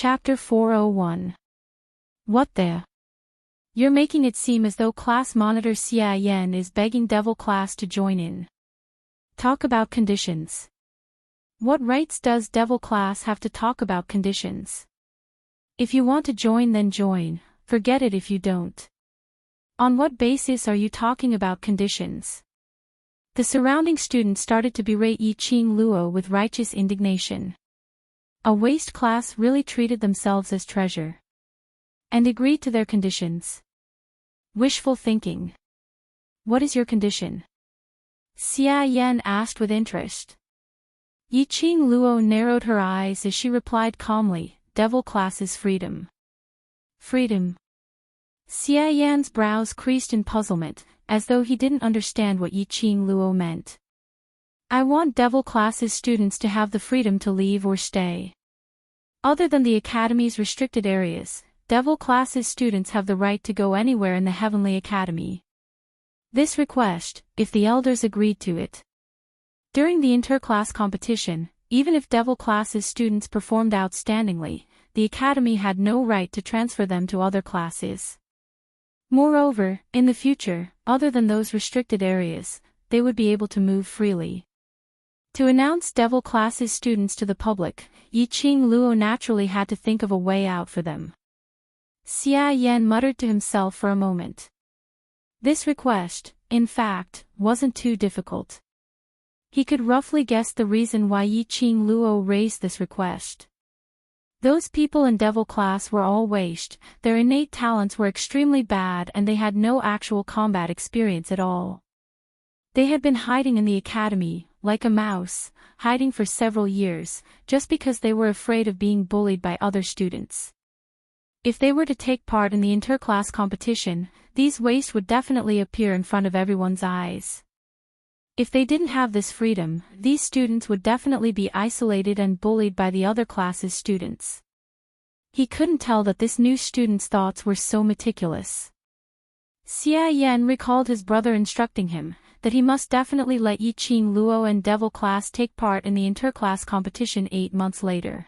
Chapter 401. What the? You're making it seem as though class monitor Xia Yan is begging devil class to join in. Talk about conditions. What rights does devil class have to talk about conditions? If you want to join, then join, forget it if you don't. On what basis are you talking about conditions? The surrounding students started to berate Yi Qing Luo with righteous indignation. A waste class really treated themselves as treasure. And agreed to their conditions. Wishful thinking. What is your condition? Xia Yan asked with interest. Yi Qing Luo narrowed her eyes as she replied calmly, devil class's freedom. Freedom. Xia Yan's brows creased in puzzlement, as though he didn't understand what Yi Qing Luo meant. I want devil class's students to have the freedom to leave or stay. Other than the academy's restricted areas, devil class's students have the right to go anywhere in the Heavenly Academy. This request, if the elders agreed to it. During the inter-class competition, even if devil class's students performed outstandingly, the academy had no right to transfer them to other classes. Moreover, in the future, other than those restricted areas, they would be able to move freely. To announce devil class's students to the public, Yi Qing Luo naturally had to think of a way out for them. Xia Yan muttered to himself for a moment. This request, in fact, wasn't too difficult. He could roughly guess the reason why Yi Qing Luo raised this request. Those people in devil class were all waste, their innate talents were extremely bad and they had no actual combat experience at all. They had been hiding in the academy, like a mouse, hiding for several years, just because they were afraid of being bullied by other students. If they were to take part in the inter-class competition, these waste would definitely appear in front of everyone's eyes. If they didn't have this freedom, these students would definitely be isolated and bullied by the other class's students. He couldn't tell that this new student's thoughts were so meticulous. Xia Yan recalled his brother instructing him that he must definitely let Yi Qing Luo and devil class take part in the inter-class competition 8 months later.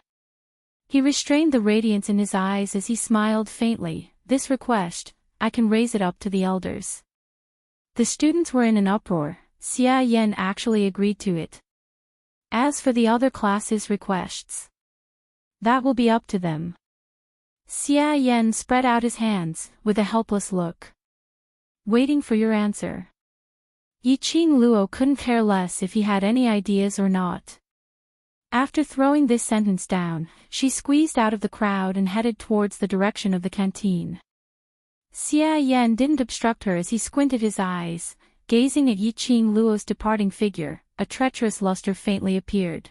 He restrained the radiance in his eyes as he smiled faintly. This request, I can raise it up to the elders. The students were in an uproar. Xia Yan actually agreed to it. As for the other classes' requests, that will be up to them. Xia Yan spread out his hands, with a helpless look. Waiting for your answer. Yi Qing Luo couldn't care less if he had any ideas or not. After throwing this sentence down, she squeezed out of the crowd and headed towards the direction of the canteen. Xia Yan didn't obstruct her as he squinted his eyes. Gazing at Yi Qing Luo's departing figure, a treacherous luster faintly appeared.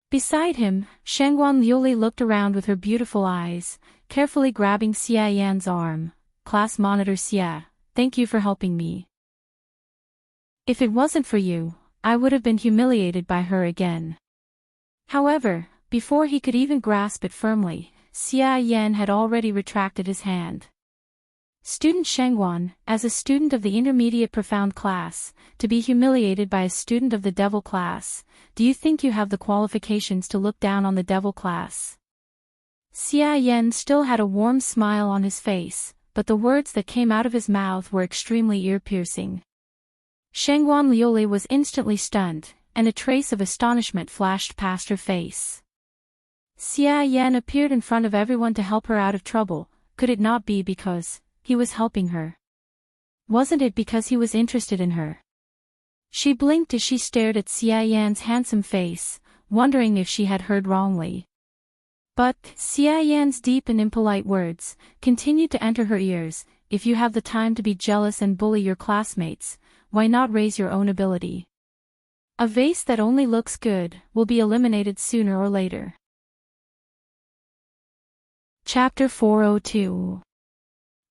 Beside him, Shangguan Liuli looked around with her beautiful eyes, carefully grabbing Xia Yan's arm. Class monitor Xia, thank you for helping me. If it wasn't for you, I would have been humiliated by her again. However, before he could even grasp it firmly, Xia Yan had already retracted his hand. Student Shengguan, as a student of the intermediate profound class, to be humiliated by a student of the devil class, do you think you have the qualifications to look down on the devil class? Xia Yan still had a warm smile on his face, but the words that came out of his mouth were extremely ear-piercing. Shengguan Liuli was instantly stunned, and a trace of astonishment flashed past her face. Xia Yan appeared in front of everyone to help her out of trouble. Could it not be because he was helping her? Wasn't it because he was interested in her? She blinked as she stared at Xia Yan's handsome face, wondering if she had heard wrongly. But Xia Yan's deep and impolite words continued to enter her ears. If you have the time to be jealous and bully your classmates, why not raise your own ability? A vase that only looks good will be eliminated sooner or later. Chapter 402.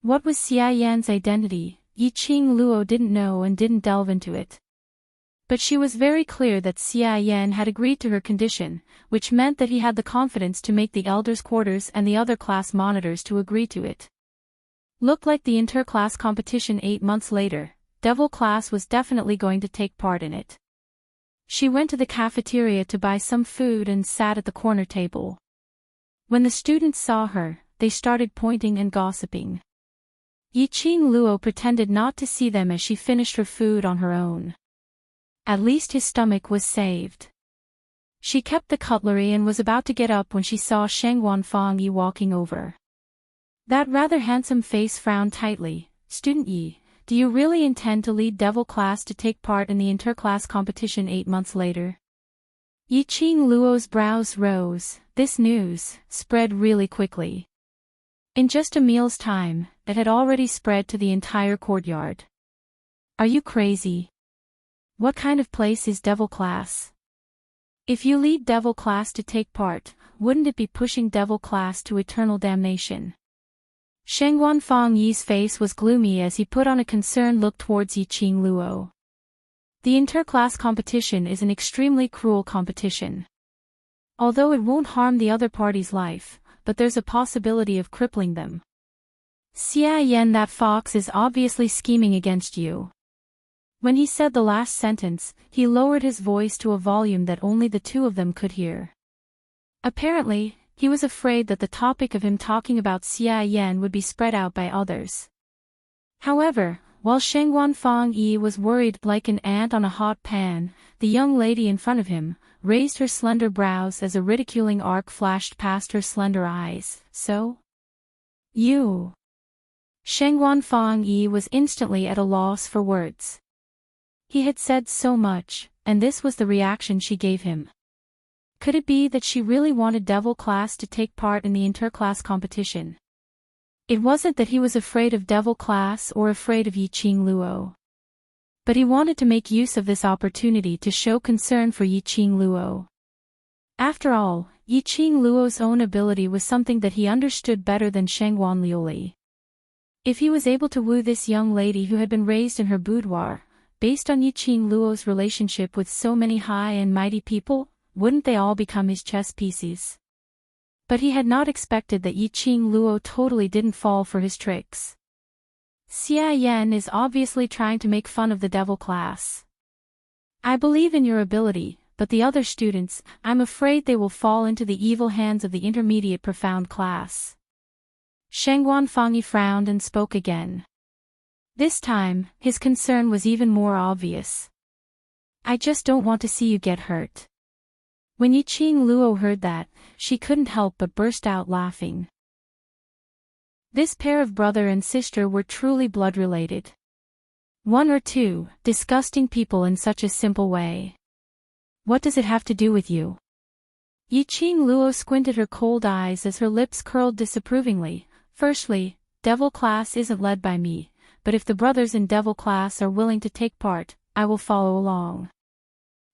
What was Xia Yan's identity? Yi Qing Luo didn't know and didn't delve into it. But she was very clear that Xia Yan had agreed to her condition, which meant that he had the confidence to make the elders' quarters and the other class monitors to agree to it. Looked like the inter-class competition 8 months later, devil class was definitely going to take part in it. She went to the cafeteria to buy some food and sat at the corner table. When the students saw her, they started pointing and gossiping. Yiqing Luo pretended not to see them as she finished her food on her own. At least his stomach was saved. She kept the cutlery and was about to get up when she saw Shangguan Fangyi walking over. That rather handsome face frowned tightly. "Student Yi, do you really intend to lead Devil class to take part in the interclass competition 8 months later?" Yiqing Luo's brows rose. This news spread really quickly. In just a meal's time, it had already spread to the entire courtyard. "Are you crazy? What kind of place is Devil class? If you lead Devil class to take part, wouldn't it be pushing Devil class to eternal damnation?" Shangguan Fangyi's face was gloomy as he put on a concerned look towards Yiqing Luo. The interclass competition is an extremely cruel competition. Although it won't harm the other party's life, but there's a possibility of crippling them. "Xia Yan, that fox is obviously scheming against you." When he said the last sentence, he lowered his voice to a volume that only the two of them could hear. Apparently, he was afraid that the topic of him talking about Xia Yan would be spread out by others. However, while Shangguan Fangyi was worried like an ant on a hot pan, the young lady in front of him raised her slender brows as a ridiculing arc flashed past her slender eyes. "So? You?" Shangguan Fangyi was instantly at a loss for words. He had said so much, and this was the reaction she gave him. Could it be that she really wanted Devil class to take part in the interclass competition? It wasn't that he was afraid of Devil class or afraid of Yiqing Luo. But he wanted to make use of this opportunity to show concern for Yiqing Luo. After all, Yiqing Luo's own ability was something that he understood better than Shangguan Liuli. If he was able to woo this young lady who had been raised in her boudoir, based on Yiqing Luo's relationship with so many high and mighty people, wouldn't they all become his chess pieces? But he had not expected that Yiqing Luo totally didn't fall for his tricks. "Xia Yan is obviously trying to make fun of the Devil class. I believe in your ability, but the other students, I'm afraid they will fall into the evil hands of the intermediate profound class." Shangguan Fangyi frowned and spoke again. This time, his concern was even more obvious. "I just don't want to see you get hurt." When Yiqing Luo heard that, she couldn't help but burst out laughing. This pair of brother and sister were truly blood-related. 1 or 2, disgusting people in such a simple way. "What does it have to do with you?" Yiqing Luo squinted her cold eyes as her lips curled disapprovingly. "Firstly, Devil class isn't led by me, but if the brothers in Devil class are willing to take part, I will follow along.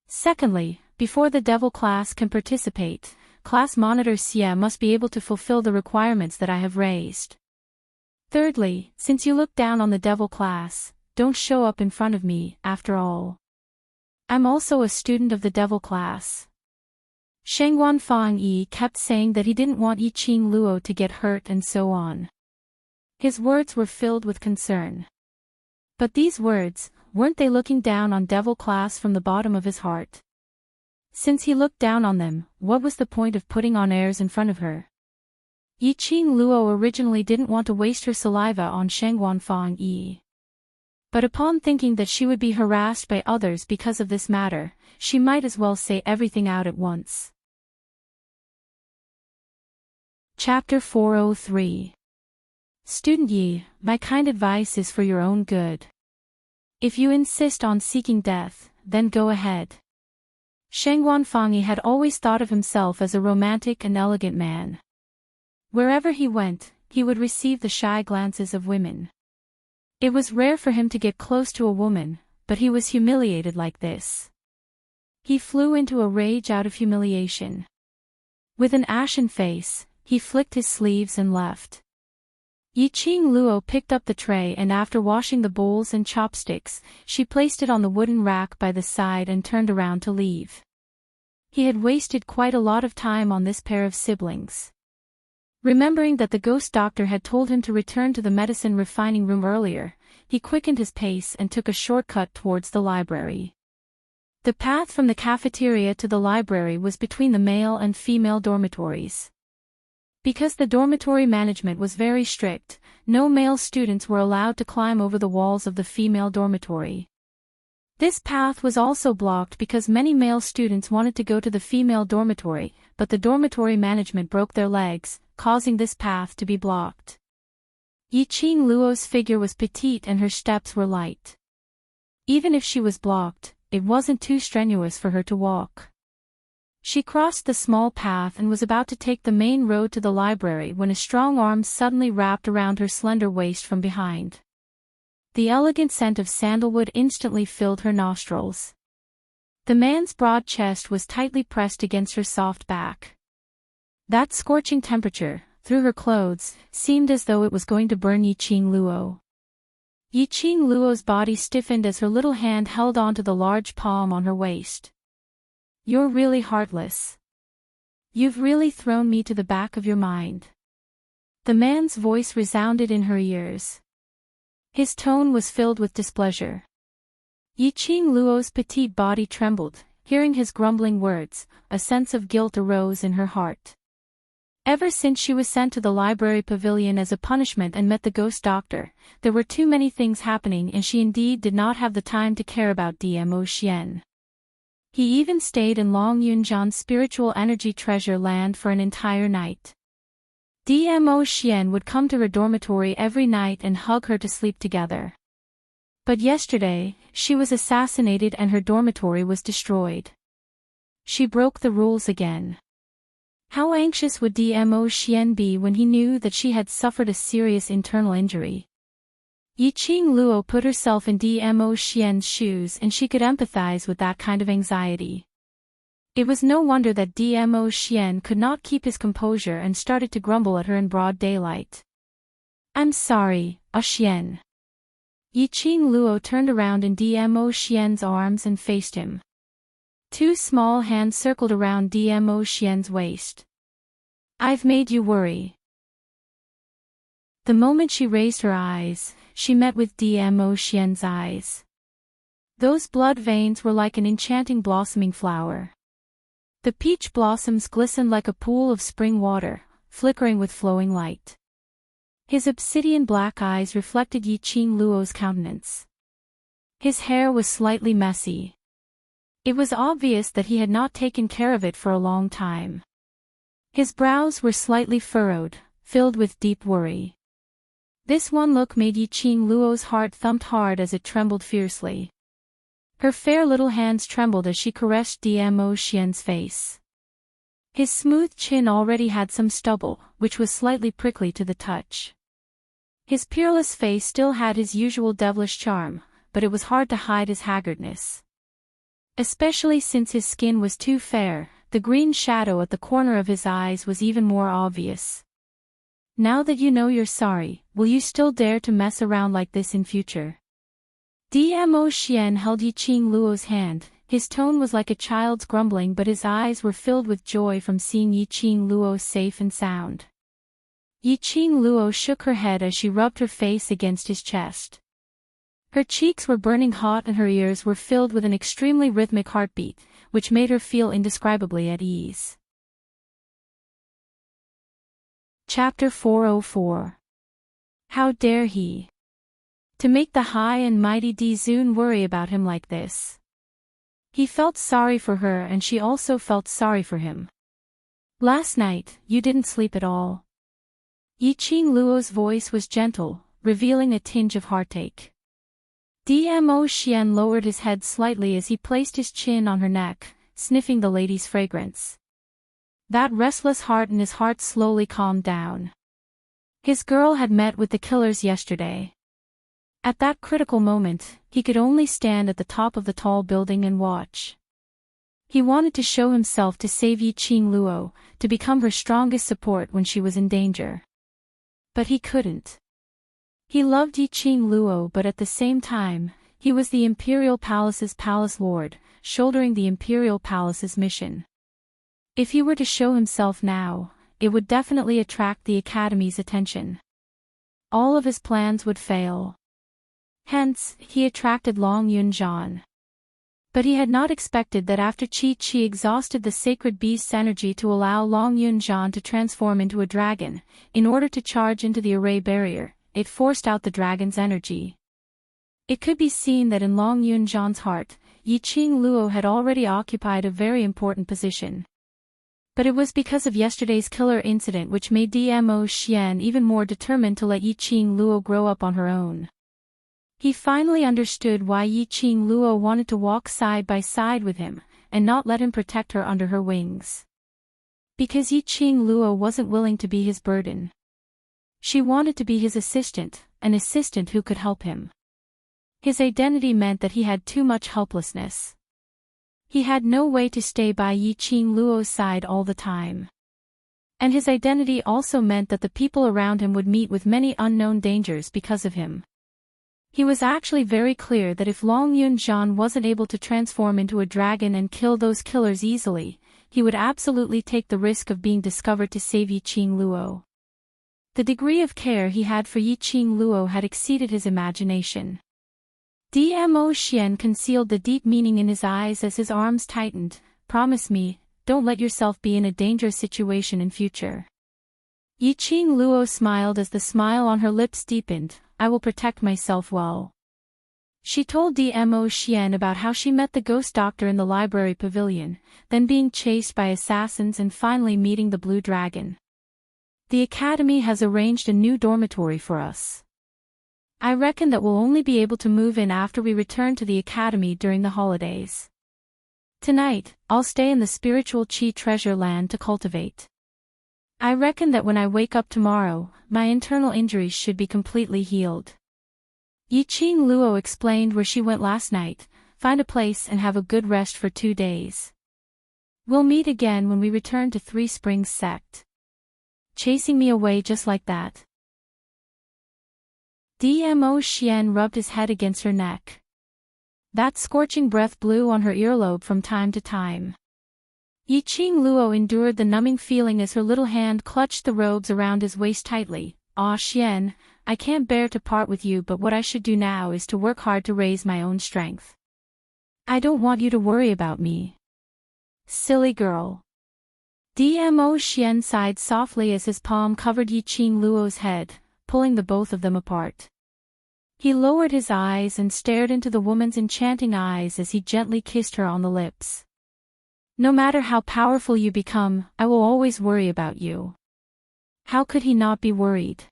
Secondly, before the Devil class can participate, class monitor Xia must be able to fulfill the requirements that I have raised. Thirdly, since you look down on the Devil class, don't show up in front of me, after all. I'm also a student of the Devil class." Shangguan Fangyi kept saying that he didn't want Yiqing Luo to get hurt and so on. His words were filled with concern. But these words, weren't they looking down on Devil class from the bottom of his heart? Since he looked down on them, what was the point of putting on airs in front of her? Yiqing Luo originally didn't want to waste her saliva on Shangguan Fangyi. But upon thinking that she would be harassed by others because of this matter, she might as well say everything out at once. Chapter 403. Student Yi, my kind advice is for your own good. If you insist on seeking death, then go ahead. Shangguan Fangyi had always thought of himself as a romantic and elegant man. Wherever he went, he would receive the shy glances of women. It was rare for him to get close to a woman, but he was humiliated like this. He flew into a rage out of humiliation. With an ashen face, he flicked his sleeves and left. Yiqing Luo picked up the tray and after washing the bowls and chopsticks, she placed it on the wooden rack by the side and turned around to leave. He had wasted quite a lot of time on this pair of siblings. Remembering that the ghost doctor had told him to return to the medicine refining room earlier, he quickened his pace and took a shortcut towards the library. The path from the cafeteria to the library was between the male and female dormitories. Because the dormitory management was very strict, no male students were allowed to climb over the walls of the female dormitory. This path was also blocked because many male students wanted to go to the female dormitory, but the dormitory management broke their legs, causing this path to be blocked. Yiqing Luo's figure was petite and her steps were light. Even if she was blocked, it wasn't too strenuous for her to walk. She crossed the small path and was about to take the main road to the library when a strong arm suddenly wrapped around her slender waist from behind. The elegant scent of sandalwood instantly filled her nostrils. The man's broad chest was tightly pressed against her soft back. That scorching temperature, through her clothes, seemed as though it was going to burn Yiqing Luo. Yiqing Luo's body stiffened as her little hand held onto the large palm on her waist. "You're really heartless. You've really thrown me to the back of your mind." The man's voice resounded in her ears. His tone was filled with displeasure. Yiqing Luo's petite body trembled, hearing his grumbling words. A sense of guilt arose in her heart. Ever since she was sent to the library pavilion as a punishment and met the ghost doctor, there were too many things happening and she indeed did not have the time to care about Dmo Xian. He even stayed in Long Yunjian's spiritual energy treasure land for an entire night. Dmo Xian would come to her dormitory every night and hug her to sleep together. But yesterday, she was assassinated and her dormitory was destroyed. She broke the rules again. How anxious would Dmo Xian be when he knew that she had suffered a serious internal injury? Yiqing Luo put herself in Dmo Xian's shoes and she could empathize with that kind of anxiety. It was no wonder that Dmo Xian could not keep his composure and started to grumble at her in broad daylight. "I'm sorry, Xian." Yiqing Luo turned around in Dmo Xian's arms and faced him. Two small hands circled around Dmo Xian's waist. "I've made you worry." The moment she raised her eyes, she met with Dmo Xian's eyes. Those blood veins were like an enchanting blossoming flower. The peach blossoms glistened like a pool of spring water, flickering with flowing light. His obsidian black eyes reflected Yiqing Luo's countenance. His hair was slightly messy. It was obvious that he had not taken care of it for a long time. His brows were slightly furrowed, filled with deep worry. This one look made Yiqing Luo's heart thumped hard as it trembled fiercely. Her fair little hands trembled as she caressed Dmo Xian's face. His smooth chin already had some stubble, which was slightly prickly to the touch. His peerless face still had his usual devilish charm, but it was hard to hide his haggardness. Especially since his skin was too fair, the green shadow at the corner of his eyes was even more obvious. "Now that you know you're sorry, will you still dare to mess around like this in future?" Dmo Xian held Yiqing Luo's hand. His tone was like a child's grumbling, but his eyes were filled with joy from seeing Yiqing Luo safe and sound. Yiqing Luo shook her head as she rubbed her face against his chest. Her cheeks were burning hot and her ears were filled with an extremely rhythmic heartbeat, which made her feel indescribably at ease. Chapter 404. How dare he? To make the high and mighty Dizun worry about him like this. He felt sorry for her and she also felt sorry for him. "Last night, you didn't sleep at all." Yiqing Luo's voice was gentle, revealing a tinge of heartache. Dmo Xian lowered his head slightly as he placed his chin on her neck, sniffing the lady's fragrance. That restless heart in his heart slowly calmed down. His girl had met with the killers yesterday. At that critical moment, he could only stand at the top of the tall building and watch. He wanted to show himself to save Yiqing Luo, to become her strongest support when she was in danger. But he couldn't. He loved Yiqing Luo, but at the same time, he was the Imperial Palace's palace lord, shouldering the Imperial Palace's mission. If he were to show himself now, it would definitely attract the Academy's attention. All of his plans would fail. Hence, he attracted Long Yunjian. But he had not expected that after Chi exhausted the sacred beast's energy to allow Long Yunjian to transform into a dragon, in order to charge into the array barrier, it forced out the dragon's energy. It could be seen that in Long Yunjian's heart, Yiqing Luo had already occupied a very important position. But it was because of yesterday's killer incident which made Dmo Xian even more determined to let Yiqing Luo grow up on her own. He finally understood why Yiqing Luo wanted to walk side by side with him, and not let him protect her under her wings. Because Yiqing Luo wasn't willing to be his burden. She wanted to be his assistant, an assistant who could help him. His identity meant that he had too much helplessness. He had no way to stay by Yiqing Luo's side all the time. And his identity also meant that the people around him would meet with many unknown dangers because of him. He was actually very clear that if Long Yunjian wasn't able to transform into a dragon and kill those killers easily, he would absolutely take the risk of being discovered to save Yiqing Luo. The degree of care he had for Yiqing Luo had exceeded his imagination. Dmo Xian concealed the deep meaning in his eyes as his arms tightened. Promise me, don't let yourself be in a dangerous situation in future. Yiqing Luo smiled as the smile on her lips deepened. I will protect myself well. She told Dmo Xian about how she met the ghost doctor in the library pavilion, then being chased by assassins and finally meeting the blue dragon. The academy has arranged a new dormitory for us. I reckon that we'll only be able to move in after we return to the academy during the holidays. Tonight, I'll stay in the spiritual Qi treasure land to cultivate. I reckon that when I wake up tomorrow, my internal injuries should be completely healed. Yiqing Luo explained where she went last night. Find a place and have a good rest for 2 days. We'll meet again when we return to Three Springs Sect. Chasing me away just like that. Dmo Xian rubbed his head against her neck. That scorching breath blew on her earlobe from time to time. Yiqing Luo endured the numbing feeling as her little hand clutched the robes around his waist tightly. Ah Xian, I can't bear to part with you, but what I should do now is to work hard to raise my own strength. I don't want you to worry about me. Silly girl. Dmo Xian sighed softly as his palm covered Yiqing Luo's head, pulling the both of them apart. He lowered his eyes and stared into the woman's enchanting eyes as he gently kissed her on the lips. No matter how powerful you become, I will always worry about you. How could he not be worried?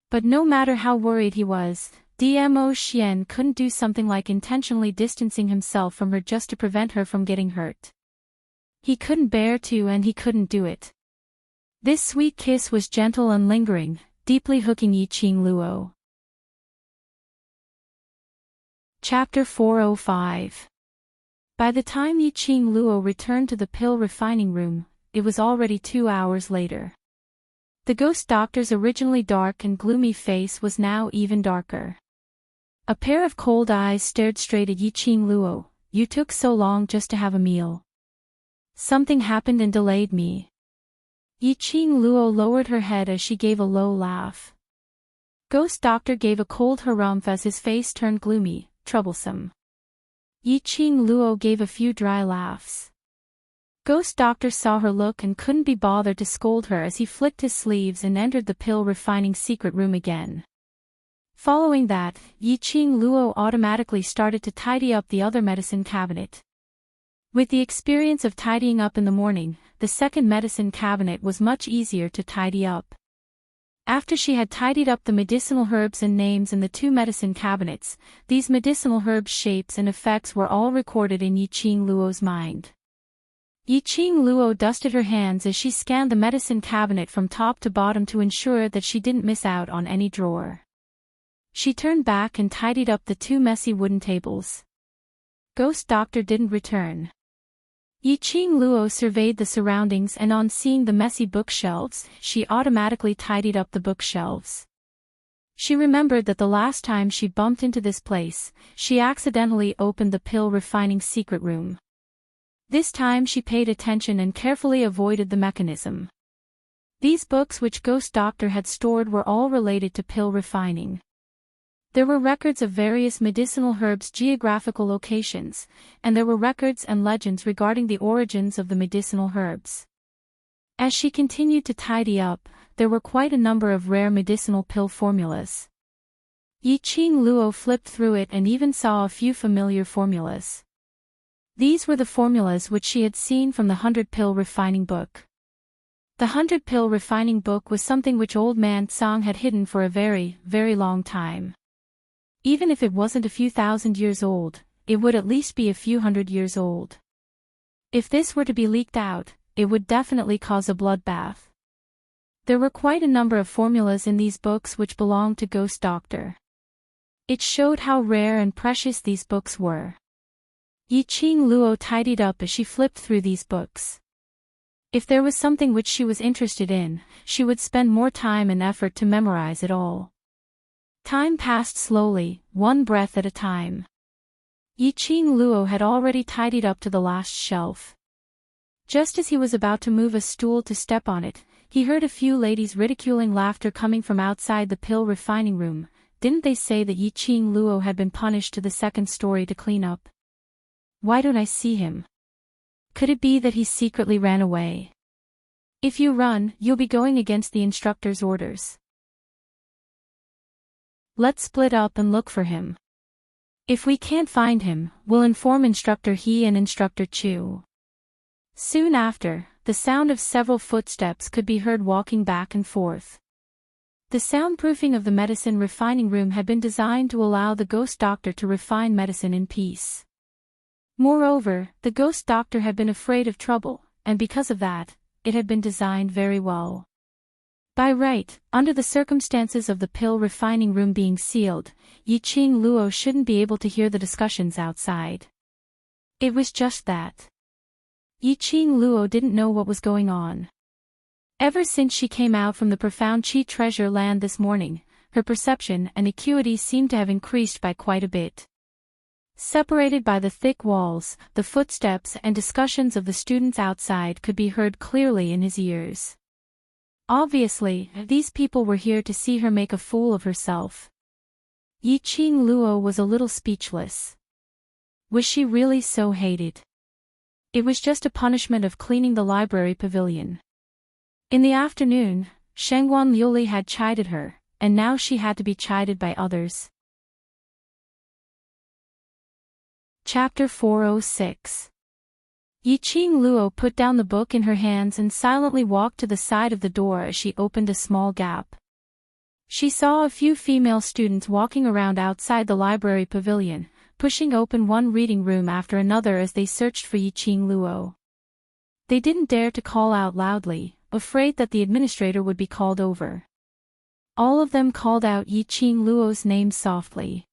But no matter how worried he was, Dmo Xian couldn't do something like intentionally distancing himself from her just to prevent her from getting hurt. He couldn't bear to, and he couldn't do it. This sweet kiss was gentle and lingering, deeply hooking Yiqing Luo. Chapter 405. By the time Yiqing Luo returned to the pill refining room, it was already 2 hours later. The ghost doctor's originally dark and gloomy face was now even darker. A pair of cold eyes stared straight at Yiqing Luo. You took so long just to have a meal. Something happened and delayed me. Yiqing Luo lowered her head as she gave a low laugh. Ghost doctor gave a cold harumph as his face turned gloomy, troublesome. Yiqing Luo gave a few dry laughs. Ghost doctor saw her look and couldn't be bothered to scold her as he flicked his sleeves and entered the pill refining secret room again. Following that, Yiqing Luo automatically started to tidy up the other medicine cabinet. With the experience of tidying up in the morning, the second medicine cabinet was much easier to tidy up. After she had tidied up the medicinal herbs and names in the 2 medicine cabinets, these medicinal herbs' shapes and effects were all recorded in Yiqing Luo's mind. Yiqing Luo dusted her hands as she scanned the medicine cabinet from top to bottom to ensure that she didn't miss out on any drawer. She turned back and tidied up the 2 messy wooden tables. Ghost doctor didn't return. Yiqing Luo surveyed the surroundings, and on seeing the messy bookshelves, she automatically tidied up the bookshelves. She remembered that the last time she bumped into this place, she accidentally opened the pill refining secret room. This time she paid attention and carefully avoided the mechanism. These books which Ghost Doctor had stored were all related to pill refining. There were records of various medicinal herbs' geographical locations, and there were records and legends regarding the origins of the medicinal herbs. As she continued to tidy up, there were quite a number of rare medicinal pill formulas. Yi-Ching Luo flipped through it and even saw a few familiar formulas. These were the formulas which she had seen from the 100-pill refining book. The 100-pill refining book was something which old man Tsang had hidden for a very, very long time. Even if it wasn't a few thousand years old, it would at least be a few hundred years old. If this were to be leaked out, it would definitely cause a bloodbath. There were quite a number of formulas in these books which belonged to Ghost Doctor. It showed how rare and precious these books were. Yi-Ching Luo tidied up as she flipped through these books. If there was something which she was interested in, she would spend more time and effort to memorize it all. Time passed slowly, one breath at a time. Yi-Ching Luo had already tidied up to the last shelf. Just as he was about to move a stool to step on it, he heard a few ladies ridiculing laughter coming from outside the pill refining room. Didn't they say that Yi-Ching Luo had been punished to the second story to clean up? Why don't I see him? Could it be that he secretly ran away? If you run, you'll be going against the instructor's orders. Let's split up and look for him. If we can't find him, we'll inform Instructor He and Instructor Chu. Soon after, the sound of several footsteps could be heard walking back and forth. The soundproofing of the medicine refining room had been designed to allow the Ghost Doctor to refine medicine in peace. Moreover, the Ghost Doctor had been afraid of trouble, and because of that, it had been designed very well. By right, under the circumstances of the pill refining room being sealed, Yi-Ching Luo shouldn't be able to hear the discussions outside. It was just that. Yi-Ching Luo didn't know what was going on. Ever since she came out from the profound Qi treasure land this morning, her perception and acuity seemed to have increased by quite a bit. Separated by the thick walls, the footsteps and discussions of the students outside could be heard clearly in his ears. Obviously, these people were here to see her make a fool of herself. Yi-Ching Luo was a little speechless. Was she really so hated? It was just a punishment of cleaning the library pavilion. In the afternoon, Shengguan Liuli had chided her, and now she had to be chided by others. Chapter 406. Yi-Ching Luo put down the book in her hands and silently walked to the side of the door as she opened a small gap. She saw a few female students walking around outside the library pavilion, pushing open one reading room after another as they searched for Yi-Ching Luo. They didn't dare to call out loudly, afraid that the administrator would be called over. All of them called out Yi-Ching Luo's name softly.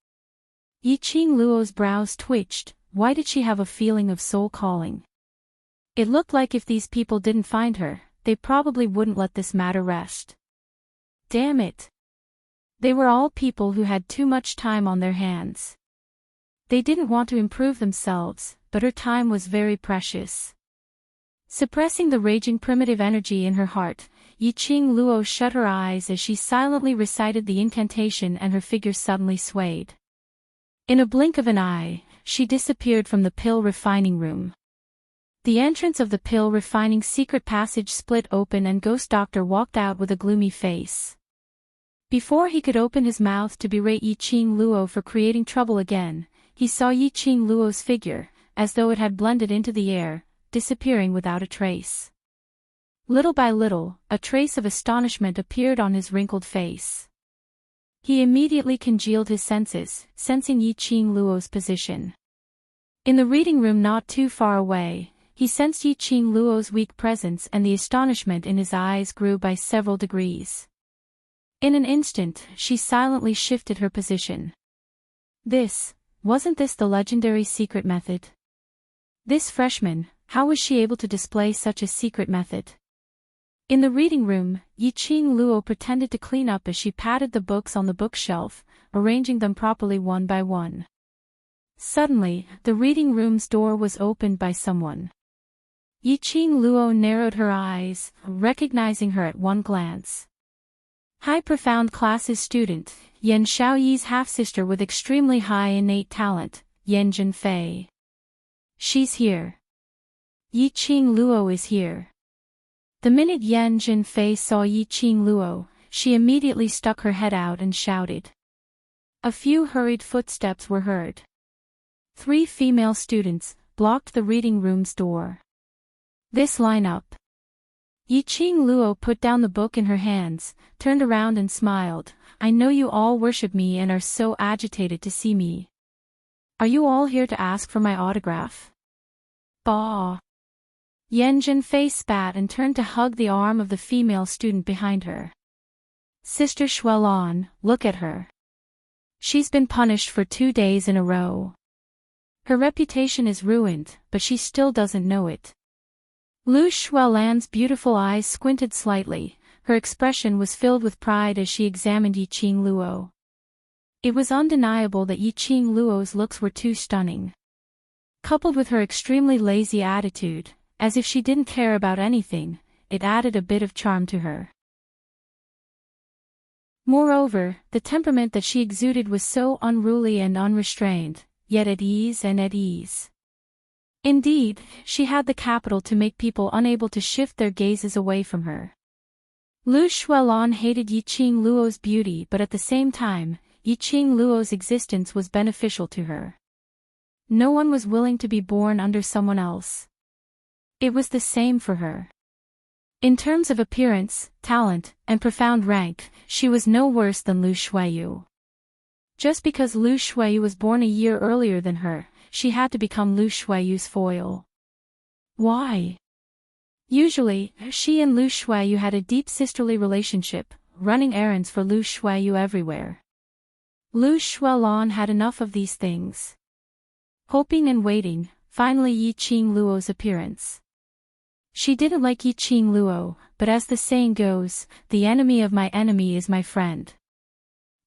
Yi-Ching Luo's brows twitched. Why did she have a feeling of soul calling? It looked like if these people didn't find her, they probably wouldn't let this matter rest. Damn it! They were all people who had too much time on their hands. They didn't want to improve themselves, but her time was very precious. Suppressing the raging primitive energy in her heart, Yi-Ching Luo shut her eyes as she silently recited the incantation and her figure suddenly swayed. In a blink of an eye, she disappeared from the pill refining room. The entrance of the pill refining secret passage split open and Ghost Doctor walked out with a gloomy face. Before he could open his mouth to berate Yi-Ching Luo for creating trouble again, he saw Yi-Ching Luo's figure, as though it had blended into the air, disappearing without a trace. Little by little, a trace of astonishment appeared on his wrinkled face. He immediately congealed his senses, sensing Yi-Ching Luo's position. In the reading room not too far away, he sensed Yi-Ching Luo's weak presence and the astonishment in his eyes grew by several degrees. In an instant, she silently shifted her position. Wasn't this the legendary secret method? This freshman, how was she able to display such a secret method? In the reading room, Yi-Ching Luo pretended to clean up as she patted the books on the bookshelf, arranging them properly one by one. Suddenly, the reading room's door was opened by someone. Yi-Ching Luo narrowed her eyes, recognizing her at one glance. High profound classes student, Yan Xiaoyi's half-sister with extremely high innate talent, Yan Jinfei. She's here. Yi Qing Luo is here. The minute Yan Jinfei saw Yi Qing Luo, she immediately stuck her head out and shouted. A few hurried footsteps were heard. 3 female students blocked the reading room's door. This lineup. Yi Qing Luo put down the book in her hands, turned around and smiled. I know you all worship me and are so agitated to see me. Are you all here to ask for my autograph? Bah! Yan Jinfei spat and turned to hug the arm of the female student behind her. Sister Xuelan, look at her. She's been punished for 2 days in a row. Her reputation is ruined, but she still doesn't know it. Lu Xuelan's beautiful eyes squinted slightly, her expression was filled with pride as she examined Yi Qing Luo. It was undeniable that Yi Qing Luo's looks were too stunning. Coupled with her extremely lazy attitude, as if she didn't care about anything, it added a bit of charm to her. Moreover, the temperament that she exuded was so unruly and unrestrained, yet at ease and at ease. Indeed, she had the capital to make people unable to shift their gazes away from her. Lu Xuelan hated Yi Qing Luo's beauty, but at the same time, Yi Qing Luo's existence was beneficial to her. No one was willing to be born under someone else. It was the same for her. In terms of appearance, talent, and profound rank, she was no worse than Lu Shuiyu. Just because Lu Shuiyu was born a year earlier than her, she had to become Lu Shuiyu's foil. Why? Usually, she and Lu Shuiyu had a deep sisterly relationship, running errands for Lu Shuiyu everywhere. Lu Xuelan had enough of these things. Hoping and waiting, finally Yi Qing Luo's appearance. She didn't like Yi Qing Luo, but as the saying goes, the enemy of my enemy is my friend.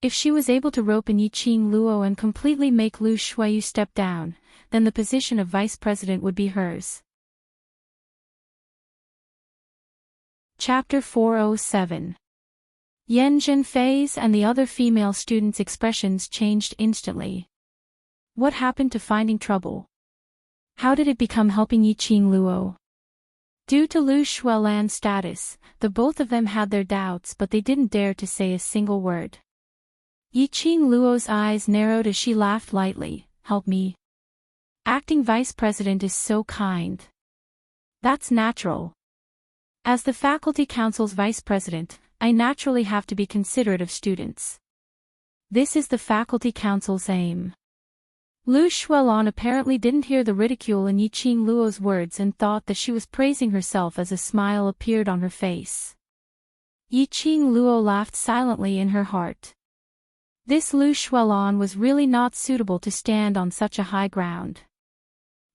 If she was able to rope in Yi Qing Luo and completely make Lu Shuiyu step down, then the position of vice president would be hers. Chapter 407. Yan Jinfei's and the other female students' expressions changed instantly. What happened to finding trouble? How did it become helping Yi Qing Luo? Due to Lu Xuelan's status, the both of them had their doubts, but they didn't dare to say a single word. Yi Qing Luo's eyes narrowed as she laughed lightly. Help me. Acting vice president is so kind. That's natural. As the faculty council's vice president, I naturally have to be considerate of students. This is the faculty council's aim. Lu Xuelan apparently didn't hear the ridicule in Yi Qing Luo's words and thought that she was praising herself as a smile appeared on her face. Yi Qing Luo laughed silently in her heart. This Lu Xuelan was really not suitable to stand on such a high ground.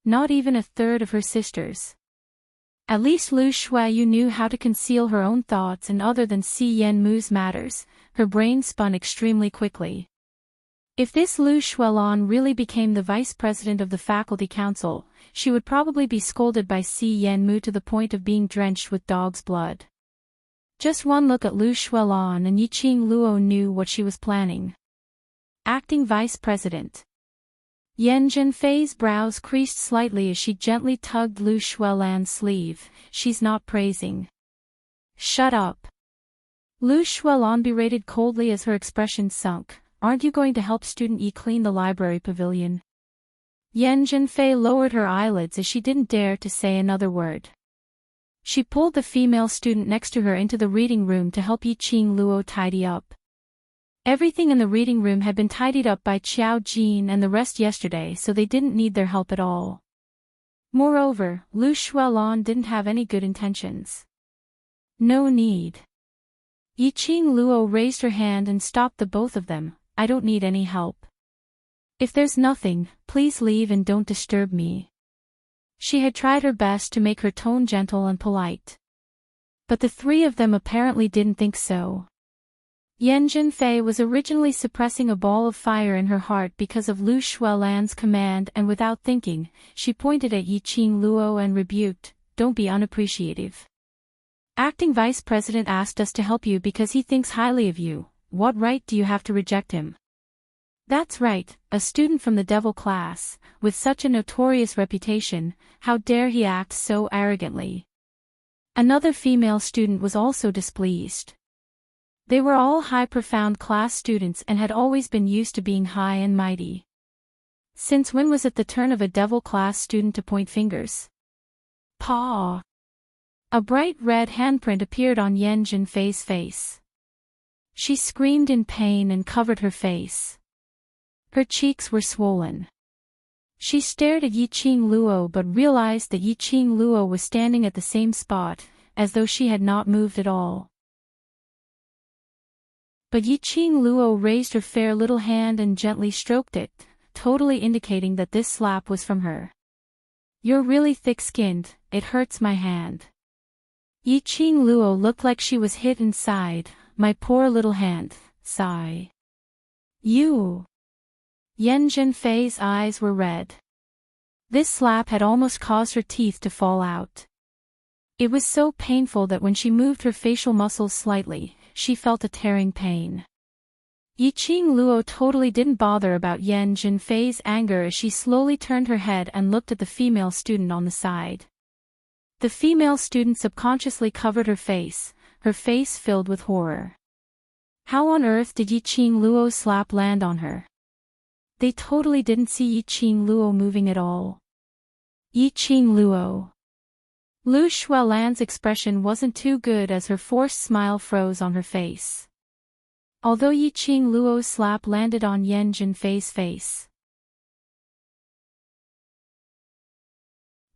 Not even a third of her sisters. At least Lu Shuiyu knew how to conceal her own thoughts, and other than Si Yenmu's matters, her brain spun extremely quickly. If this Lu Xuelan really became the vice president of the faculty council, she would probably be scolded by Si Yenmu to the point of being drenched with dog's blood. Just one look at Lu Xuelan and Yi Qing Luo knew what she was planning. Acting vice president. Yan Jinfei's brows creased slightly as she gently tugged Lu Xuelan's sleeve. She's not praising. Shut up. Lu Xuelan berated coldly as her expression sunk. Aren't you going to help student Yi clean the library pavilion? Yan Jinfei lowered her eyelids as she didn't dare to say another word. She pulled the female student next to her into the reading room to help Yi Qing Luo tidy up. Everything in the reading room had been tidied up by Qiao Jin and the rest yesterday, so they didn't need their help at all. Moreover, Lu Xuelan didn't have any good intentions. No need. Yi Qing Luo raised her hand and stopped the both of them. I don't need any help. If there's nothing, please leave and don't disturb me. She had tried her best to make her tone gentle and polite. But the three of them apparently didn't think so. Yan Jinfei was originally suppressing a ball of fire in her heart because of Lu Xuelan's command, and without thinking, she pointed at Yi Qing Luo and rebuked, "Don't be unappreciative." Acting vice president asked us to help you because he thinks highly of you. What right do you have to reject him? That's right, a student from the devil class, with such a notorious reputation, how dare he act so arrogantly? Another female student was also displeased. They were all high profound class students and had always been used to being high and mighty. Since when was it the turn of a devil class student to point fingers? Paw! A bright red handprint appeared on Yen Jinfei's face. She screamed in pain and covered her face. Her cheeks were swollen. She stared at Yiqing Luo but realized that Yiqing Luo was standing at the same spot, as though she had not moved at all. But Yiqing Luo raised her fair little hand and gently stroked it, totally indicating that this slap was from her. You're really thick-skinned, it hurts my hand. Yiqing Luo looked like she was hit inside. My poor little hand, sigh. You. Yen Jinfei's eyes were red. This slap had almost caused her teeth to fall out. It was so painful that when she moved her facial muscles slightly, she felt a tearing pain. Yiqing Luo totally didn't bother about Yen Jinfei's anger as she slowly turned her head and looked at the female student on the side. The female student subconsciously covered her face filled with horror. How on earth did Yiqing Luo's slap land on her? They totally didn't see Yiqing Luo moving at all. Yiqing Luo. Lu Xuelan's expression wasn't too good as her forced smile froze on her face. Although Yiqing Luo's slap landed on Yen Jinfei's face.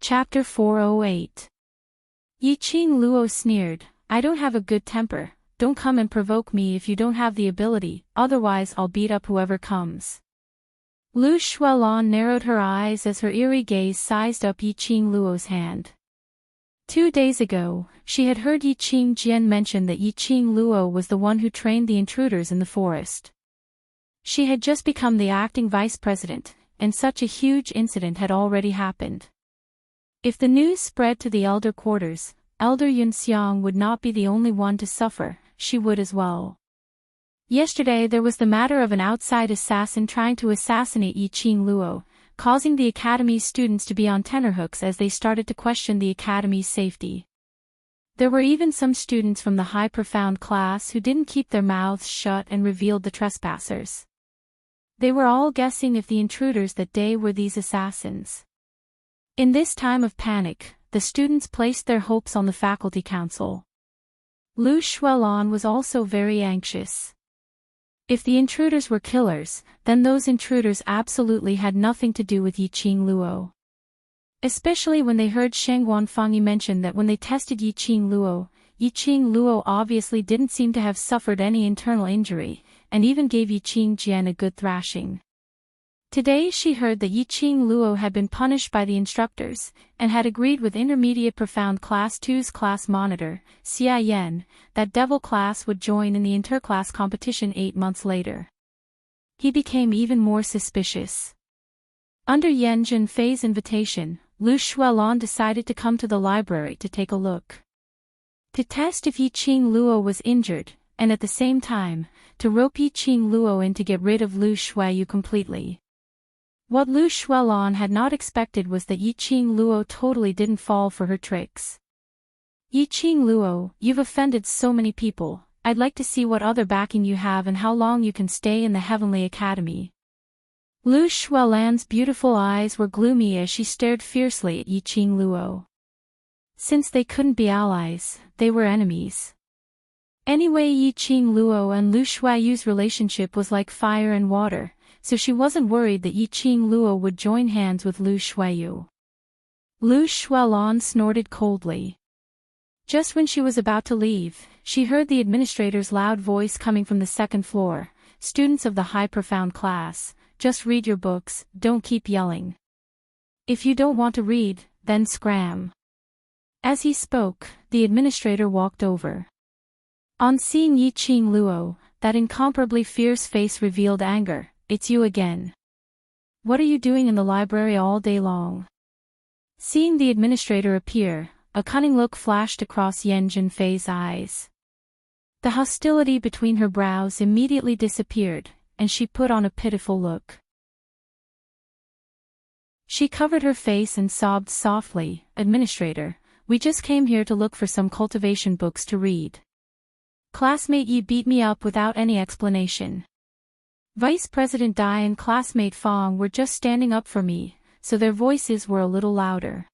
Chapter 408. Yiqing Luo sneered, I don't have a good temper, don't come and provoke me if you don't have the ability, otherwise I'll beat up whoever comes. Lu Xuelan narrowed her eyes as her eerie gaze sized up Yiqing Luo's hand. 2 days ago, she had heard Yiqing Jian mention that Yiqing Luo was the one who trained the intruders in the forest. She had just become the acting vice president, and such a huge incident had already happened. If the news spread to the elder quarters, Elder Yunxiang would not be the only one to suffer, she would as well. Yesterday there was the matter of an outside assassin trying to assassinate Yiqing Luo, causing the academy's students to be on tenterhooks as they started to question the academy's safety. There were even some students from the high profound class who didn't keep their mouths shut and revealed the trespassers. They were all guessing if the intruders that day were these assassins. In this time of panic, the students placed their hopes on the faculty council. Lu Xuelan was also very anxious. If the intruders were killers, then those intruders absolutely had nothing to do with Yiqing Luo. Especially when they heard Sheng Wanfangyi mention that when they tested Yiqing Luo obviously didn't seem to have suffered any internal injury, and even gave Yiqing Jian a good thrashing. Today she heard that Yiqing Luo had been punished by the instructors, and had agreed with Intermediate Profound Class 2's class monitor, Xia Yan, that devil class would join in the interclass competition 8 months later. He became even more suspicious. Under Yen Jinfei's invitation, Lu Xuelan decided to come to the library to take a look. To test if Yiqing Luo was injured, and at the same time, to rope Yiqing Luo in to get rid of Lu Xueyu completely. What Lu Xuelan had not expected was that Yiqing Luo totally didn't fall for her tricks. Yiqing Luo, you've offended so many people, I'd like to see what other backing you have and how long you can stay in the Heavenly Academy. Lu Xuelan's beautiful eyes were gloomy as she stared fiercely at Yiqing Luo. Since they couldn't be allies, they were enemies. Anyway, Yiqing Luo and Lu Xueyu's relationship was like fire and water, so she wasn't worried that Yiqing Luo would join hands with Lu Xueyu. Lu Xuelan snorted coldly. Just when she was about to leave, she heard the administrator's loud voice coming from the second floor, students of the high profound class, just read your books, don't keep yelling. If you don't want to read, then scram. As he spoke, the administrator walked over. On seeing Yiqing Luo, that incomparably fierce face revealed anger. It's you again. What are you doing in the library all day long? Seeing the administrator appear, a cunning look flashed across Yan Zhenfei's eyes. The hostility between her brows immediately disappeared, and she put on a pitiful look. She covered her face and sobbed softly, "Administrator, we just came here to look for some cultivation books to read. Classmate Yi beat me up without any explanation. Vice President Dai and classmate Fong were just standing up for me, so their voices were a little louder."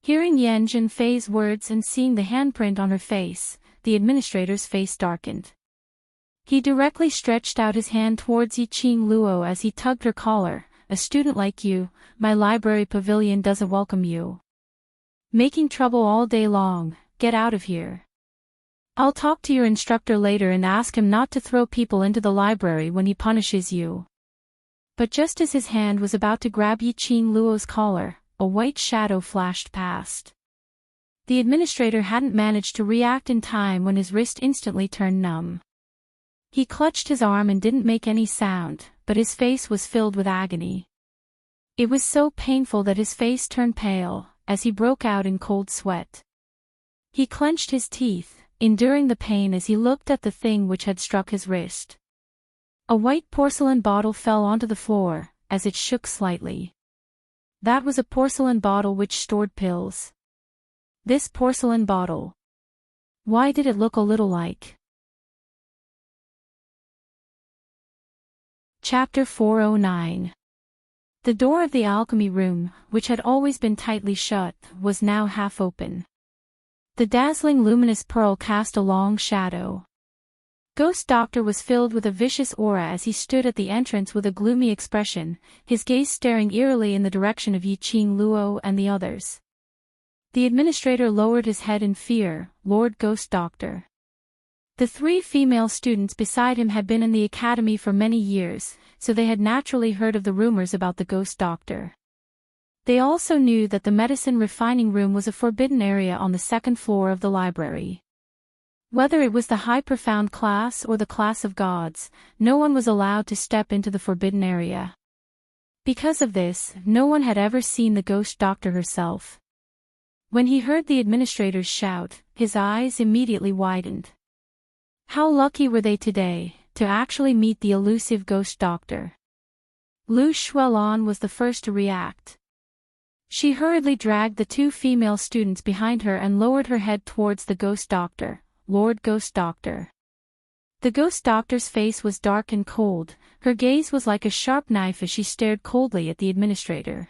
Hearing Yan Zhenfei's words and seeing the handprint on her face, the administrator's face darkened. He directly stretched out his hand towards Yiqing Luo as he tugged her collar. "A student like you, my library pavilion doesn't welcome you. Making trouble all day long, get out of here. I'll talk to your instructor later and ask him not to throw people into the library when he punishes you." But just as his hand was about to grab Yiqing Luo's collar, a white shadow flashed past. The administrator hadn't managed to react in time when his wrist instantly turned numb. He clutched his arm and didn't make any sound, but his face was filled with agony. It was so painful that his face turned pale, as he broke out in cold sweat. He clenched his teeth, enduring the pain as he looked at the thing which had struck his wrist. A white porcelain bottle fell onto the floor, as it shook slightly. That was a porcelain bottle which stored pills. This porcelain bottle. Why did it look a little like? Chapter 409. The door of the alchemy room, which had always been tightly shut, was now half open. The dazzling luminous pearl cast a long shadow. Ghost Doctor was filled with a vicious aura as he stood at the entrance with a gloomy expression, his gaze staring eerily in the direction of Yiqing Luo and the others. The administrator lowered his head in fear. "Lord Ghost Doctor." The three female students beside him had been in the academy for many years, so they had naturally heard of the rumors about the Ghost Doctor. They also knew that the medicine refining room was a forbidden area on the second floor of the library. Whether it was the high profound class or the class of gods, no one was allowed to step into the forbidden area. Because of this, no one had ever seen the Ghost Doctor herself. When he heard the administrator's shout, his eyes immediately widened. How lucky were they today, to actually meet the elusive Ghost Doctor. Lu Shuelon was the first to react. She hurriedly dragged the two female students behind her and lowered her head towards the Ghost Doctor. "Lord Ghost Doctor." The Ghost Doctor's face was dark and cold, her gaze was like a sharp knife as she stared coldly at the administrator.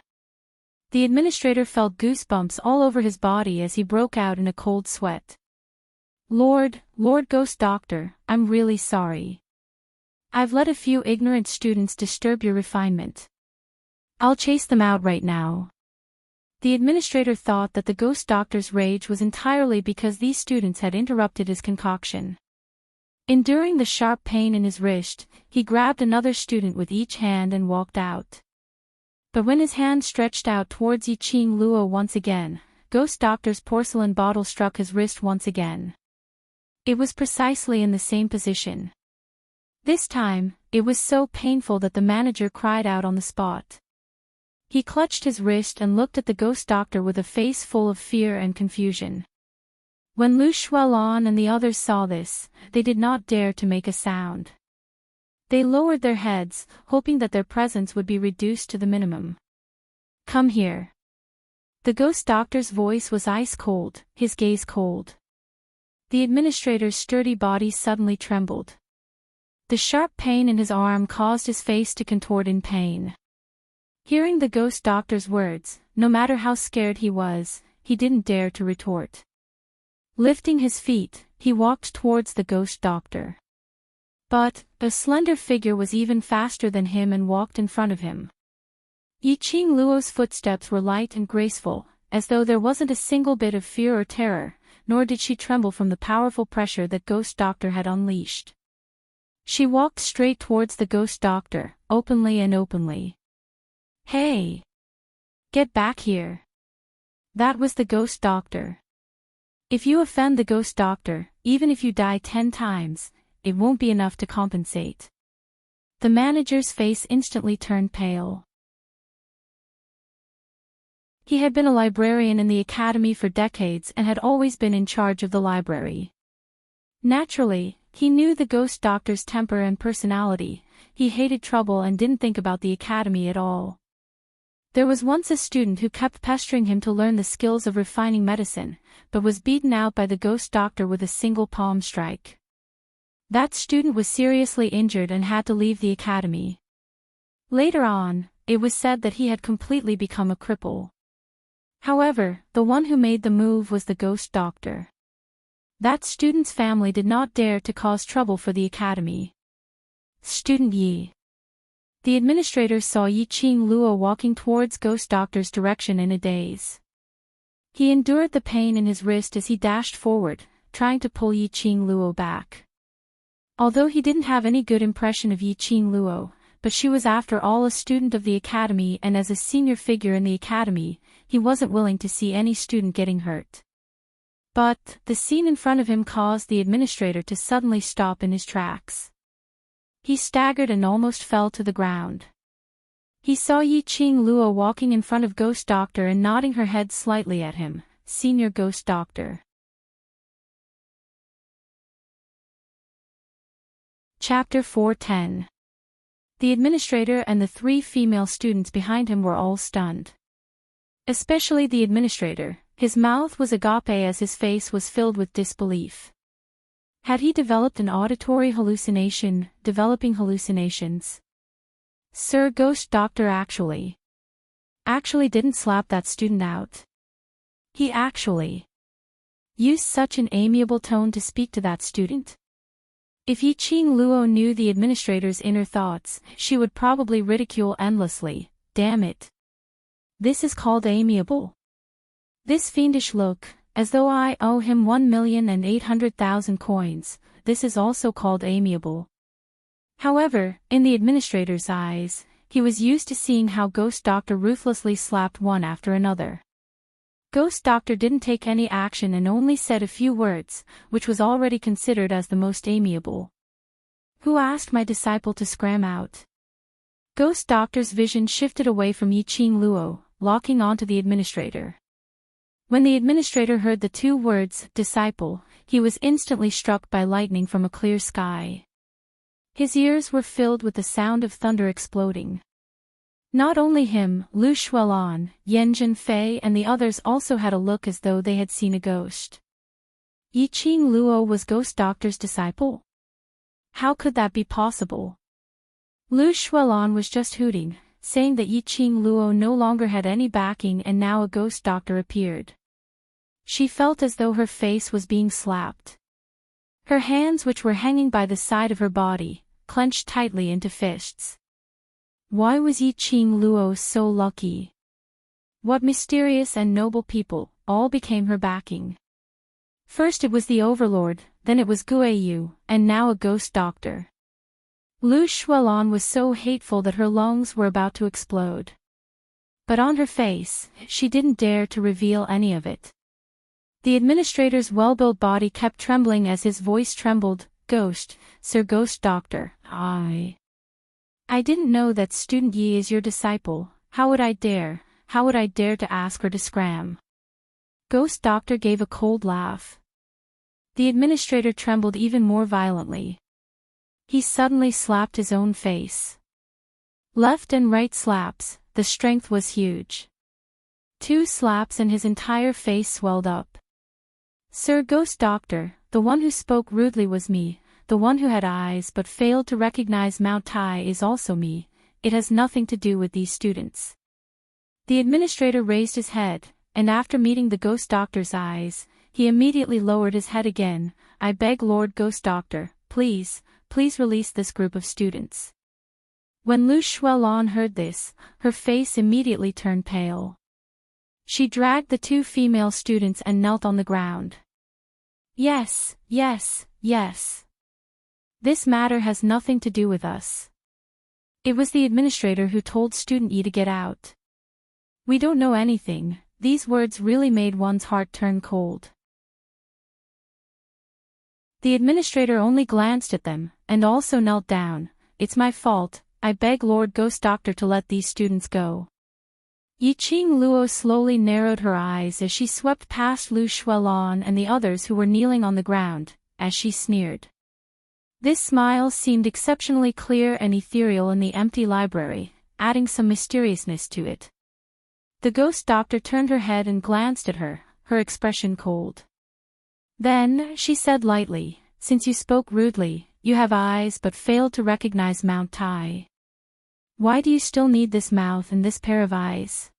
The administrator felt goosebumps all over his body as he broke out in a cold sweat. Lord Ghost Doctor, I'm really sorry. I've let a few ignorant students disturb your refinement. I'll chase them out right now." The administrator thought that the Ghost Doctor's rage was entirely because these students had interrupted his concoction. Enduring the sharp pain in his wrist, he grabbed another student with each hand and walked out. But when his hand stretched out towards Yiqing Luo once again, Ghost Doctor's porcelain bottle struck his wrist once again. It was precisely in the same position. This time, it was so painful that the manager cried out on the spot. He clutched his wrist and looked at the Ghost Doctor with a face full of fear and confusion. When Lu Shuelon and the others saw this, they did not dare to make a sound. They lowered their heads, hoping that their presence would be reduced to the minimum. "Come here." The Ghost Doctor's voice was ice cold, his gaze cold. The administrator's sturdy body suddenly trembled. The sharp pain in his arm caused his face to contort in pain. Hearing the Ghost Doctor's words, no matter how scared he was, he didn't dare to retort. Lifting his feet, he walked towards the Ghost Doctor. But a slender figure was even faster than him and walked in front of him. Yiqing Luo's footsteps were light and graceful, as though there wasn't a single bit of fear or terror, nor did she tremble from the powerful pressure that Ghost Doctor had unleashed. She walked straight towards the Ghost Doctor, openly. "Hey! Get back here!" That was the Ghost Doctor. If you offend the Ghost Doctor, even if you die 10 times, it won't be enough to compensate. The manager's face instantly turned pale. He had been a librarian in the academy for decades and had always been in charge of the library. Naturally, he knew the ghost doctor's temper and personality. He hated trouble and didn't think about the academy at all. There was once a student who kept pestering him to learn the skills of refining medicine, but was beaten out by the ghost doctor with a single palm strike. That student was seriously injured and had to leave the academy. Later on, it was said that he had completely become a cripple. However, the one who made the move was the ghost doctor. That student's family did not dare to cause trouble for the academy. Student Yi. The administrator saw Yi-Ching Luo walking towards ghost doctor's direction in a daze. He endured the pain in his wrist as he dashed forward, trying to pull Yi-Ching Luo back. Although he didn't have any good impression of Yi-Ching Luo, but she was after all a student of the academy, and as a senior figure in the academy, he wasn't willing to see any student getting hurt. But the scene in front of him caused the administrator to suddenly stop in his tracks. He staggered and almost fell to the ground. He saw Yi-Ching Luo walking in front of Ghost Doctor and nodding her head slightly at him. Senior Ghost Doctor. Chapter 410. The administrator and the 3 female students behind him were all stunned. Especially the administrator. His mouth was agape as his face was filled with disbelief. Had he developed an auditory hallucination, developing hallucinations? Sir Ghost Doctor actually didn't slap that student out. He actually used such an amiable tone to speak to that student. If Yi-Ching Luo knew the administrator's inner thoughts, she would probably ridicule endlessly. Damn it. This is called amiable. This fiendish look, as though I owe him 1,800,000 coins, this is also called amiable. However, in the administrator's eyes, he was used to seeing how Ghost Doctor ruthlessly slapped one after another. Ghost Doctor didn't take any action and only said a few words, which was already considered as the most amiable. Who asked my disciple to scram out? Ghost Doctor's vision shifted away from Yi-Ching Luo, locking onto the administrator. When the administrator heard the 2 words, disciple, he was instantly struck by lightning from a clear sky. His ears were filled with the sound of thunder exploding. Not only him, Lu Shuelon, Yan Zhenfei and the others also had a look as though they had seen a ghost. Yi-Ching Luo was Ghost Doctor's disciple? How could that be possible? Lu Shuelon was just hooting, saying that Yi-Ching Luo no longer had any backing and now a Ghost Doctor appeared. She felt as though her face was being slapped. Her hands, which were hanging by the side of her body, clenched tightly into fists. Why was Yi-Ching Luo so lucky? What mysterious and noble people all became her backing? First it was the Overlord, then it was Guiyu, and now a Ghost Doctor. Lu Shuelon was so hateful that her lungs were about to explode. But on her face, she didn't dare to reveal any of it. The administrator's well-built body kept trembling as his voice trembled. Ghost, Sir Ghost Doctor, I didn't know that student Yi is your disciple. How would I dare to ask her to scram? Ghost Doctor gave a cold laugh. The administrator trembled even more violently. He suddenly slapped his own face. Left and right slaps, the strength was huge. 2 slaps and his entire face swelled up. Sir Ghost Doctor, the one who spoke rudely was me, the one who had eyes but failed to recognize Mount Tai is also me, it has nothing to do with these students. The administrator raised his head, and after meeting the Ghost Doctor's eyes, he immediately lowered his head again. I beg Lord Ghost Doctor, please release this group of students. When Lu Shuelon heard this, her face immediately turned pale. She dragged the 2 female students and knelt on the ground. Yes. This matter has nothing to do with us. It was the administrator who told student Yi to get out. We don't know anything. These words really made one's heart turn cold. The administrator only glanced at them, and also knelt down. It's my fault, I beg Lord Ghost Doctor to let these students go. Yiqing Luo slowly narrowed her eyes as she swept past Lu Shuelon and the others who were kneeling on the ground, as she sneered. This smile seemed exceptionally clear and ethereal in the empty library, adding some mysteriousness to it. The ghost doctor turned her head and glanced at her, her expression cold. Then, she said lightly, "Since you spoke rudely, you have eyes but failed to recognize Mount Tai. Why do you still need this mouth and this pair of eyes?"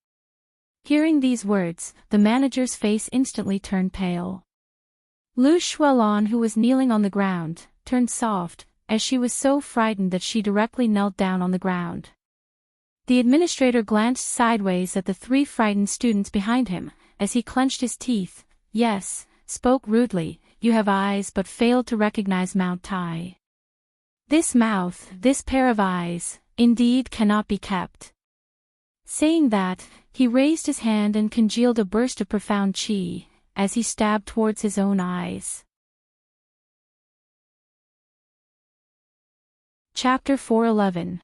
Hearing these words, the manager's face instantly turned pale. Lu Shuelon, who was kneeling on the ground, turned soft, as she was so frightened that she directly knelt down on the ground. The administrator glanced sideways at the three frightened students behind him, as he clenched his teeth. "Yes, spoke rudely, you have eyes but failed to recognize Mount Tai. This mouth, this pair of eyes, indeed cannot be kept." Saying that, he raised his hand and congealed a burst of profound qi, as he stabbed towards his own eyes. Chapter 411.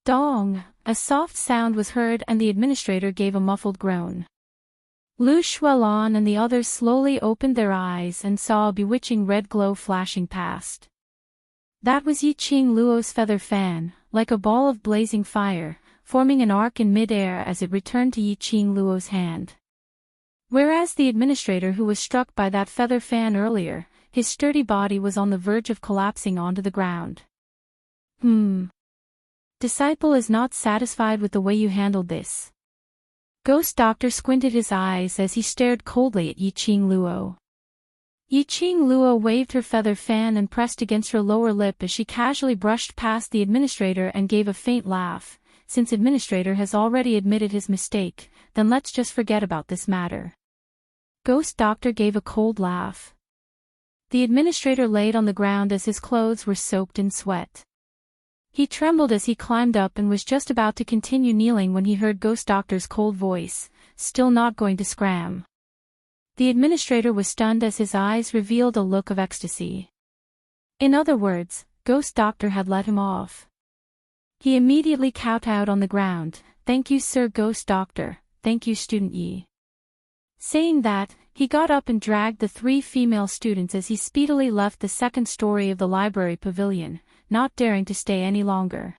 Dong! A soft sound was heard and the administrator gave a muffled groan. Lu Shuelon and the others slowly opened their eyes and saw a bewitching red glow flashing past. That was Yiqing Luo's feather fan, like a ball of blazing fire, forming an arc in mid-air as it returned to Yiqing Luo's hand. Whereas the administrator who was struck by that feather fan earlier, his sturdy body was on the verge of collapsing onto the ground. Disciple is not satisfied with the way you handled this. Ghost Doctor squinted his eyes as he stared coldly at Yiqing Luo. Yiqing Luo waved her feather fan and pressed against her lower lip as she casually brushed past the administrator and gave a faint laugh. "Since administrator has already admitted his mistake, then let's just forget about this matter." Ghost Doctor gave a cold laugh. The administrator laid on the ground as his clothes were soaked in sweat. He trembled as he climbed up and was just about to continue kneeling when he heard Ghost Doctor's cold voice, "Still not going to scram." The administrator was stunned as his eyes revealed a look of ecstasy. In other words, Ghost Doctor had let him off. He immediately kowtowed on the ground. "Thank you, Sir Ghost Doctor, thank you, Student Yi." Saying that, he got up and dragged the three female students as he speedily left the second story of the library pavilion, not daring to stay any longer.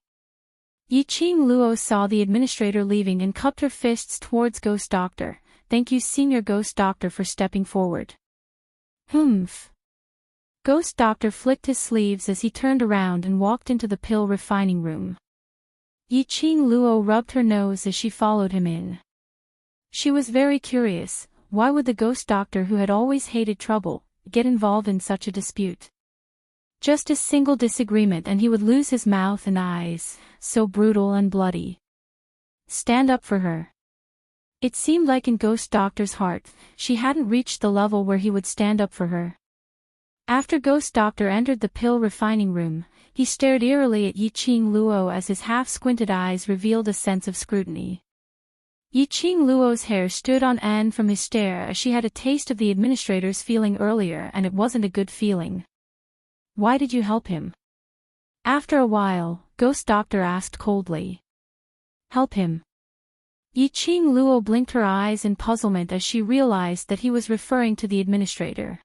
Yiqing Luo saw the administrator leaving and cupped her fists towards Ghost Doctor. "Thank you, Senior Ghost Doctor, for stepping forward." "Humph." Ghost Doctor flicked his sleeves as he turned around and walked into the pill refining room. Yiqing Luo rubbed her nose as she followed him in. She was very curious, why would the Ghost Doctor, who had always hated trouble, get involved in such a dispute? Just a single disagreement and he would lose his mouth and eyes, so brutal and bloody. Stand up for her. It seemed like in Ghost Doctor's heart, she hadn't reached the level where he would stand up for her. After Ghost Doctor entered the pill refining room, he stared eerily at Yiqing Luo as his half-squinted eyes revealed a sense of scrutiny. Yiqing Luo's hair stood on end from his stare as she had a taste of the administrator's feeling earlier, and it wasn't a good feeling. "Why did you help him?" After a while, Ghost Doctor asked coldly. "Help him?" Yiqing Luo blinked her eyes in puzzlement as she realized that he was referring to the administrator.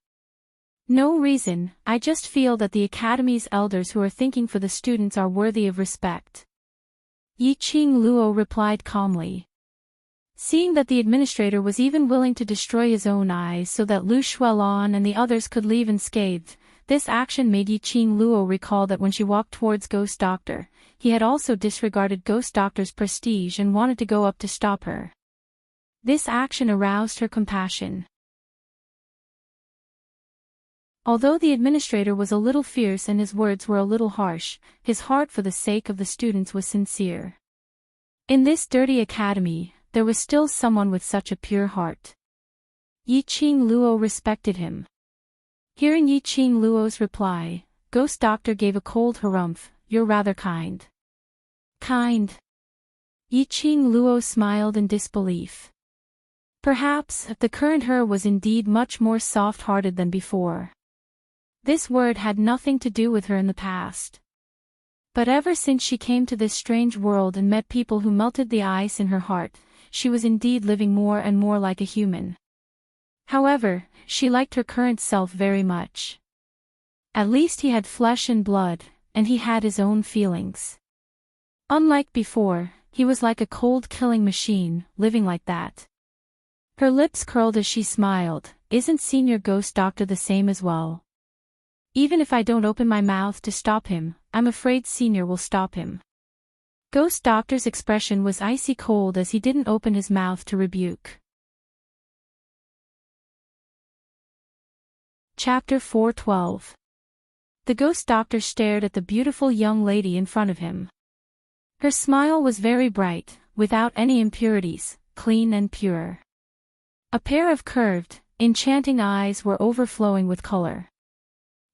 "No reason, I just feel that the Academy's elders who are thinking for the students are worthy of respect." Yiqing Luo replied calmly. Seeing that the administrator was even willing to destroy his own eyes so that Lu Shuelon and the others could leave unscathed, this action made Yiqing Luo recall that when she walked towards Ghost Doctor, he had also disregarded Ghost Doctor's prestige and wanted to go up to stop her. This action aroused her compassion. Although the administrator was a little fierce and his words were a little harsh, his heart for the sake of the students was sincere. In this dirty academy, there was still someone with such a pure heart. Yiqing Luo respected him. Hearing Yiqing Luo's reply, Ghost Doctor gave a cold harumph. "You're rather kind." "Kind?" Yiqing Luo smiled in disbelief. Perhaps, the current her was indeed much more soft-hearted than before. This word had nothing to do with her in the past. But ever since she came to this strange world and met people who melted the ice in her heart, she was indeed living more and more like a human. However, she liked her current self very much. At least he had flesh and blood, and he had his own feelings. Unlike before, he was like a cold killing machine, living like that. Her lips curled as she smiled. Isn't Senior Ghost Doctor the same as well? Even if I don't open my mouth to stop him, I'm afraid Senior will stop him. Ghost Doctor's expression was icy cold as he didn't open his mouth to rebuke. Chapter 412. The Ghost Doctor stared at the beautiful young lady in front of him. Her smile was very bright, without any impurities, clean and pure. A pair of curved, enchanting eyes were overflowing with color.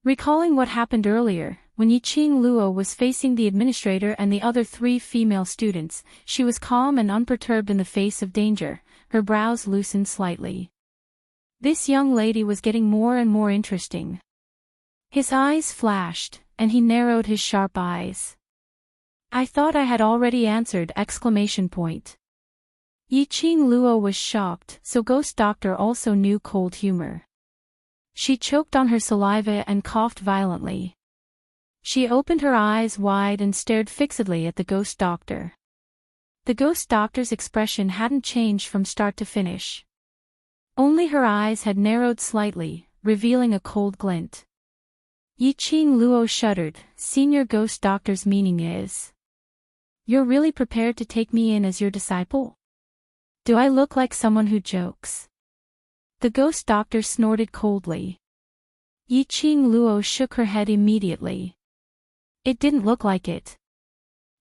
Recalling what happened earlier, when Yiqing Luo was facing the administrator and the other 3 female students, she was calm and unperturbed in the face of danger, her brows loosened slightly. This young lady was getting more and more interesting. His eyes flashed, and he narrowed his sharp eyes. I thought I had already answered! Yiqing Luo was shocked, so Ghost Doctor also knew cold humor. She choked on her saliva and coughed violently. She opened her eyes wide and stared fixedly at the Ghost Doctor. The Ghost Doctor's expression hadn't changed from start to finish. Only her eyes had narrowed slightly, revealing a cold glint. Yiqing Luo shuddered. Senior Ghost Doctor's meaning is, you're really prepared to take me in as your disciple? Do I look like someone who jokes? The Ghost Doctor snorted coldly. Yiqing Luo shook her head immediately. It didn't look like it.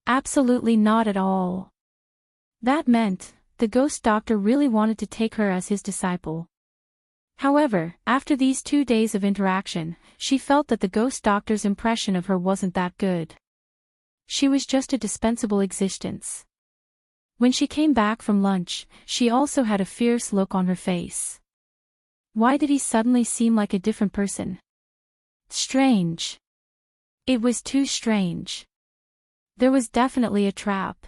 Absolutely not at all. That meant, the Ghost Doctor really wanted to take her as his disciple. However, after these 2 days of interaction, she felt that the Ghost Doctor's impression of her wasn't that good. She was just a dispensable existence. When she came back from lunch, she also had a fierce look on her face. Why did he suddenly seem like a different person? Strange. It was too strange. There was definitely a trap.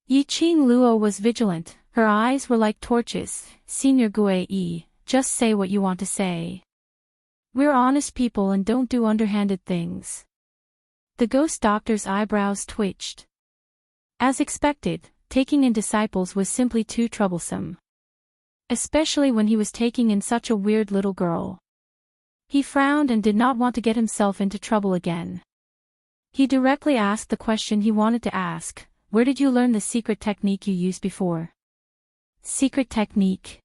Yiqing Luo was vigilant, her eyes were like torches. Senior Gui, just say what you want to say. We're honest people and don't do underhanded things. The Ghost Doctor's eyebrows twitched. As expected, taking in disciples was simply too troublesome. Especially when he was taking in such a weird little girl. He frowned and did not want to get himself into trouble again. He directly asked the question he wanted to ask. Where did you learn the secret technique you used before? Secret technique?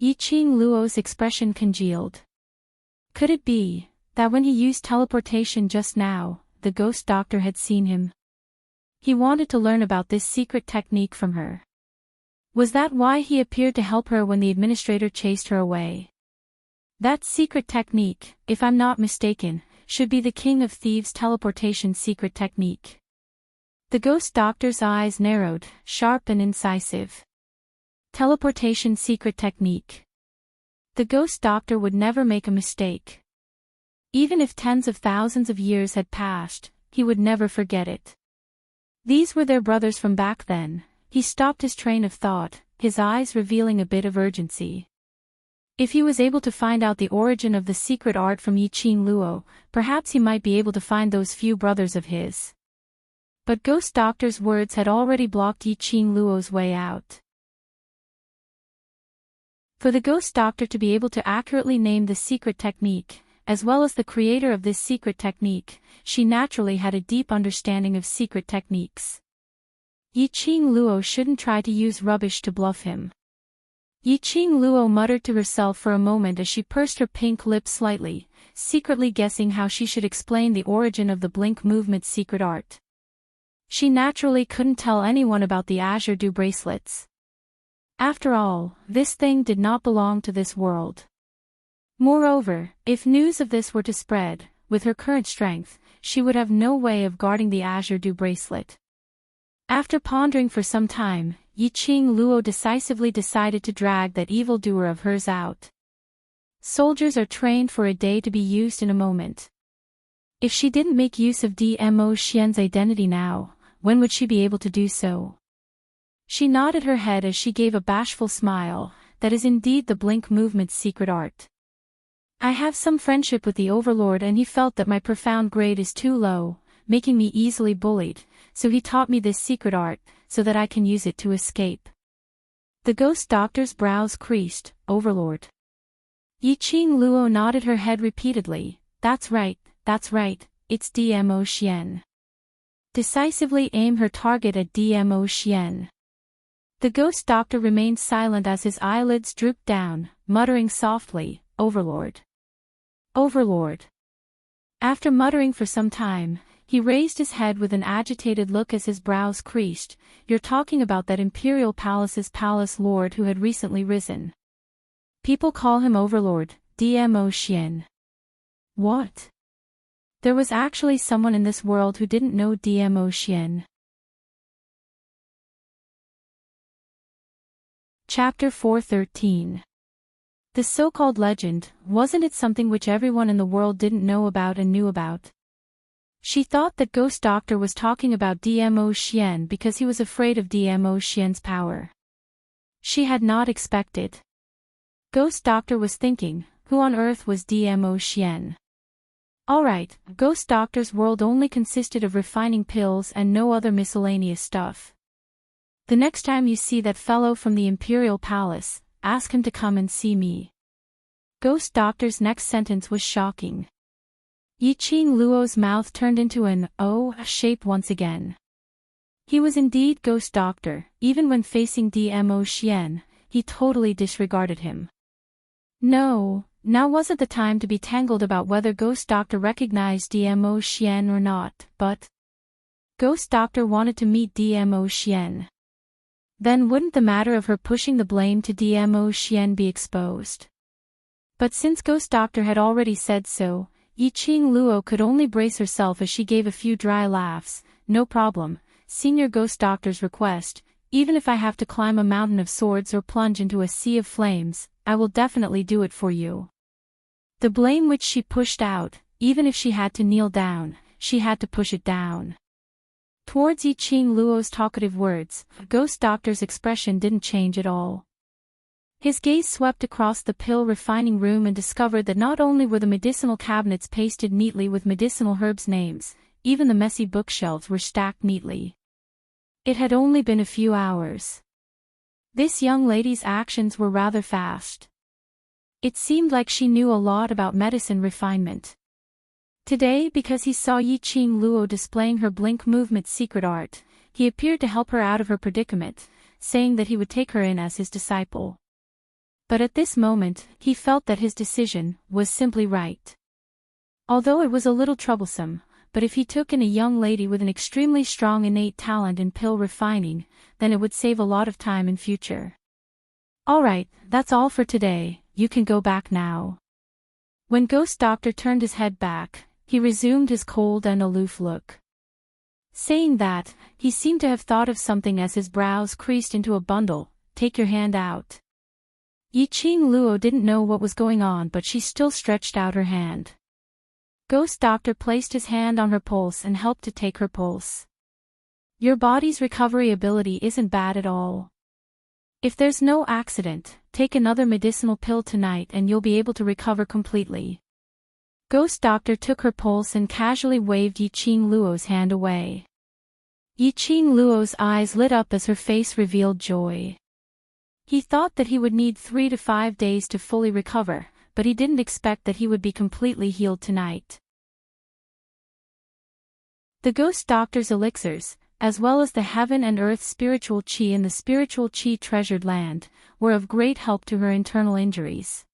Yiqing Luo's expression congealed. Could it be that when he used teleportation just now, the Ghost Doctor had seen him? He wanted to learn about this secret technique from her. Was that why he appeared to help her when the administrator chased her away? That secret technique, if I'm not mistaken, should be the King of Thieves' teleportation secret technique. The Ghost Doctor's eyes narrowed, sharp and incisive. Teleportation secret technique. The Ghost Doctor would never make a mistake. Even if tens of thousands of years had passed, he would never forget it. These were their brothers from back then. He stopped his train of thought, his eyes revealing a bit of urgency. If he was able to find out the origin of the secret art from Yiqing Luo, perhaps he might be able to find those few brothers of his. But Ghost Doctor's words had already blocked Yiqing Luo's way out. For the Ghost Doctor to be able to accurately name the secret technique, as well as the creator of this secret technique, she naturally had a deep understanding of secret techniques. Yiqing Luo shouldn't try to use rubbish to bluff him. Yiqing Luo muttered to herself for a moment as she pursed her pink lips slightly, secretly guessing how she should explain the origin of the blink movement secret art. She naturally couldn't tell anyone about the Azure Dew bracelets. After all, this thing did not belong to this world. Moreover, if news of this were to spread, with her current strength, she would have no way of guarding the Azure Dew bracelet. After pondering for some time, Yiqing Luo decisively decided to drag that evildoer of hers out. Soldiers are trained for a day to be used in a moment. If she didn't make use of Dmo Xian's identity now, when would she be able to do so? She nodded her head as she gave a bashful smile. That is indeed the blink movement's secret art. I have some friendship with the Overlord and he felt that my profound grade is too low, making me easily bullied, so he taught me this secret art, so that I can use it to escape. The ghost doctor's brows creased. Overlord. Yiqing Luo nodded her head repeatedly. That's right, it's DMO Xian. Decisively aim her target at DMO Xian. The ghost doctor remained silent as his eyelids drooped down, muttering softly, Overlord. Overlord. After muttering for some time, he raised his head with an agitated look as his brows creased. You're talking about that Imperial Palace's palace lord who had recently risen. People call him Overlord, DMO Xian. What? There was actually someone in this world who didn't know DMO Xian. Chapter 413. The so-called legend, wasn't it something which everyone in the world didn't know about and knew about? She thought that Ghost Doctor was talking about DMO Xian because he was afraid of DMO Xian's power. She had not expected. Ghost Doctor was thinking, who on earth was DMO Xian? Alright, Ghost Doctor's world only consisted of refining pills and no other miscellaneous stuff. The next time you see that fellow from the Imperial Palace, ask him to come and see me. Ghost Doctor's next sentence was shocking. Yiqing Luo's mouth turned into an O shape once again. He was indeed Ghost Doctor, even when facing DMO Xian, he totally disregarded him. No, now wasn't the time to be tangled about whether Ghost Doctor recognized DMO Xian or not, but Ghost Doctor wanted to meet DMO Xian. Then wouldn't the matter of her pushing the blame to DMO Xian be exposed? But since Ghost Doctor had already said so, Yiqing Luo could only brace herself as she gave a few dry laughs. No problem, Senior Ghost Doctor's request, even if I have to climb a mountain of swords or plunge into a sea of flames, I will definitely do it for you. The blame which she pushed out, even if she had to kneel down, she had to push it down. Towards Yiqing Luo's talkative words, Ghost Doctor's expression didn't change at all. His gaze swept across the pill refining room and discovered that not only were the medicinal cabinets pasted neatly with medicinal herbs' names, even the messy bookshelves were stacked neatly. It had only been a few hours. This young lady's actions were rather fast. It seemed like she knew a lot about medicine refinement. Today, because he saw Yiqing Luo displaying her blink movement secret art, he appeared to help her out of her predicament, saying that he would take her in as his disciple. But at this moment, he felt that his decision was simply right. Although it was a little troublesome, but if he took in a young lady with an extremely strong innate talent in pill refining, then it would save a lot of time in future. Alright, that's all for today, you can go back now. When Ghost Doctor turned his head back, he resumed his cold and aloof look. Saying that, he seemed to have thought of something as his brows creased into a bundle. Take your hand out. Yiqing Luo didn't know what was going on, but she still stretched out her hand. Ghost Doctor placed his hand on her pulse and helped to take her pulse. Your body's recovery ability isn't bad at all. If there's no accident, take another medicinal pill tonight and you'll be able to recover completely. Ghost Doctor took her pulse and casually waved Yiqing Luo's hand away. Yiqing Luo's eyes lit up as her face revealed joy. He thought that he would need 3 to 5 days to fully recover, but he didn't expect that he would be completely healed tonight. The Ghost Doctor's elixirs, as well as the heaven and earth spiritual chi in the spiritual chi treasured land, were of great help to her internal injuries.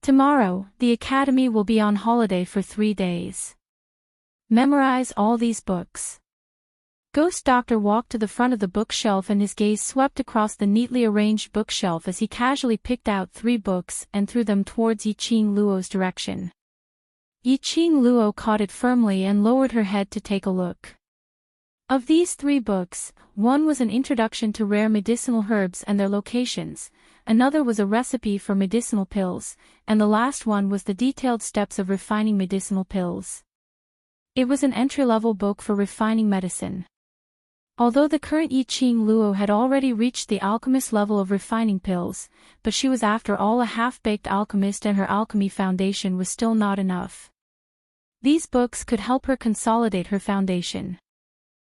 Tomorrow, the academy will be on holiday for 3 days. Memorize all these books. Ghost Doctor walked to the front of the bookshelf and his gaze swept across the neatly arranged bookshelf as he casually picked out 3 books and threw them towards Yiqing Luo's direction. Yiqing Luo caught it firmly and lowered her head to take a look. Of these 3 books, one was an introduction to rare medicinal herbs and their locations, another was a recipe for medicinal pills, and the last one was the detailed steps of refining medicinal pills. It was an entry-level book for refining medicine. Although the current I-Ching Luo had already reached the alchemist level of refining pills, but she was after all a half-baked alchemist and her alchemy foundation was still not enough. These books could help her consolidate her foundation.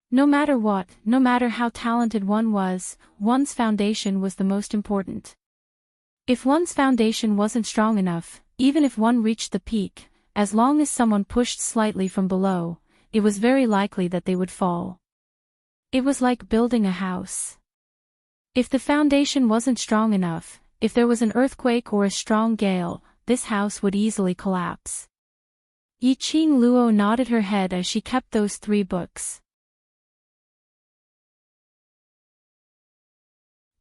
No matter what, no matter how talented one was, one's foundation was the most important. If one's foundation wasn't strong enough, even if one reached the peak, as long as someone pushed slightly from below, it was very likely that they would fall. It was like building a house. If the foundation wasn't strong enough, if there was an earthquake or a strong gale, this house would easily collapse. I-Ching Luo nodded her head as she kept those 3 books.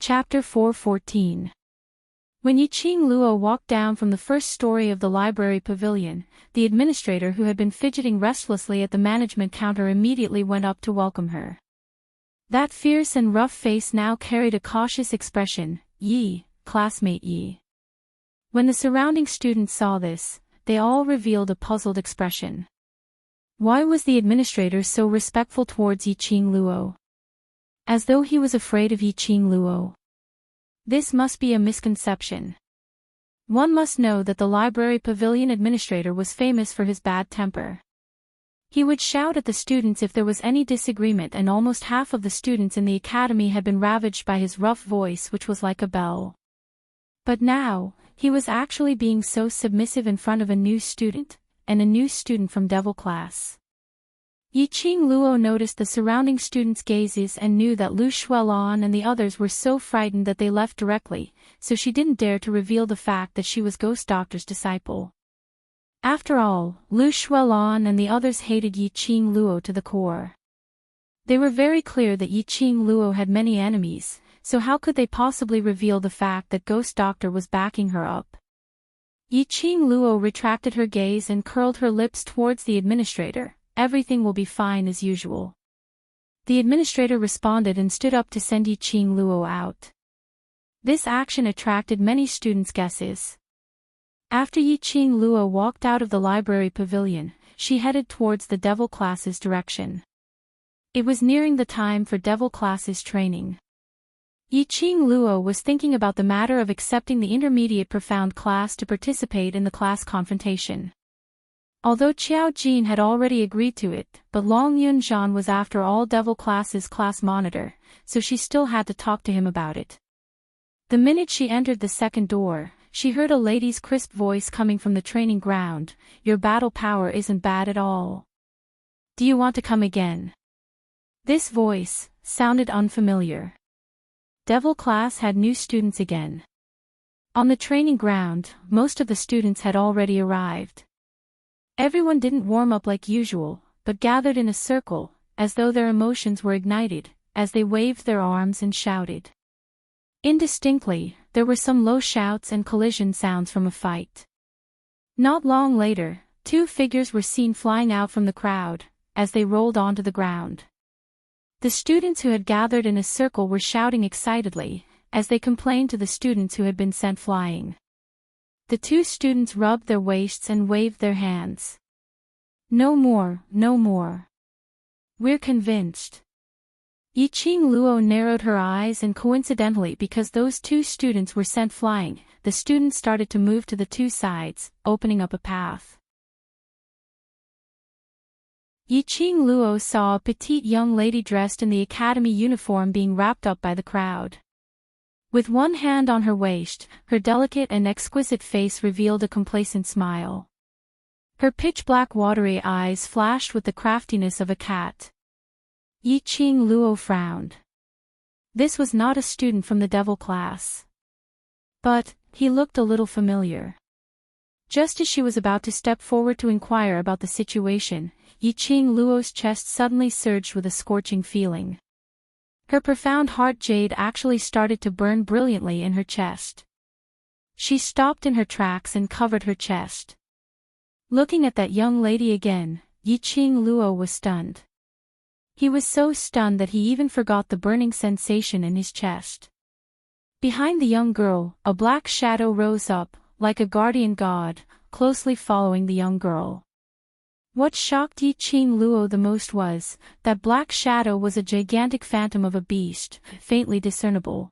Chapter 4:14. When I-Ching Luo walked down from the first story of the library pavilion, the administrator who had been fidgeting restlessly at the management counter immediately went up to welcome her. That fierce and rough face now carried a cautious expression. "Yi, classmate Yi." When the surrounding students saw this, they all revealed a puzzled expression. Why was the administrator so respectful towards I-Ching Luo? As though he was afraid of I-Ching Luo. This must be a misconception. One must know that the library pavilion administrator was famous for his bad temper. He would shout at the students if there was any disagreement, and almost half of the students in the academy had been ravaged by his rough voice, which was like a bell. But now, he was actually being so submissive in front of a new student, and a new student from Devil class. I-Ching Luo noticed the surrounding students' gazes and knew that Lu Shuelon and the others were so frightened that they left directly, so she didn't dare to reveal the fact that she was Ghost Doctor's disciple. After all, Lu Shuelon and the others hated I-Ching Luo to the core. They were very clear that I-Ching Luo had many enemies, so how could they possibly reveal the fact that Ghost Doctor was backing her up? I-Ching Luo retracted her gaze and curled her lips towards the administrator. "Everything will be fine as usual." The administrator responded and stood up to send I-Ching Luo out. This action attracted many students' guesses. After I-Ching Luo walked out of the library pavilion, she headed towards the Devil class's direction. It was nearing the time for Devil class's training. I-Ching Luo was thinking about the matter of accepting the intermediate profound class to participate in the class confrontation. Although Qiao Jin had already agreed to it, but Long Yunzhan was after all Devil class's class monitor, so she still had to talk to him about it. The minute she entered the second door, she heard a lady's crisp voice coming from the training ground. "Your battle power isn't bad at all. Do you want to come again?" This voice sounded unfamiliar. Devil class had new students again. On the training ground, most of the students had already arrived. Everyone didn't warm up like usual, but gathered in a circle, as though their emotions were ignited, as they waved their arms and shouted. Indistinctly, there were some low shouts and collision sounds from a fight. Not long later, 2 figures were seen flying out from the crowd, as they rolled onto the ground. The students who had gathered in a circle were shouting excitedly, as they complained to the students who had been sent flying. The 2 students rubbed their waists and waved their hands. "No more, no more. We're convinced." I-Ching Luo narrowed her eyes, and coincidentally, because those 2 students were sent flying, the students started to move to the 2 sides, opening up a path. I-Ching Luo saw a petite young lady dressed in the academy uniform being wrapped up by the crowd. With one hand on her waist, her delicate and exquisite face revealed a complacent smile. Her pitch-black watery eyes flashed with the craftiness of a cat. I-Ching Luo frowned. This was not a student from the Devil class. But, he looked a little familiar. Just as she was about to step forward to inquire about the situation, I-Ching Luo's chest suddenly surged with a scorching feeling. Her profound heart jade actually started to burn brilliantly in her chest. She stopped in her tracks and covered her chest. Looking at that young lady again, I-Ching Luo was stunned. He was so stunned that he even forgot the burning sensation in his chest. Behind the young girl, a black shadow rose up, like a guardian god, closely following the young girl. What shocked Yi Qing Luo the most was, that black shadow was a gigantic phantom of a beast, faintly discernible.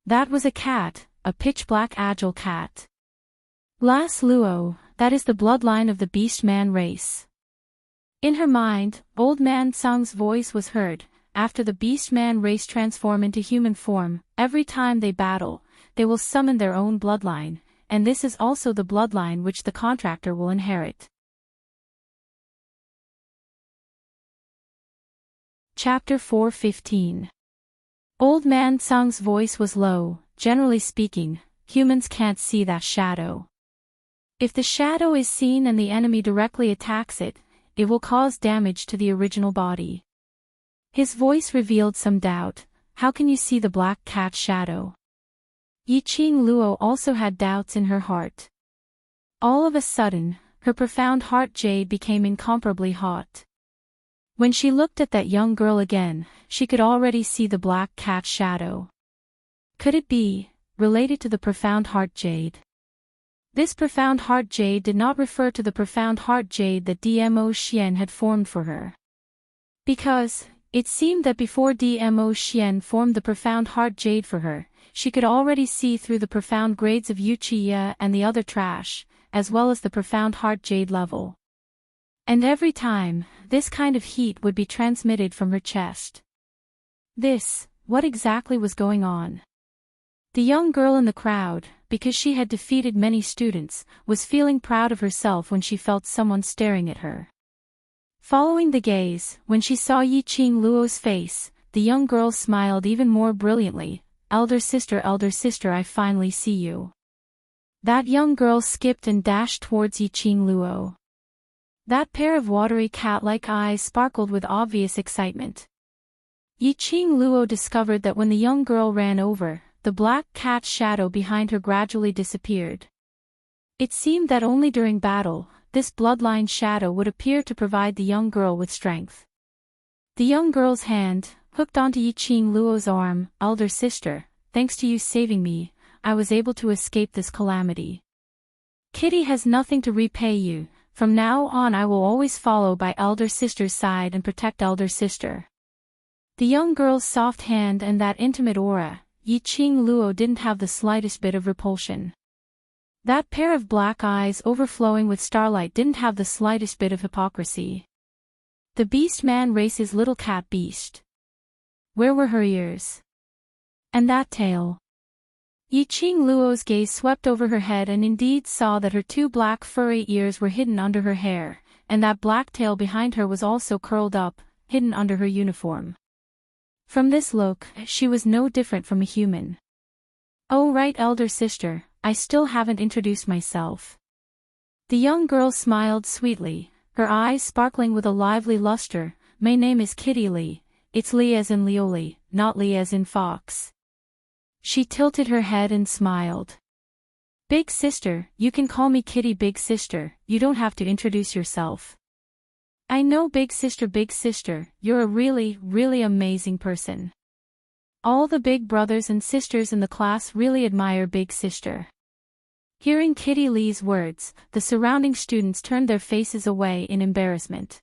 That was a cat, a pitch-black agile cat. Glass Luo, that is the bloodline of the beast-man race. In her mind, Old Man Tsung's voice was heard. After the beast-man race transform into human form, every time they battle, they will summon their own bloodline, and this is also the bloodline which the contractor will inherit. Chapter 4:15. Old Man Tsung's voice was low. Generally speaking, humans can't see that shadow. If the shadow is seen and the enemy directly attacks it, it will cause damage to the original body. His voice revealed some doubt. How can you see the black cat shadow? Yi Qing Luo also had doubts in her heart. All of a sudden, her profound heart jade became incomparably hot. When she looked at that young girl again, she could already see the black cat shadow. Could it be related to the profound heart jade? This profound heart jade did not refer to the profound heart jade that Dmo Xian had formed for her. Because it seemed that before Dmo Xian formed the profound heart jade for her, she could already see through the profound grades of Yuchiya and the other trash, as well as the profound heart jade level. And every time, this kind of heat would be transmitted from her chest. What exactly was going on? The young girl in the crowd, because she had defeated many students, was feeling proud of herself when she felt someone staring at her. Following the gaze, when she saw Yi Qing Luo's face, the young girl smiled even more brilliantly. Elder sister, I finally see you." That young girl skipped and dashed towards Yi Qing Luo. That pair of watery cat-like eyes sparkled with obvious excitement. Yi Qing Luo discovered that when the young girl ran over, the black cat shadow behind her gradually disappeared. It seemed that only during battle, this bloodline shadow would appear to provide the young girl with strength. The young girl's hand, hooked onto Yi Qing Luo's arm. "Elder sister, thanks to you saving me, I was able to escape this calamity. Kitty has nothing to repay you. From now on I will always follow by elder sister's side and protect elder sister." The young girl's soft hand and that intimate aura, Yi Qing Luo didn't have the slightest bit of repulsion. That pair of black eyes overflowing with starlight didn't have the slightest bit of hypocrisy. The beast man race's little cat beast. Where were her ears? And that tail? Yi Qing Luo's gaze swept over her head and indeed saw that her two black furry ears were hidden under her hair, and that black tail behind her was also curled up, hidden under her uniform. From this look, she was no different from a human. "Oh right, elder sister, I still haven't introduced myself." The young girl smiled sweetly, her eyes sparkling with a lively luster. "My name is Kitty Li. It's Li as in Lioli, not Li as in fox." She tilted her head and smiled. "Big sister, you can call me Kitty big sister, you don't have to introduce yourself." "I know big sister, you're a really, really amazing person. All the big brothers and sisters in the class really admire big sister." Hearing Kitty Lee's words, the surrounding students turned their faces away in embarrassment.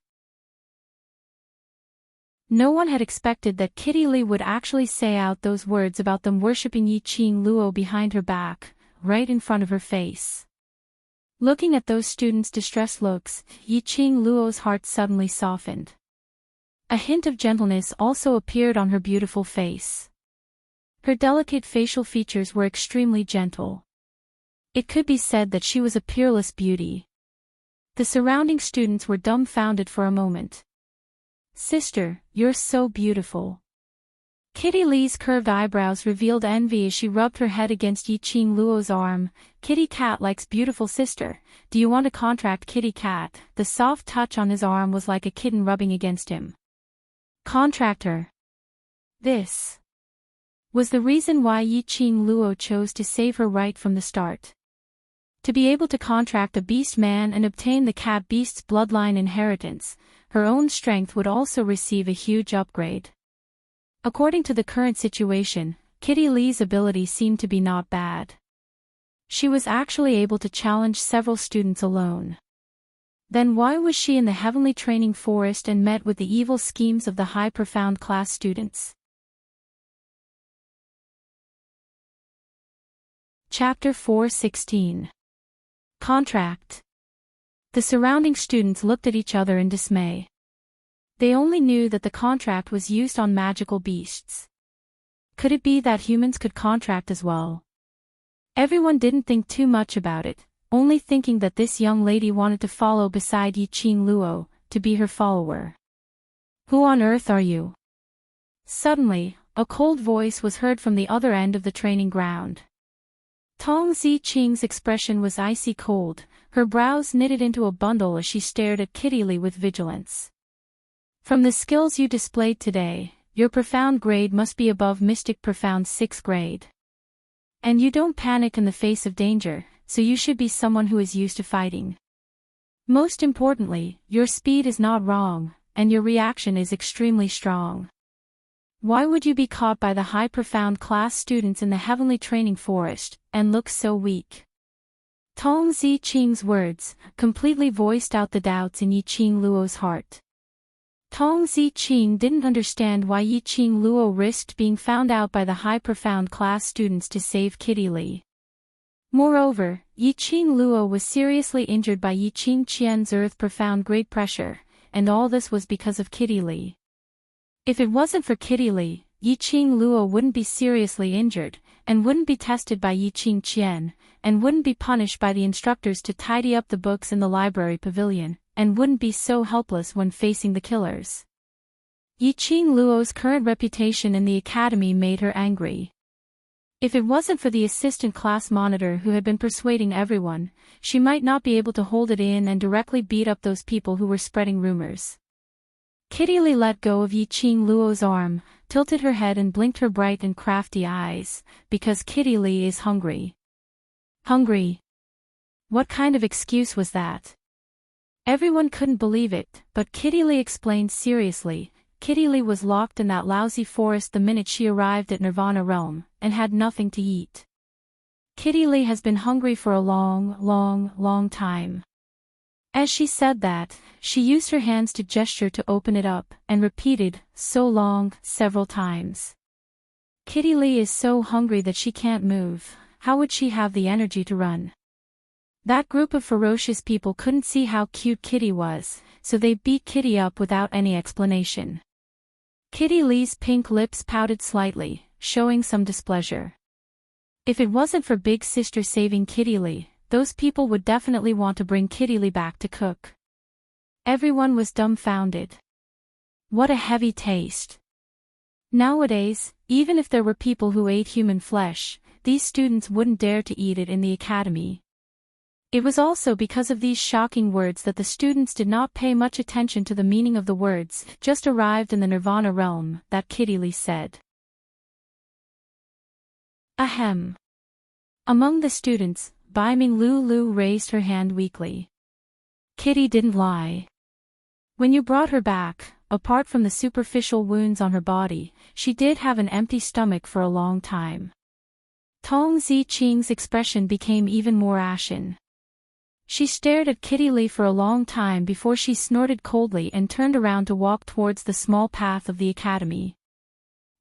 No one had expected that Kitty Lee would actually say out those words about them worshipping Yi Qing Luo behind her back, right in front of her face. Looking at those students' distressed looks, Yi Qing Luo's heart suddenly softened. A hint of gentleness also appeared on her beautiful face. Her delicate facial features were extremely gentle. It could be said that she was a peerless beauty. The surrounding students were dumbfounded for a moment. "Sister, you're so beautiful." Kitty Lee's curved eyebrows revealed envy as she rubbed her head against Yi Qing Luo's arm. "Kitty Cat likes beautiful sister. Do you want to contract Kitty Cat?" The soft touch on his arm was like a kitten rubbing against him. Contract her. This was the reason why Yi Qing Luo chose to save her right from the start. To be able to contract a beast man and obtain the cat beast's bloodline inheritance, her own strength would also receive a huge upgrade. According to the current situation, Kitty Lee's ability seemed to be not bad. She was actually able to challenge several students alone. Then why was she in the heavenly training forest and met with the evil schemes of the high profound class students? Chapter 4:16. Contract. The surrounding students looked at each other in dismay. They only knew that the contract was used on magical beasts. Could it be that humans could contract as well? Everyone didn't think too much about it, only thinking that this young lady wanted to follow beside Yiqing Luo, to be her follower. Who on earth are you? Suddenly, a cold voice was heard from the other end of the training ground. Tong Ziqing's expression was icy cold, her brows knitted into a bundle as she stared at Kitty Lee with vigilance. From the skills you displayed today, your profound grade must be above Mystic Profound 6th grade. And you don't panic in the face of danger, so you should be someone who is used to fighting. Most importantly, your speed is not wrong, and your reaction is extremely strong. Why would you be caught by the high profound class students in the heavenly training forest, and look so weak? Tong Ziqing's words completely voiced out the doubts in Yiqing Luo's heart. Tong Ziqing didn't understand why Yiqing Luo risked being found out by the high profound class students to save Kitty Lee. Moreover, Yiqing Luo was seriously injured by Yiqing Qian's earth profound grade pressure, and all this was because of Kitty Lee. If it wasn't for Kitty Lee, Yiqing Luo wouldn't be seriously injured, and wouldn't be tested by Yiqing Qian, and wouldn't be punished by the instructors to tidy up the books in the library pavilion, and wouldn't be so helpless when facing the killers. Yiqing Luo's current reputation in the academy made her angry. If it wasn't for the assistant class monitor who had been persuading everyone, she might not be able to hold it in and directly beat up those people who were spreading rumors. Kitty Lee let go of Yiqing Luo's arm, tilted her head and blinked her bright and crafty eyes, because Kitty Lee is hungry. Hungry? What kind of excuse was that? Everyone couldn't believe it, but Kitty Lee explained seriously. Kitty Lee was locked in that lousy forest the minute she arrived at Nirvana Realm, and had nothing to eat. Kitty Lee has been hungry for a long time. As she said that, she used her hands to gesture to open it up, and repeated, "So long," several times. Kitty Lee is so hungry that she can't move. How would she have the energy to run? That group of ferocious people couldn't see how cute Kitty was, so they beat Kitty up without any explanation. Kitty Lee's pink lips pouted slightly, showing some displeasure. If it wasn't for Big Sister saving Kitty Lee, those people would definitely want to bring Kitty Lee back to cook. Everyone was dumbfounded. What a heavy taste. Nowadays, even if there were people who ate human flesh, these students wouldn't dare to eat it in the academy. It was also because of these shocking words that the students did not pay much attention to the meaning of the words, "just arrived in the Nirvana realm," that Kitty Lee said. Ahem. Among the students, Baiming Lulu raised her hand weakly. Kitty didn't lie. When you brought her back, apart from the superficial wounds on her body, she did have an empty stomach for a long time. Tong Ziqing's expression became even more ashen. She stared at Kitty Lee for a long time before she snorted coldly and turned around to walk towards the small path of the academy.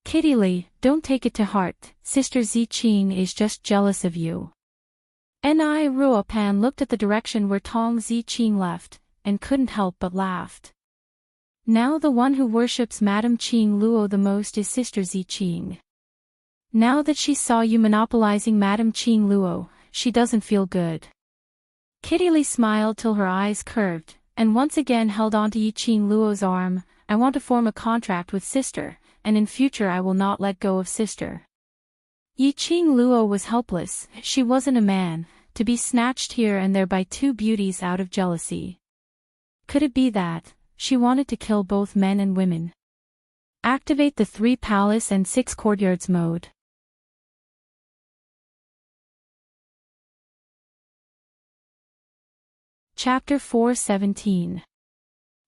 Kitty Lee, don't take it to heart, Sister Ziqing is just jealous of you. Ni Ruopan looked at the direction where Tong Ziqing left, and couldn't help but laughed. Now the one who worships Madame Qing Luo the most is Sister Ziqing. Now that she saw you monopolizing Madame Qing Luo, she doesn't feel good. Kitty Lee smiled till her eyes curved, and once again held on to Yiqing Luo's arm. I want to form a contract with Sister, and in future I will not let go of Sister. Yiqing Luo was helpless, she wasn't a man, to be snatched here and there by two beauties out of jealousy. Could it be that she wanted to kill both men and women? Activate the 3 palace and 6 courtyards mode. Chapter 4:17.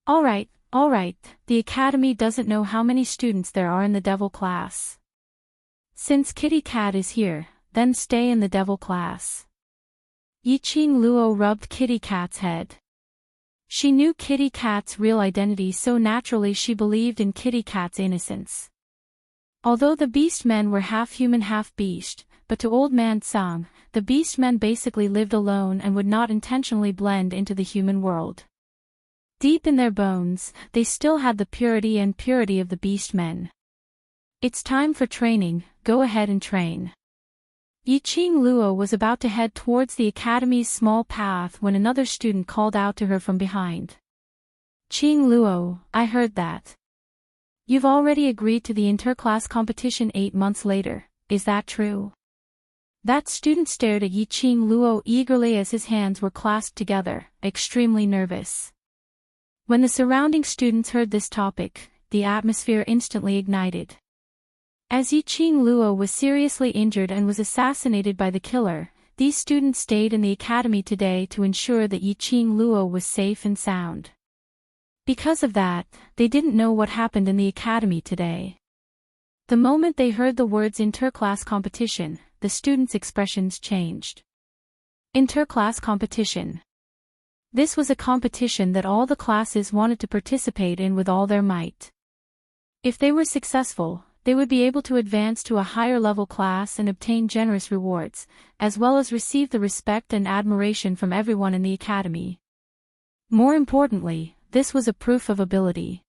Alright, the academy doesn't know how many students there are in the devil class. Since Kitty Cat is here, then stay in the devil class. Yiqing Luo rubbed Kitty Cat's head. She knew Kitty Cat's real identity so naturally she believed in Kitty Cat's innocence. Although the Beastmen were half human half beast, but to Old Man Tsang, the Beastmen basically lived alone and would not intentionally blend into the human world. Deep in their bones, they still had the purity of the Beastmen. It's time for training, go ahead and train. Yiqing Luo was about to head towards the academy's small path when another student called out to her from behind. Qing Luo, I heard that. You've already agreed to the interclass competition 8 months later, is that true? That student stared at Yiqing Luo eagerly as his hands were clasped together, extremely nervous. When the surrounding students heard this topic, the atmosphere instantly ignited. As Yiqing Luo was seriously injured and was assassinated by the killer, these students stayed in the academy today to ensure that Yiqing Luo was safe and sound. Because of that, they didn't know what happened in the academy today. The moment they heard the words interclass competition, the students' expressions changed. Interclass competition. This was a competition that all the classes wanted to participate in with all their might. If they were successful, they would be able to advance to a higher level class and obtain generous rewards, as well as receive the respect and admiration from everyone in the academy. More importantly, this was a proof of ability.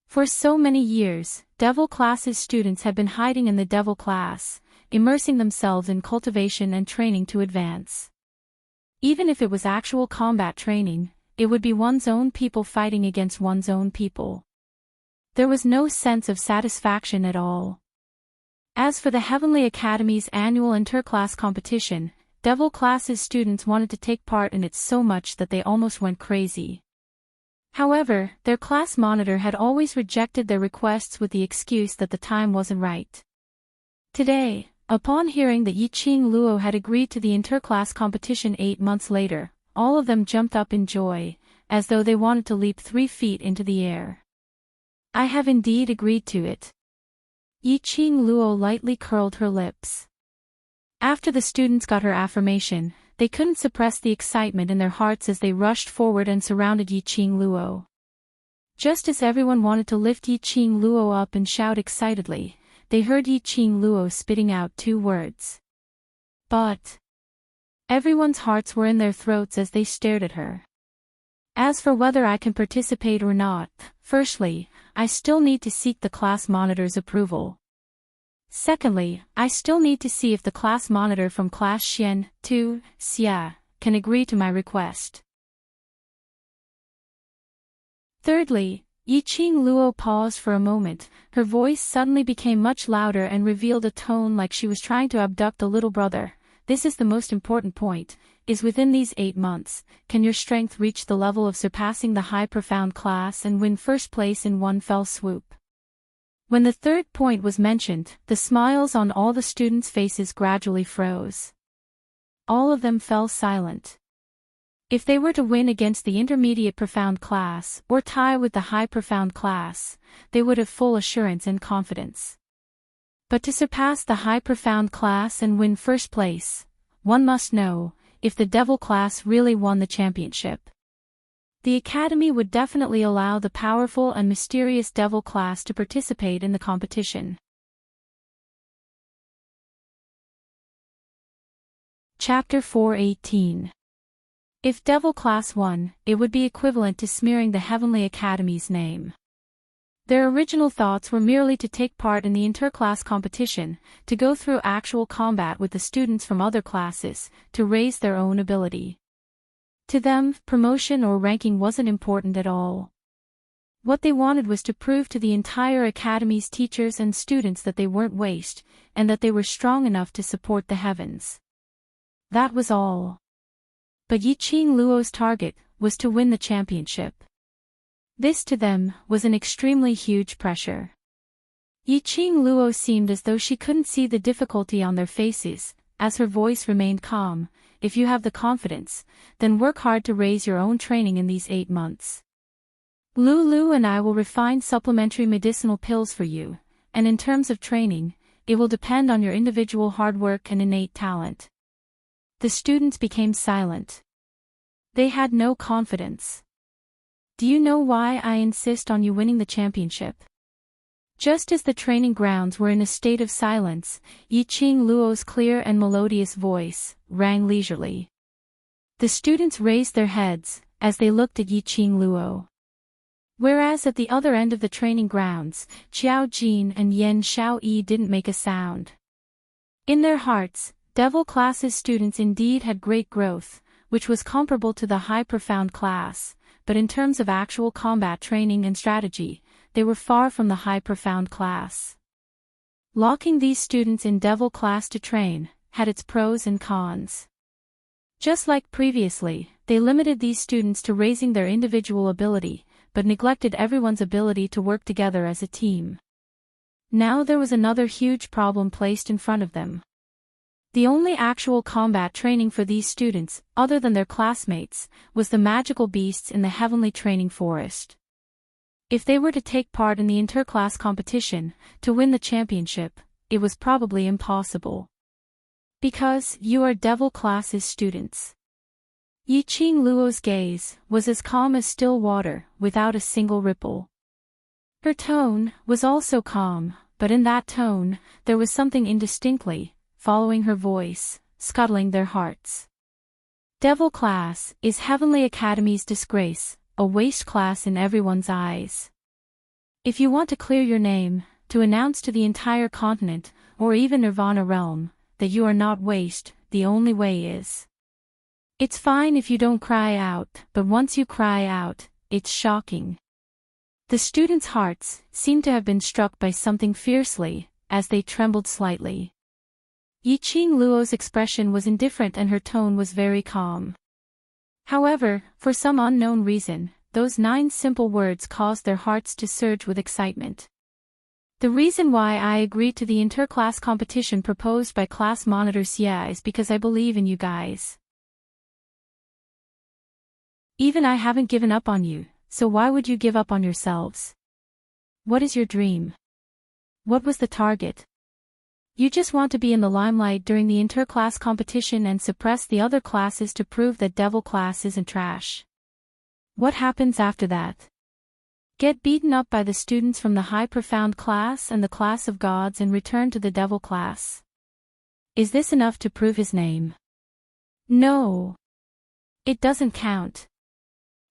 For so many years, Devil Class's students had been hiding in the Devil Class, immersing themselves in cultivation and training to advance. Even if it was actual combat training, it would be one's own people fighting against one's own people. There was no sense of satisfaction at all. As for the Heavenly Academy's annual interclass competition, Devil Class's students wanted to take part in it so much that they almost went crazy. However, their class monitor had always rejected their requests with the excuse that the time wasn't right. Today, upon hearing that Yiqing Luo had agreed to the interclass competition 8 months later, all of them jumped up in joy, as though they wanted to leap 3 feet into the air. I have indeed agreed to it. Yiqing Luo lightly curled her lips. After the students got her affirmation, they couldn't suppress the excitement in their hearts as they rushed forward and surrounded Yiqing Luo. Just as everyone wanted to lift Yiqing Luo up and shout excitedly, they heard Yiqing Luo spitting out 2 words. But everyone's hearts were in their throats as they stared at her. As for whether I can participate or not, firstly, I still need to seek the class monitor's approval. Secondly, I still need to see if the class monitor from Class Xian, 2, Xia, can agree to my request. Thirdly, Yiqing Luo paused for a moment, her voice suddenly became much louder and revealed a tone like she was trying to abduct a little brother. This is the most important point, is within these 8 months, can your strength reach the level of surpassing the high profound class and win first place in one fell swoop? When the third point was mentioned, the smiles on all the students' faces gradually froze. All of them fell silent. If they were to win against the intermediate profound class, or tie with the high profound class, they would have full assurance and confidence. But to surpass the high profound class and win first place, one must know, if the Devil class really won the championship. The Academy would definitely allow the powerful and mysterious Devil class to participate in the competition. Chapter 4:18. If Devil class won, it would be equivalent to smearing the Heavenly Academy's name. Their original thoughts were merely to take part in the interclass competition, to go through actual combat with the students from other classes, to raise their own ability. To them, promotion or ranking wasn't important at all. What they wanted was to prove to the entire Academy's teachers and students that they weren't waste, and that they were strong enough to support the heavens. That was all. But Yiqing Luo's target was to win the championship. This to them was an extremely huge pressure. Yiqing Luo seemed as though she couldn't see the difficulty on their faces, as her voice remained calm. If you have the confidence, then work hard to raise your own training in these 8 months. Lulu and I will refine supplementary medicinal pills for you, and in terms of training, it will depend on your individual hard work and innate talent. The students became silent. They had no confidence. Do you know why I insist on you winning the championship? Just as the training grounds were in a state of silence, Yiqing Luo's clear and melodious voice rang leisurely. The students raised their heads as they looked at Yiqing Luo. Whereas at the other end of the training grounds, Qiao Jin and Yan Xiaoyi didn't make a sound. In their hearts, Devil Class's students indeed had great growth, which was comparable to the High Profound class, but in terms of actual combat training and strategy, they were far from the High Profound class. Locking these students in Devil Class to train had its pros and cons. Just like previously, they limited these students to raising their individual ability, but neglected everyone's ability to work together as a team. Now there was another huge problem placed in front of them. The only actual combat training for these students, other than their classmates, was the magical beasts in the Heavenly Training Forest. If they were to take part in the interclass competition, to win the championship, it was probably impossible. Because you are Devil Class's students. Yiqing Luo's gaze was as calm as still water, without a single ripple. Her tone was also calm, but in that tone, there was something indistinctly, following her voice, scuttling their hearts. Devil Class is Heavenly Academy's disgrace, a waste class in everyone's eyes. If you want to clear your name, to announce to the entire continent, or even Nirvana realm, that you are not waste, the only way is. It's fine if you don't cry out, but once you cry out, it's shocking. The students' hearts seemed to have been struck by something fiercely, as they trembled slightly. Yiqing Luo's expression was indifferent and her tone was very calm. However, for some unknown reason, those 9 simple words caused their hearts to surge with excitement. The reason why I agreed to the interclass competition proposed by class monitor Xia is because I believe in you guys. Even I haven't given up on you, so why would you give up on yourselves? What is your dream? What was the target? You just want to be in the limelight during the interclass competition and suppress the other classes to prove that Devil Class isn't trash. What happens after that? Get beaten up by the students from the High Profound class and the class of gods and return to the Devil Class. Is this enough to prove his name? No. It doesn't count.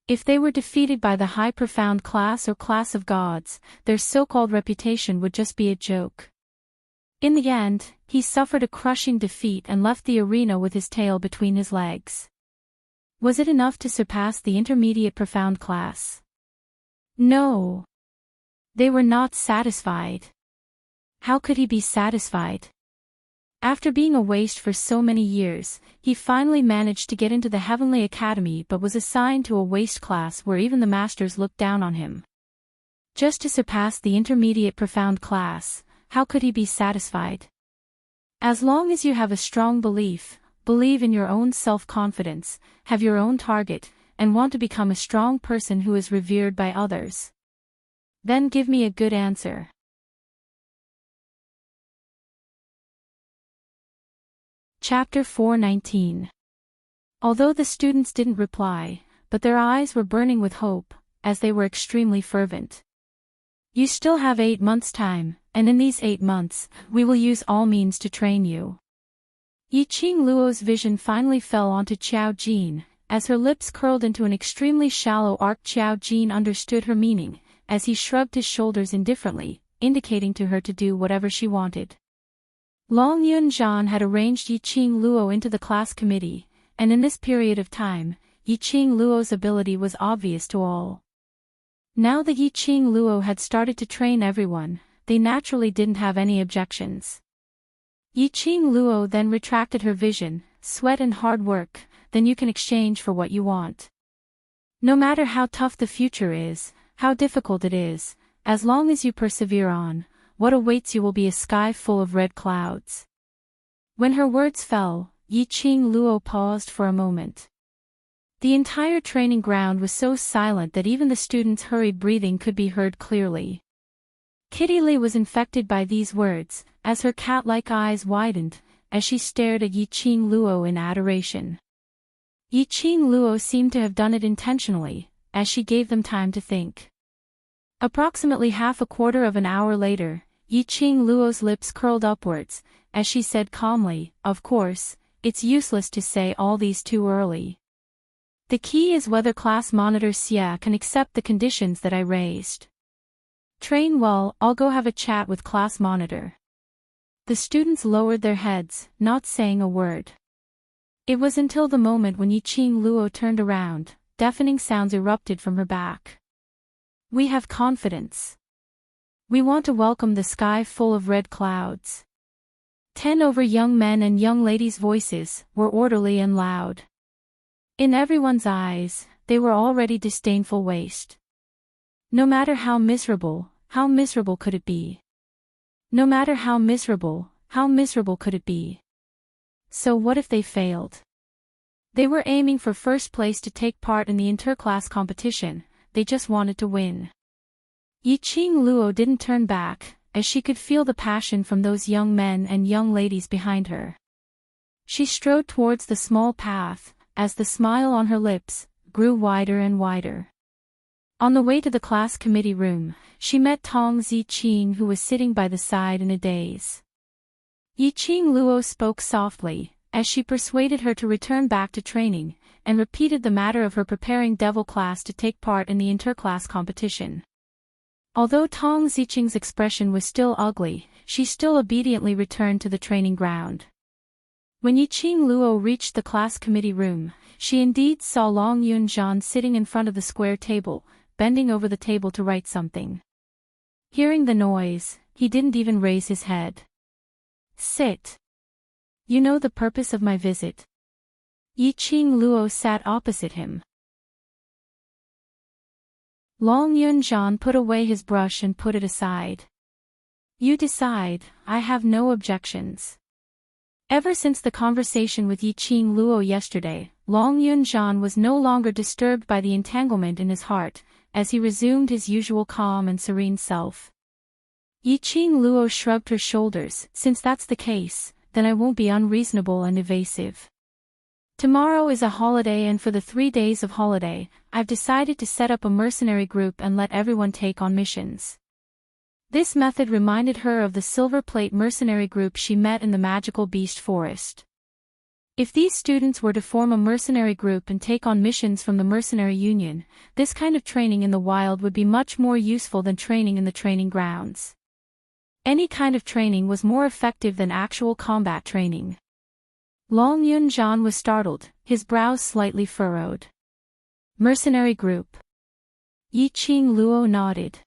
If they were defeated by the High Profound class or class of gods, their so-called reputation would just be a joke. In the end, he suffered a crushing defeat and left the arena with his tail between his legs. Was it enough to surpass the intermediate profound class? No. They were not satisfied. How could he be satisfied? After being a waste for so many years, he finally managed to get into the Heavenly Academy but was assigned to a waste class where even the masters looked down on him. Just to surpass the intermediate profound class, how could he be satisfied? As long as you have a strong belief, believe in your own self-confidence, have your own target, and want to become a strong person who is revered by others, then give me a good answer. Chapter 4:19. Although the students didn't reply, but their eyes were burning with hope, as they were extremely fervent. You still have 8 months' time, and in these 8 months, we will use all means to train you. Yiqing Luo's vision finally fell onto Qiao Jin, as her lips curled into an extremely shallow arc. Qiao Jin understood her meaning, as he shrugged his shoulders indifferently, indicating to her to do whatever she wanted. Long Yunzhan had arranged Yiqing Luo into the class committee, and in this period of time, Yiqing Luo's ability was obvious to all. Now that Yiqing Luo had started to train everyone, they naturally didn't have any objections. Yiqing Luo then retracted her vision, sweat and hard work, then you can exchange for what you want. No matter how tough the future is, how difficult it is, as long as you persevere on, what awaits you will be a sky full of red clouds. When her words fell, Yiqing Luo paused for a moment. The entire training ground was so silent that even the students' hurried breathing could be heard clearly. Kitty Lee was infected by these words, as her cat-like eyes widened, as she stared at Yiqing Luo in adoration. Yiqing Luo seemed to have done it intentionally, as she gave them time to think. Approximately half a quarter of an hour later, Yi-Ching Luo's lips curled upwards, as she said calmly, "Of course, it's useless to say all these too early. The key is whether class monitor Xia can accept the conditions that I raised. Train well, I'll go have a chat with class monitor." The students lowered their heads, not saying a word. It was until the moment when Yi-Ching Luo turned around, deafening sounds erupted from her back. "We have confidence. We want to welcome the sky full of red clouds." 10 over young men and young ladies' voices were orderly and loud. In everyone's eyes, they were already disdainful waste. No matter how miserable could it be? No matter how miserable could it be? So what if they failed? They were aiming for first place to take part in the interclass competition, they just wanted to win. Yi-Ching Luo didn't turn back, as she could feel the passion from those young men and young ladies behind her. She strode towards the small path, as the smile on her lips grew wider and wider. On the way to the class committee room, she met Tong Ziqing, who was sitting by the side in a daze. Yi-Ching Luo spoke softly, as she persuaded her to return back to training, and repeated the matter of her preparing devil class to take part in the interclass competition. Although Tong Ziqing's expression was still ugly, she still obediently returned to the training ground. When Yi-Ching Luo reached the class committee room, she indeed saw Long Yunzhan sitting in front of the square table, bending over the table to write something. Hearing the noise, he didn't even raise his head. "Sit. You know the purpose of my visit." Yi-Ching Luo sat opposite him. Long Yunzhan put away his brush and put it aside. "You decide, I have no objections." Ever since the conversation with Yi-Ching Luo yesterday, Long Yunzhan was no longer disturbed by the entanglement in his heart, as he resumed his usual calm and serene self. Yi-Ching Luo shrugged her shoulders. "Since that's the case, then I won't be unreasonable and evasive. Tomorrow is a holiday, and for the 3 days of holiday, I've decided to set up a mercenary group and let everyone take on missions." This method reminded her of the Silver Plate mercenary group she met in the magical beast forest. If these students were to form a mercenary group and take on missions from the mercenary union, this kind of training in the wild would be much more useful than training in the training grounds. Any kind of training was more effective than actual combat training. Long Yunzhan was startled, his brows slightly furrowed. "Mercenary group?" Yi-Ching Luo nodded.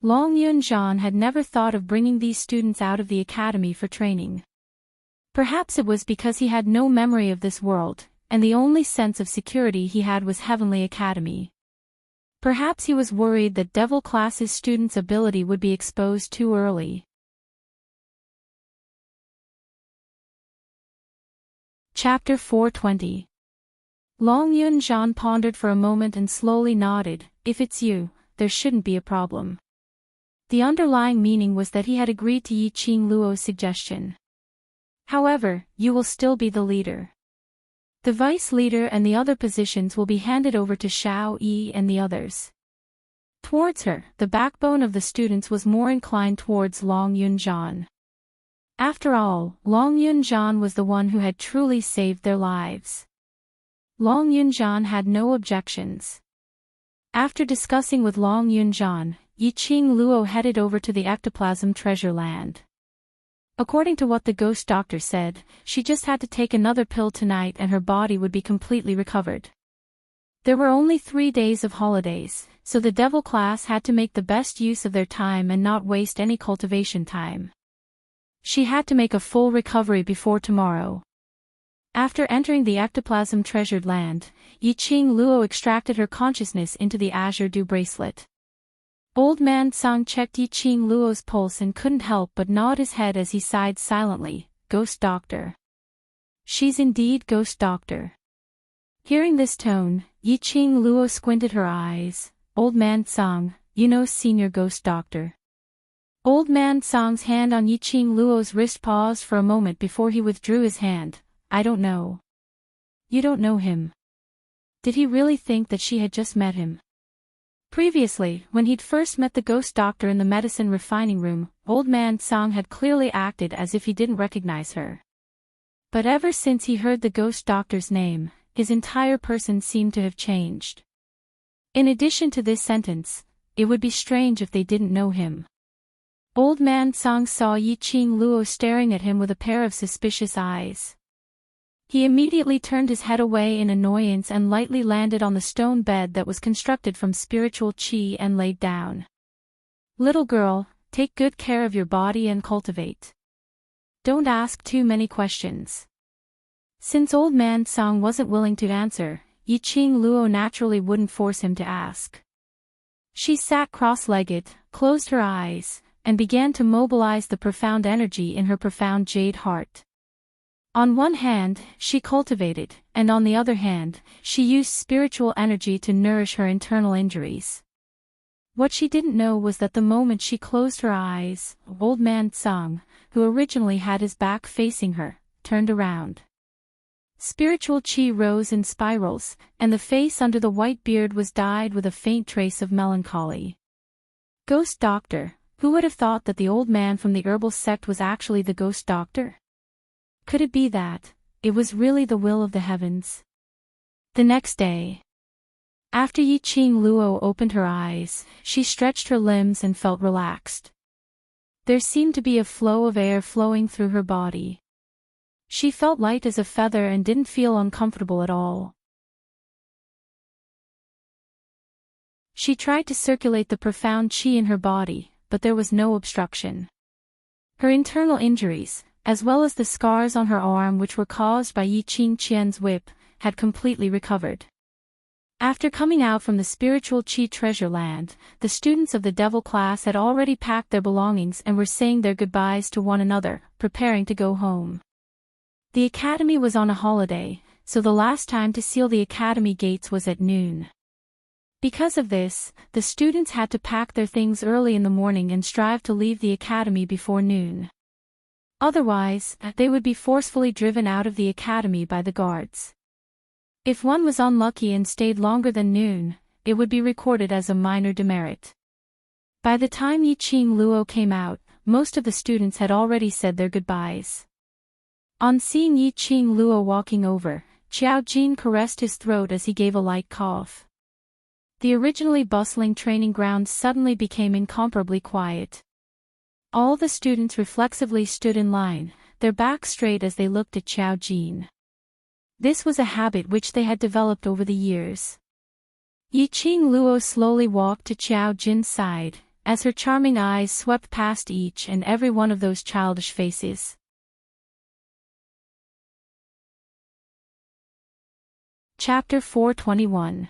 Long Yunzhan had never thought of bringing these students out of the academy for training. Perhaps it was because he had no memory of this world, and the only sense of security he had was Heavenly Academy. Perhaps he was worried that Devil Class's students' ability would be exposed too early. Chapter 420. Long Yunzhan pondered for a moment and slowly nodded. "If it's you, there shouldn't be a problem." The underlying meaning was that he had agreed to Yi-Ching Luo's suggestion. "However, you will still be the leader. The vice leader and the other positions will be handed over to Xiao Yi and the others." Towards her, the backbone of the students was more inclined towards Long Yunzhan. After all, Long Yunzhan was the one who had truly saved their lives. Long Yunzhan had no objections. After discussing with Long Yunzhan, Yi-Ching Luo headed over to the ectoplasm treasure land. According to what the ghost doctor said, she just had to take another pill tonight and her body would be completely recovered. There were only 3 days of holidays, so the devil class had to make the best use of their time and not waste any cultivation time. She had to make a full recovery before tomorrow. After entering the ectoplasm treasured land, Yi-Ching Luo extracted her consciousness into the azure dew bracelet. Old Man Tsang checked Yi-Ching Luo's pulse and couldn't help but nod his head as he sighed silently. "Ghost Doctor." "She's indeed Ghost Doctor." Hearing this tone, Yi-Ching Luo squinted her eyes. "Old Man Tsang, you know Senior Ghost Doctor." Old Man Tsang's hand on Yi-Ching Luo's wrist paused for a moment before he withdrew his hand. "I don't know." "You don't know him?" Did he really think that she had just met him? Previously, when he'd first met the ghost doctor in the medicine refining room, Old Man Song had clearly acted as if he didn't recognize her. But ever since he heard the ghost doctor's name, his entire person seemed to have changed. In addition to this sentence, it would be strange if they didn't know him. Old Man Song saw Yi-Ching Luo staring at him with a pair of suspicious eyes. He immediately turned his head away in annoyance and lightly landed on the stone bed that was constructed from spiritual qi and laid down. Little girl, take good care of your body and cultivate. Don't ask too many questions. Since Old Man Song wasn't willing to answer, Yi-Ching Luo naturally wouldn't force him to ask. She sat cross-legged, closed her eyes, and began to mobilize the profound energy in her profound jade heart. On one hand, she cultivated, and on the other hand, she used spiritual energy to nourish her internal injuries. What she didn't know was that the moment she closed her eyes, Old Man Song, who originally had his back facing her, turned around. Spiritual qi rose in spirals, and the face under the white beard was dyed with a faint trace of melancholy. Ghost Doctor, who would have thought that the old man from the herbal sect was actually the Ghost Doctor? Could it be that it was really the will of the heavens? The next day, after Yi-Ching Luo opened her eyes, she stretched her limbs and felt relaxed. There seemed to be a flow of air flowing through her body. She felt light as a feather and didn't feel uncomfortable at all. She tried to circulate the profound qi in her body, but there was no obstruction. Her internal injuries, as well as the scars on her arm which were caused by Yi-Ching Qian's whip, had completely recovered. After coming out from the spiritual qi treasure land, the students of the devil class had already packed their belongings and were saying their goodbyes to one another, preparing to go home. The academy was on a holiday, so the last time to seal the academy gates was at noon. Because of this, the students had to pack their things early in the morning and strive to leave the academy before noon. Otherwise, they would be forcefully driven out of the academy by the guards. If one was unlucky and stayed longer than noon, it would be recorded as a minor demerit. By the time Yi-Ching Luo came out, most of the students had already said their goodbyes. On seeing Yi-Ching Luo walking over, Qiao Jin caressed his throat as he gave a light cough. The originally bustling training grounds suddenly became incomparably quiet. All the students reflexively stood in line, their backs straight as they looked at Qiao Jin. This was a habit which they had developed over the years. Yi-Ching Luo slowly walked to Qiao Jin's side, as her charming eyes swept past each and every one of those childish faces. Chapter 421.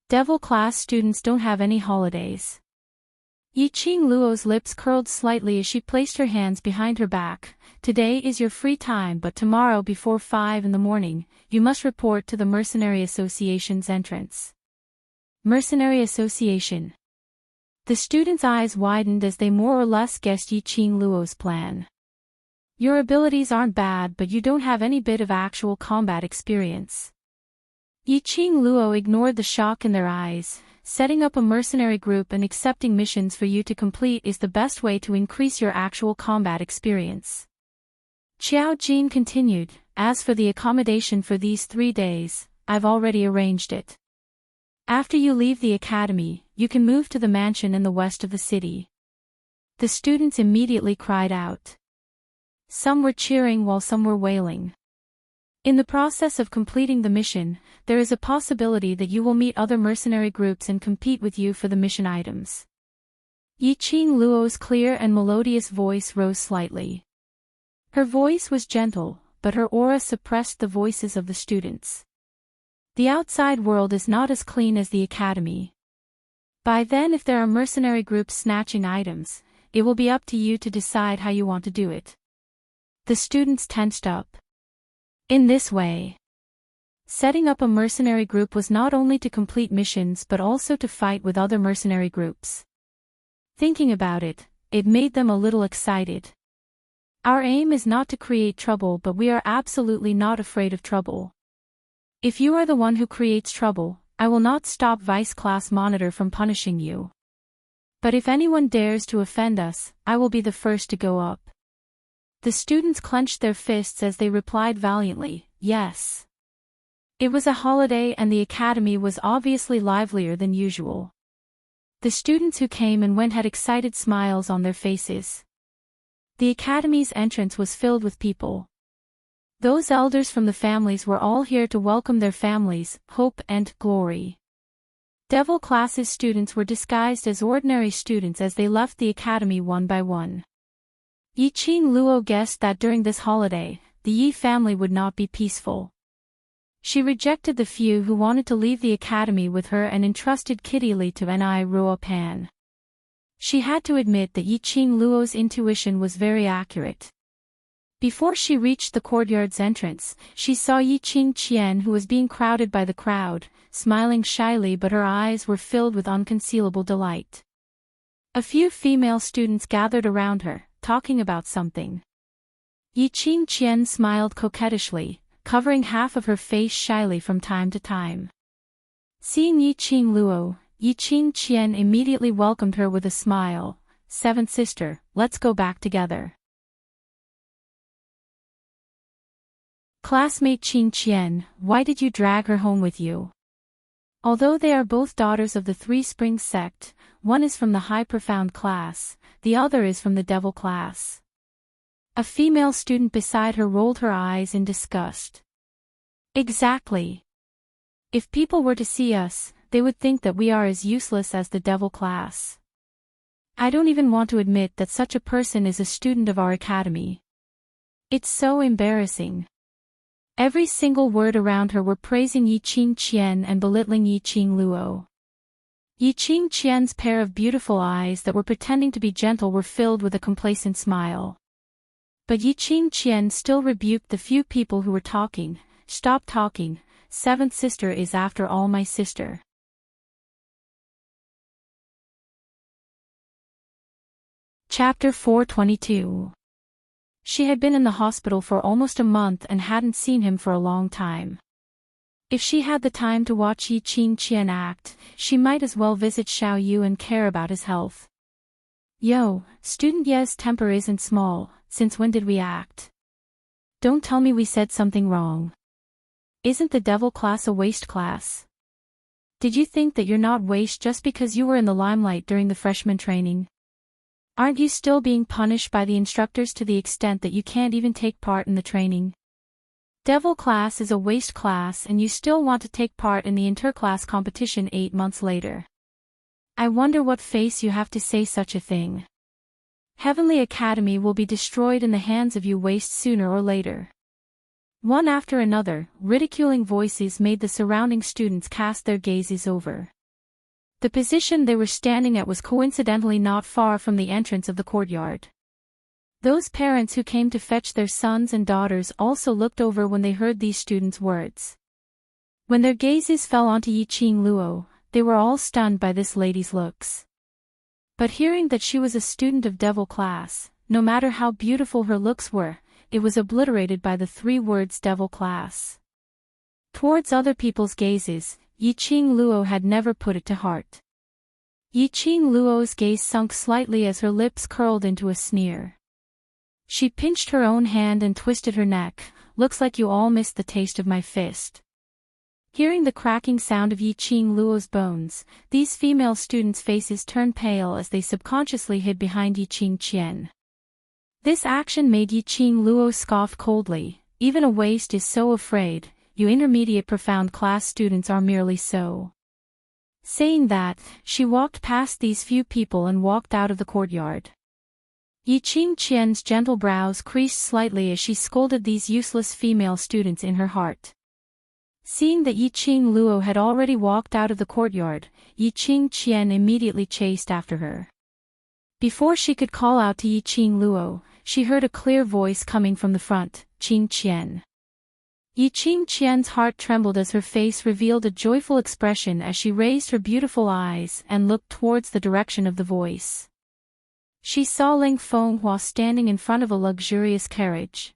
Devil class students don't have any holidays. Yi-Ching Luo's lips curled slightly as she placed her hands behind her back. Today is your free time, but tomorrow before 5 in the morning, you must report to the Mercenary Association's entrance. Mercenary Association. The students' eyes widened as they more or less guessed Yi-Ching Luo's plan. Your abilities aren't bad, but you don't have any bit of actual combat experience. Yi-Ching Luo ignored the shock in their eyes. Setting up a mercenary group and accepting missions for you to complete is the best way to increase your actual combat experience. Qiao Jin continued, as for the accommodation for these 3 days, I've already arranged it. After you leave the academy, you can move to the mansion in the west of the city. The students immediately cried out. Some were cheering while some were wailing. In the process of completing the mission, there is a possibility that you will meet other mercenary groups and compete with you for the mission items. Yi-Ching Luo's clear and melodious voice rose slightly. Her voice was gentle, but her aura suppressed the voices of the students. The outside world is not as clean as the academy. By then, if there are mercenary groups snatching items, it will be up to you to decide how you want to do it. The students tensed up. In this way, setting up a mercenary group was not only to complete missions but also to fight with other mercenary groups. Thinking about it, it made them a little excited. Our aim is not to create trouble, but we are absolutely not afraid of trouble. If you are the one who creates trouble, I will not stop Vice Class Monitor from punishing you. But if anyone dares to offend us, I will be the first to go up. The students clenched their fists as they replied valiantly, yes. It was a holiday and the academy was obviously livelier than usual. The students who came and went had excited smiles on their faces. The academy's entrance was filled with people. Those elders from the families were all here to welcome their families, hope and glory. Devil Class's students were disguised as ordinary students as they left the academy one by one. Yiqing Luo guessed that during this holiday, the Yi family would not be peaceful. She rejected the few who wanted to leave the academy with her and entrusted Kitty Li to Ni Ruo Pan. She had to admit that Yiqing Luo's intuition was very accurate. Before she reached the courtyard's entrance, she saw Yiqing Qian, who was being crowded by the crowd, smiling shyly, but her eyes were filled with unconcealable delight. A few female students gathered around her, talking about something. Yiqing Qian smiled coquettishly, covering half of her face shyly from time to time. Seeing Yiqing Luo, Yiqing Qian immediately welcomed her with a smile. "Seventh sister, let's go back together." Classmate Qing Qian, why did you drag her home with you? Although they are both daughters of the Three Springs sect, one is from the High Profound class, the other is from the Devil class. A female student beside her rolled her eyes in disgust. Exactly. If people were to see us, they would think that we are as useless as the Devil class. I don't even want to admit that such a person is a student of our academy. It's so embarrassing. Every single word around her were praising Yiqing Qian and belittling Yiqing Luo. Yiqing Qian's pair of beautiful eyes that were pretending to be gentle were filled with a complacent smile. But Yiqing Qian still rebuked the few people who were talking. Stop talking, seventh sister is after all my sister. Chapter 422. She had been in the hospital for almost a month and hadn't seen him for a long time. If she had the time to watch Yiqing Qian act, she might as well visit Xiao Yu and care about his health. Yo, student Ye's temper isn't small, since when did we act? Don't tell me we said something wrong. Isn't the Devil class a waste class? Did you think that you're not waste just because you were in the limelight during the freshman training? Aren't you still being punished by the instructors to the extent that you can't even take part in the training? Devil class is a waste class and you still want to take part in the interclass competition 8 months later. I wonder what face you have to say such a thing. Heavenly Academy will be destroyed in the hands of you waste sooner or later. One after another, ridiculing voices made the surrounding students cast their gazes over. The position they were standing at was coincidentally not far from the entrance of the courtyard. Those parents who came to fetch their sons and daughters also looked over when they heard these students' words. When their gazes fell onto Yiqing Luo, they were all stunned by this lady's looks. But hearing that she was a student of Devil class, no matter how beautiful her looks were, it was obliterated by the 3 words Devil class. Towards other people's gazes, Yiqing Luo had never put it to heart. Yiqing Luo's gaze sunk slightly as her lips curled into a sneer. She pinched her own hand and twisted her neck. Looks like you all missed the taste of my fist. Hearing the cracking sound of Yiqing Luo's bones, these female students' faces turned pale as they subconsciously hid behind Yiqing Qian. This action made Yiqing Luo scoff coldly. Even a waste is so afraid, you intermediate profound class students are merely so. Saying that, she walked past these few people and walked out of the courtyard. Yiqing Qian's gentle brows creased slightly as she scolded these useless female students in her heart. Seeing that Yiqing Luo had already walked out of the courtyard, Yiqing Qian immediately chased after her. Before she could call out to Yiqing Luo, she heard a clear voice coming from the front, Qing Qian. Yiqing Qian's heart trembled as her face revealed a joyful expression as she raised her beautiful eyes and looked towards the direction of the voice. She saw Ling Fenghua standing in front of a luxurious carriage.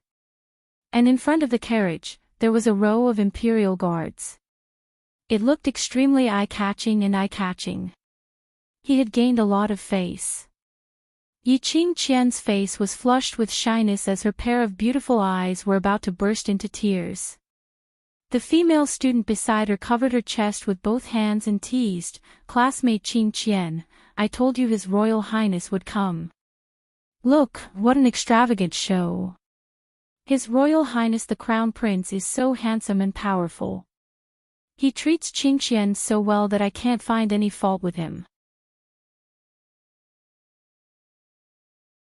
And in front of the carriage, there was a row of imperial guards. It looked extremely eye-catching and eye-catching. He had gained a lot of face. Yi Qingqian's face was flushed with shyness as her pair of beautiful eyes were about to burst into tears. The female student beside her covered her chest with both hands and teased, "Classmate Qingqian, I told you His Royal Highness would come. Look, what an extravagant show. His Royal Highness the Crown Prince is so handsome and powerful. He treats Qingqian so well that I can't find any fault with him."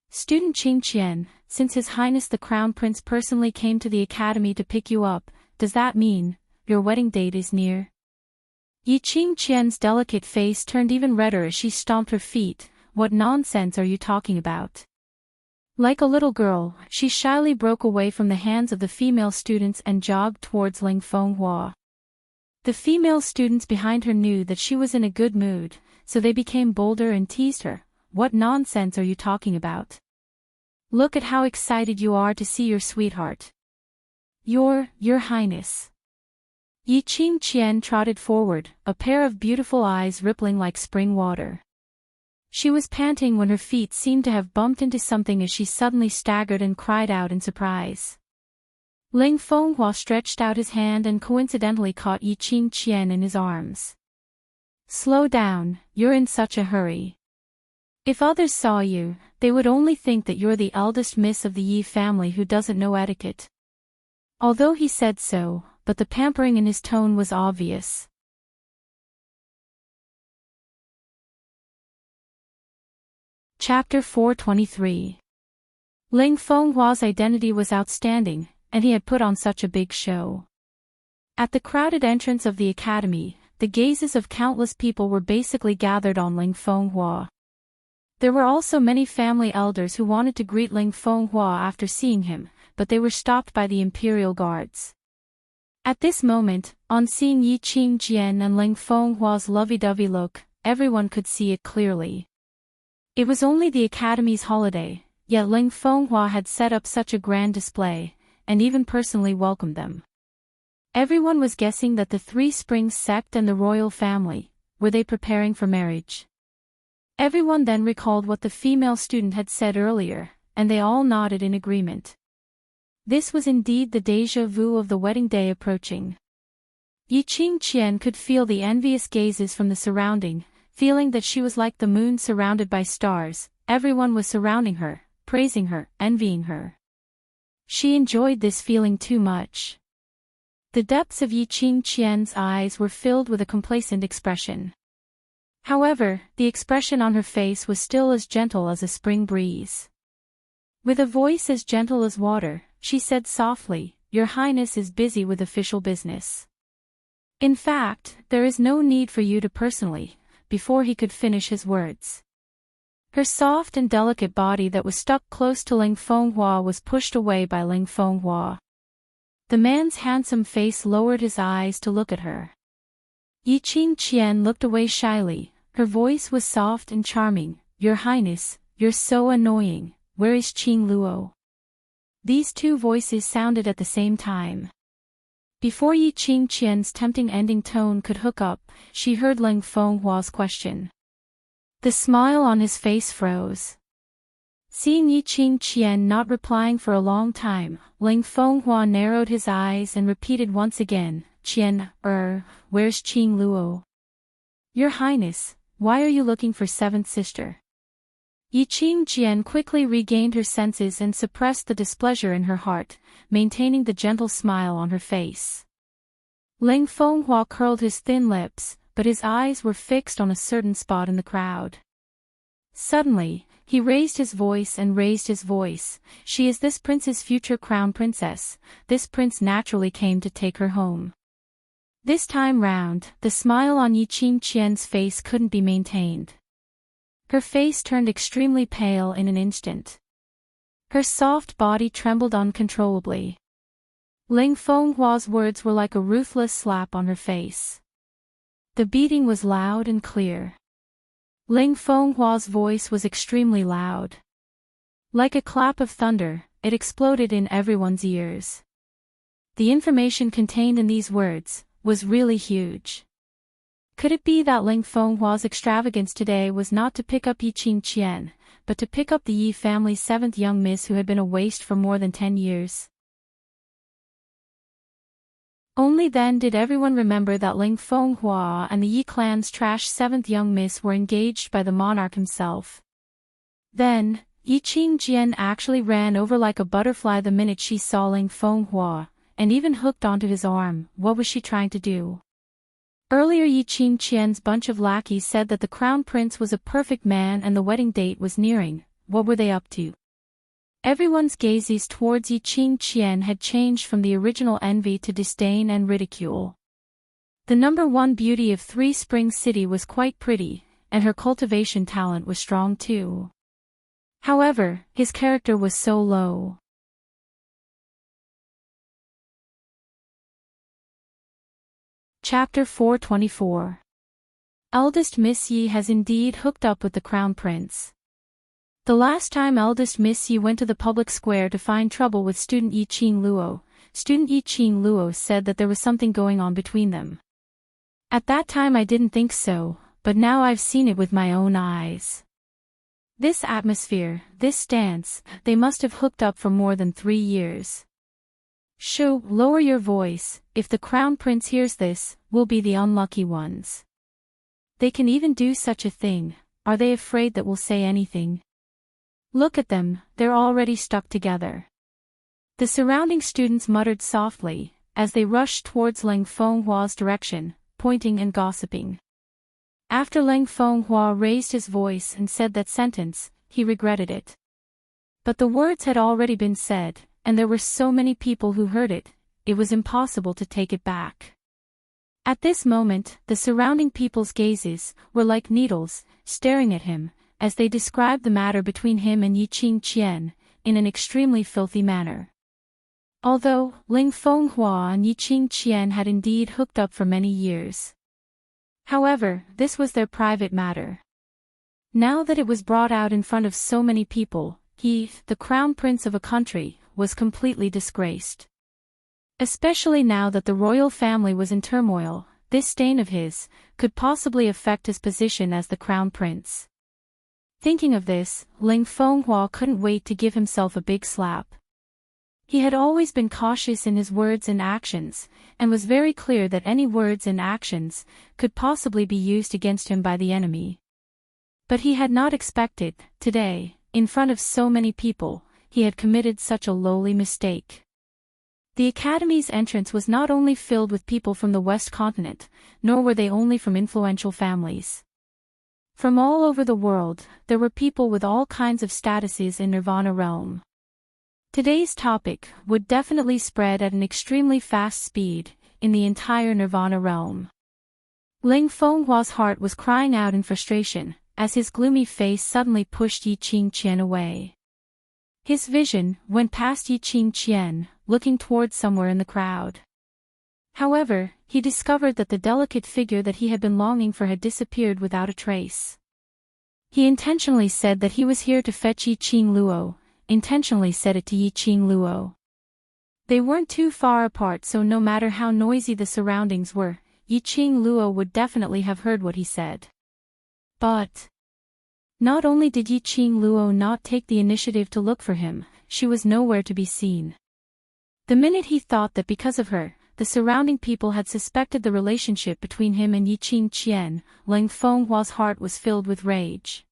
Student Qingqian, since His Highness the Crown Prince personally came to the academy to pick you up, does that mean your wedding date is near? Yi Qingqian's delicate face turned even redder as she stomped her feet. What nonsense are you talking about? Like a little girl, she shyly broke away from the hands of the female students and jogged towards Ling Fenghua. The female students behind her knew that she was in a good mood, so they became bolder and teased her. What nonsense are you talking about? Look at how excited you are to see your sweetheart. Your Highness. Yi Qingqian trotted forward, a pair of beautiful eyes rippling like spring water. She was panting when her feet seemed to have bumped into something as she suddenly staggered and cried out in surprise. Ling Fenghua stretched out his hand and coincidentally caught Yi Qingqian in his arms. Slow down, you're in such a hurry. If others saw you, they would only think that you're the eldest miss of the Yi family who doesn't know etiquette. Although he said so, but the pampering in his tone was obvious. Chapter 423. Ling Fenghua's identity was outstanding, and he had put on such a big show. At the crowded entrance of the academy, the gazes of countless people were basically gathered on Ling Fenghua. There were also many family elders who wanted to greet Ling Fenghua after seeing him, but they were stopped by the imperial guards. At this moment, on seeing Yi Qingqian and Ling Fenghua's lovey-dovey look, everyone could see it clearly. It was only the academy's holiday, yet Ling Fenghua had set up such a grand display, and even personally welcomed them. Everyone was guessing that the Three Springs sect and the royal family, were they preparing for marriage? Everyone then recalled what the female student had said earlier, and they all nodded in agreement. This was indeed the déjà vu of the wedding day approaching. Yi Qingqian could feel the envious gazes from the surrounding, feeling that she was like the moon surrounded by stars. Everyone was surrounding her, praising her, envying her. She enjoyed this feeling too much. The depths of Yi Qingqian's eyes were filled with a complacent expression. However, the expression on her face was still as gentle as a spring breeze. With a voice as gentle as water, she said softly, "Your Highness is busy with official business. In fact, there is no need for you to personally," before he could finish his words. Her soft and delicate body that was stuck close to Ling Fenghua was pushed away by Ling Fenghua. The man's handsome face lowered his eyes to look at her. Yi Qingqian looked away shyly. Her voice was soft and charming. "Your Highness, you're so annoying. Where is Qing Luo?" These two voices sounded at the same time. Before Yi Qingqian's tempting ending tone could hook up, she heard Ling Fenghua's question. The smile on his face froze. Seeing Yi Qingqian not replying for a long time, Ling Fenghua narrowed his eyes and repeated once again, "Qian, where's Qing Luo?" "Your Highness, why are you looking for seventh sister?" Yi Qingqian quickly regained her senses and suppressed the displeasure in her heart, maintaining the gentle smile on her face. Ling Fenghua curled his thin lips, but his eyes were fixed on a certain spot in the crowd. Suddenly, he raised his voice and raised his voice. "She is this prince's future crown princess. This prince naturally came to take her home." This time round, the smile on Yi Qingqian's face couldn't be maintained. Her face turned extremely pale in an instant. Her soft body trembled uncontrollably. Ling Fenghua's words were like a ruthless slap on her face. The beating was loud and clear. Ling Fenghua's voice was extremely loud. Like a clap of thunder, it exploded in everyone's ears. The information contained in these words was really huge. Could it be that Ling Fenghua's extravagance today was not to pick up Yi Qingqian, but to pick up the Yi family's seventh young miss who had been a waste for more than 10 years? Only then did everyone remember that Ling Fenghua and the Yi clan's trash seventh young miss were engaged by the monarch himself. Then, Yi Qingjian actually ran over like a butterfly the minute she saw Ling Fenghua, and even hooked onto his arm. What was she trying to do? Earlier Yi Qingqian's bunch of lackeys said that the crown prince was a perfect man and the wedding date was nearing. What were they up to? Everyone's gazes towards Yi Qingqian had changed from the original envy to disdain and ridicule. The number one beauty of Three Springs City was quite pretty, and her cultivation talent was strong too. However, his character was so low. Chapter 424. Eldest Miss Yi has indeed hooked up with the Crown Prince. The last time eldest Miss Yi went to the public square to find trouble with student Yi Qingluo, student Yi Qingluo said that there was something going on between them. At that time I didn't think so, but now I've seen it with my own eyes. This atmosphere, this stance, they must have hooked up for more than 3 years. Shoo, lower your voice. If the Crown Prince hears this, we'll be the unlucky ones. They can even do such a thing. Are they afraid that we'll say anything? Look at them, they're already stuck together. The surrounding students muttered softly, as they rushed towards Ling Fenghua's direction, pointing and gossiping. After Ling Fenghua raised his voice and said that sentence, he regretted it. But the words had already been said, and there were so many people who heard it, it was impossible to take it back. At this moment, the surrounding people's gazes were like needles, staring at him, as they described the matter between him and Yi Qingqian, in an extremely filthy manner. Although, Ling Fenghua and Yi Qingqian had indeed hooked up for many years. However, this was their private matter. Now that it was brought out in front of so many people, he, the crown prince of a country, was completely disgraced. Especially now that the royal family was in turmoil, this stain of his could possibly affect his position as the crown prince. Thinking of this, Ling Fenghua couldn't wait to give himself a big slap. He had always been cautious in his words and actions, and was very clear that any words and actions could possibly be used against him by the enemy. But he had not expected, today, in front of so many people, he had committed such a lowly mistake. The Academy's entrance was not only filled with people from the West Continent, nor were they only from influential families. From all over the world, there were people with all kinds of statuses in Nirvana realm. Today's topic would definitely spread at an extremely fast speed in the entire Nirvana realm. Ling Fenghua's heart was crying out in frustration, as his gloomy face suddenly pushed Yi Qingqian away. His vision went past Yi Qingqian, looking towards somewhere in the crowd. However, he discovered that the delicate figure that he had been longing for had disappeared without a trace. He intentionally said that he was here to fetch Yi Qingluo, intentionally said it to Yi Qingluo. They weren't too far apart, so no matter how noisy the surroundings were, Yi Qingluo would definitely have heard what he said. But not only did Yi Qingluo not take the initiative to look for him, she was nowhere to be seen. The minute he thought that because of her, the surrounding people had suspected the relationship between him and Yi Qingqian, Ling Fenghua's heart was filled with rage.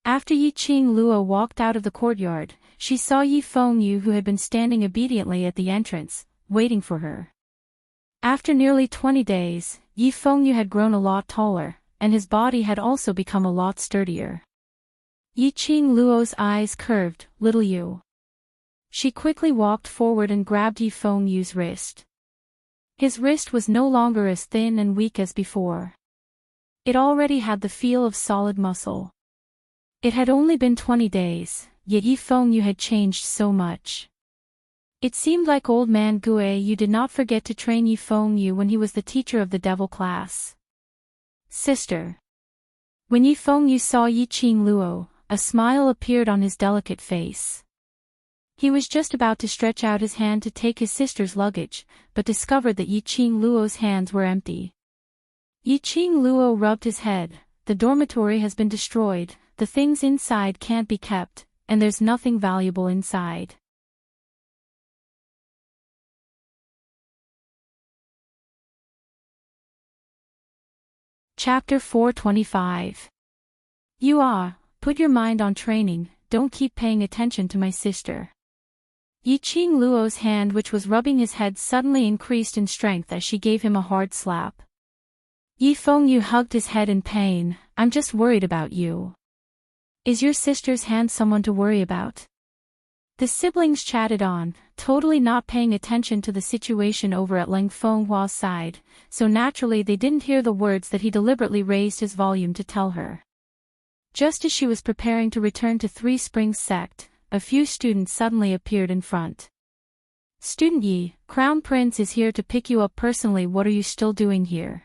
After Yi Qingluo walked out of the courtyard, she saw Yi Fengyu, who had been standing obediently at the entrance, waiting for her. After nearly 20 days, Yi Fengyu had grown a lot taller, and his body had also become a lot sturdier. Yi Qingluo's eyes curved. "Little you." She quickly walked forward and grabbed Yi Fengyu's wrist. His wrist was no longer as thin and weak as before. It already had the feel of solid muscle. It had only been 20 days, yet Yi Fengyu had changed so much. It seemed like old man Yu did not forget to train Yi Fengyu when he was the teacher of the devil class. "Sister." When Yi Fengyu saw Yi Qingluo, a smile appeared on his delicate face. He was just about to stretch out his hand to take his sister's luggage, but discovered that Yiqing Luo's hands were empty. Yiqing Luo rubbed his head. The dormitory has been destroyed, the things inside can't be kept, and there's nothing valuable inside. Chapter 425. Put your mind on training, don't keep paying attention to my sister. Yiqing Luo's hand, which was rubbing his head, suddenly increased in strength as she gave him a hard slap. Yi Fengyu hugged his head in pain. I'm just worried about you. Is your sister's hand someone to worry about? The siblings chatted on, totally not paying attention to the situation over at Ling Fenghua's side, so naturally they didn't hear the words that he deliberately raised his volume to tell her. Just as she was preparing to return to Three Springs sect, a few students suddenly appeared in front. Student Yi, Crown Prince is here to pick you up personally. What are you still doing here?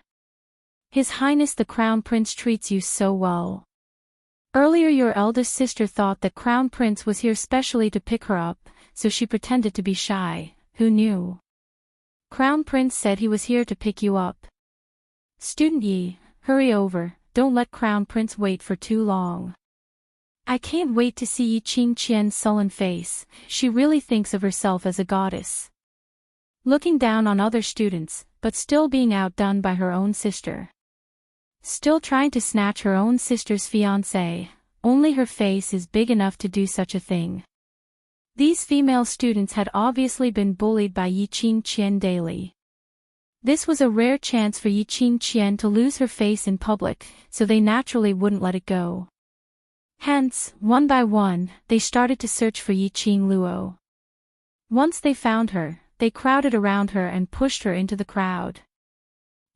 His Highness the Crown Prince treats you so well. Earlier your eldest sister thought that Crown Prince was here specially to pick her up, so she pretended to be shy. Who knew? Crown Prince said he was here to pick you up. Student Yi, hurry over, don't let Crown Prince wait for too long. I can't wait to see Yiqing Qian's sullen face. She really thinks of herself as a goddess. Looking down on other students, but still being outdone by her own sister. Still trying to snatch her own sister's fiancé, only her face is big enough to do such a thing. These female students had obviously been bullied by Yiqing Qian daily. This was a rare chance for Yiqing Qian to lose her face in public, so they naturally wouldn't let it go. Hence, one by one, they started to search for Yiqing Luo. Once they found her, they crowded around her and pushed her into the crowd.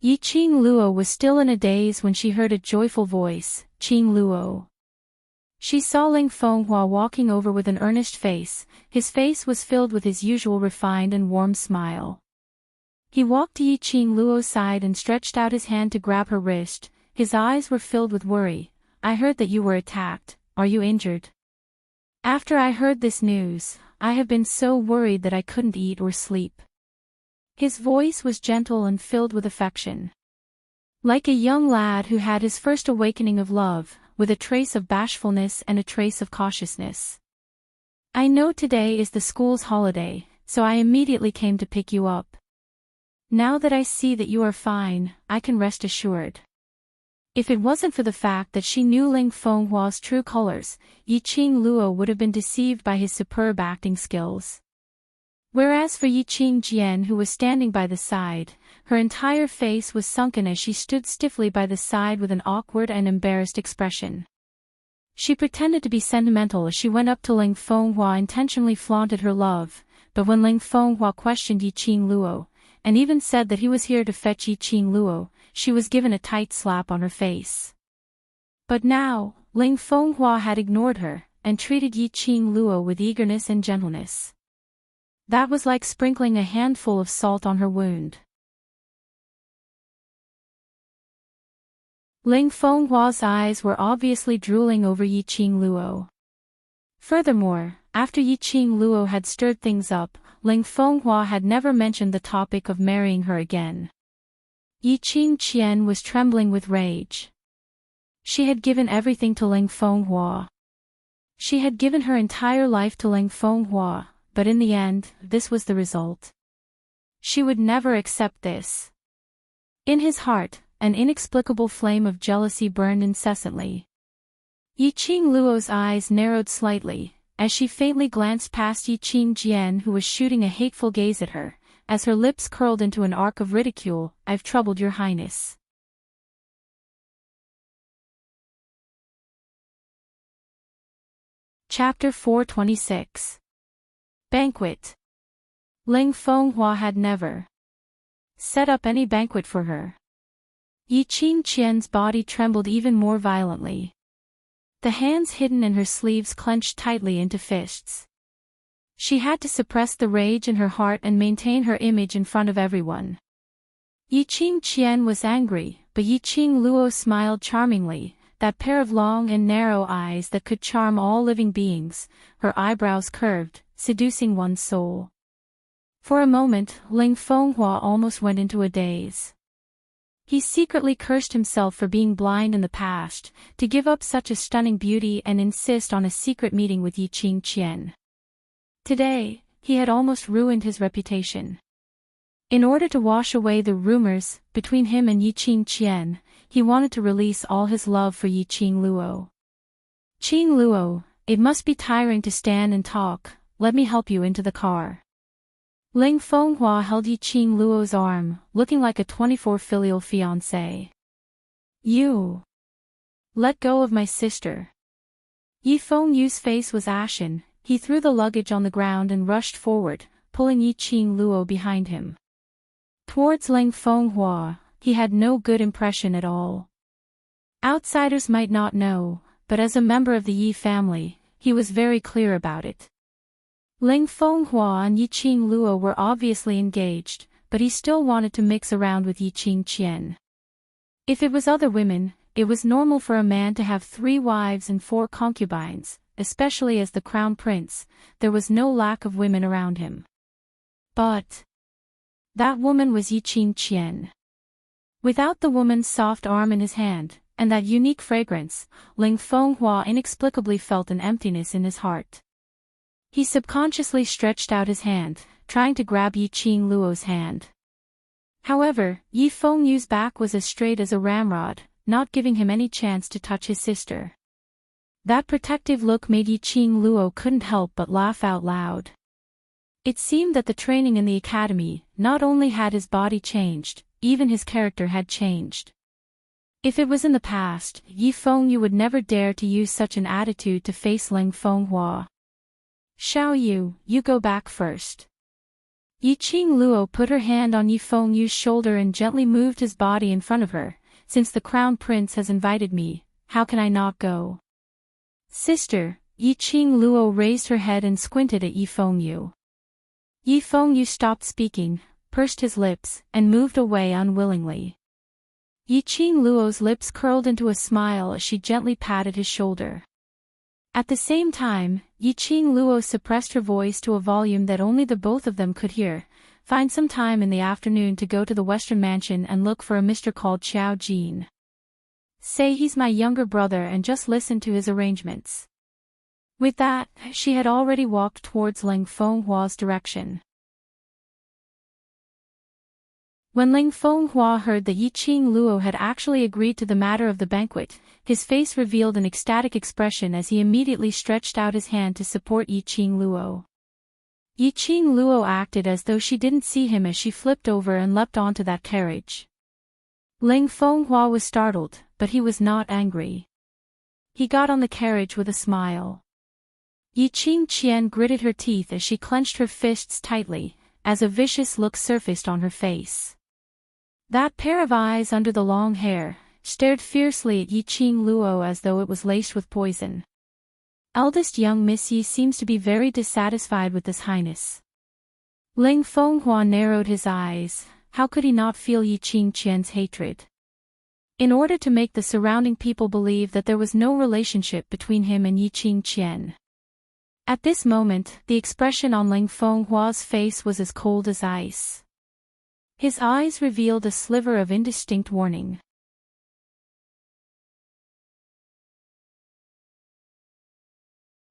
Yiqing Luo was still in a daze when she heard a joyful voice, Qing Luo. She saw Ling Fenghua walking over with an earnest face. His face was filled with his usual refined and warm smile. He walked to Yiqing Luo's side and stretched out his hand to grab her wrist. His eyes were filled with worry. I heard that you were attacked. Are you injured? After I heard this news, I have been so worried that I couldn't eat or sleep. His voice was gentle and filled with affection. Like a young lad who had his first awakening of love, with a trace of bashfulness and a trace of cautiousness. I know today is the school's holiday, so I immediately came to pick you up. Now that I see that you are fine, I can rest assured. If it wasn't for the fact that she knew Ling Fenghua's true colors, Yiqing Luo would have been deceived by his superb acting skills. Whereas for Yiqing Jian, who was standing by the side, her entire face was sunken as she stood stiffly by the side with an awkward and embarrassed expression. She pretended to be sentimental as she went up to Ling Fenghua, intentionally flaunted her love, but when Ling Fenghua questioned Yiqing Luo, and even said that he was here to fetch Yiqing Luo, she was given a tight slap on her face. But now, Ling Fenghua had ignored her, and treated Yiqing Luo with eagerness and gentleness. That was like sprinkling a handful of salt on her wound. Ling Fenghua's eyes were obviously drooling over Yiqing Luo. Furthermore, after Yiqing Luo had stirred things up, Ling Fenghua had never mentioned the topic of marrying her again. Yiqing Qian was trembling with rage. She had given everything to Ling Fenghua. She had given her entire life to Ling Fenghua. But in the end, this was the result. She would never accept this. In his heart, an inexplicable flame of jealousy burned incessantly. Yiqing Luo's eyes narrowed slightly, as she faintly glanced past Yiqing Jian, who was shooting a hateful gaze at her, as her lips curled into an arc of ridicule. I've troubled your highness. Chapter 426. Banquet. Ling Fenghua had never set up any banquet for her. Yiqing Qian's body trembled even more violently. The hands hidden in her sleeves clenched tightly into fists. She had to suppress the rage in her heart and maintain her image in front of everyone. Yiqing Qian was angry, but Yiqing Luo smiled charmingly, that pair of long and narrow eyes that could charm all living beings, her eyebrows curved, seducing one's soul. For a moment, Ling Fenghua almost went into a daze. He secretly cursed himself for being blind in the past, to give up such a stunning beauty and insist on a secret meeting with Yi Qingqian. Today, he had almost ruined his reputation. In order to wash away the rumors between him and Yi Qingqian, he wanted to release all his love for Yi Qingluo. Qingluo, it must be tiring to stand and talk, let me help you into the car. Ling Fenghua held Yi Qingluo's arm, looking like a 24 filial fiancé. You. Let go of my sister. Yi Fengyu's face was ashen, he threw the luggage on the ground and rushed forward, pulling Yi Qingluo behind him. Towards Ling Fenghua, he had no good impression at all. Outsiders might not know, but as a member of the Yi family, he was very clear about it. Ling Fenghua and Yi Qingluo were obviously engaged, but he still wanted to mix around with Yi Qingqian. If it was other women, it was normal for a man to have 3 wives and 4 concubines, especially as the crown prince, there was no lack of women around him. But that woman was Yi Qingqian. Without the woman's soft arm in his hand, and that unique fragrance, Ling Fenghua inexplicably felt an emptiness in his heart. He subconsciously stretched out his hand, trying to grab Yi Qingluo's hand. However, Yi Fengyu's back was as straight as a ramrod, not giving him any chance to touch his sister. That protective look made Yi Qingluo couldn't help but laugh out loud. It seemed that the training in the academy not only had his body changed, even his character had changed. If it was in the past, Yi Fengyu would never dare to use such an attitude to face Ling Fenghua. Xiao Yu, you go back first. Yi Qingluo put her hand on Yi Fengyu's shoulder and gently moved his body in front of her. Since the crown prince has invited me, how can I not go? Sister, Yi Qingluo raised her head and squinted at Yi Fengyu. Yi Fengyu stopped speaking, pursed his lips, and moved away unwillingly. Yi Qingluo's lips curled into a smile as she gently patted his shoulder. At the same time, Yi Qingluo suppressed her voice to a volume that only the both of them could hear. Find some time in the afternoon to go to the Western Mansion and look for a Mr. called Xiao Jin. Say he's my younger brother and just listen to his arrangements. With that, she had already walked towards Ling Fenghua's direction. When Ling Fenghua heard that Yi Qingluo had actually agreed to the matter of the banquet, his face revealed an ecstatic expression as he immediately stretched out his hand to support Yi Qingluo. Yi Qingluo acted as though she didn't see him as she flipped over and leapt onto that carriage. Ling Fenghua was startled, but he was not angry. He got on the carriage with a smile. Yi Qingqian gritted her teeth as she clenched her fists tightly, as a vicious look surfaced on her face. That pair of eyes under the long hair stared fiercely at Yi Qingluo as though it was laced with poison. Eldest young Miss Yi seems to be very dissatisfied with this highness. Ling Fenghua narrowed his eyes. How could he not feel Yi Qingqian's hatred? In order to make the surrounding people believe that there was no relationship between him and Yi Qingqian. At this moment, the expression on Ling Fenghua's face was as cold as ice. His eyes revealed a sliver of indistinct warning.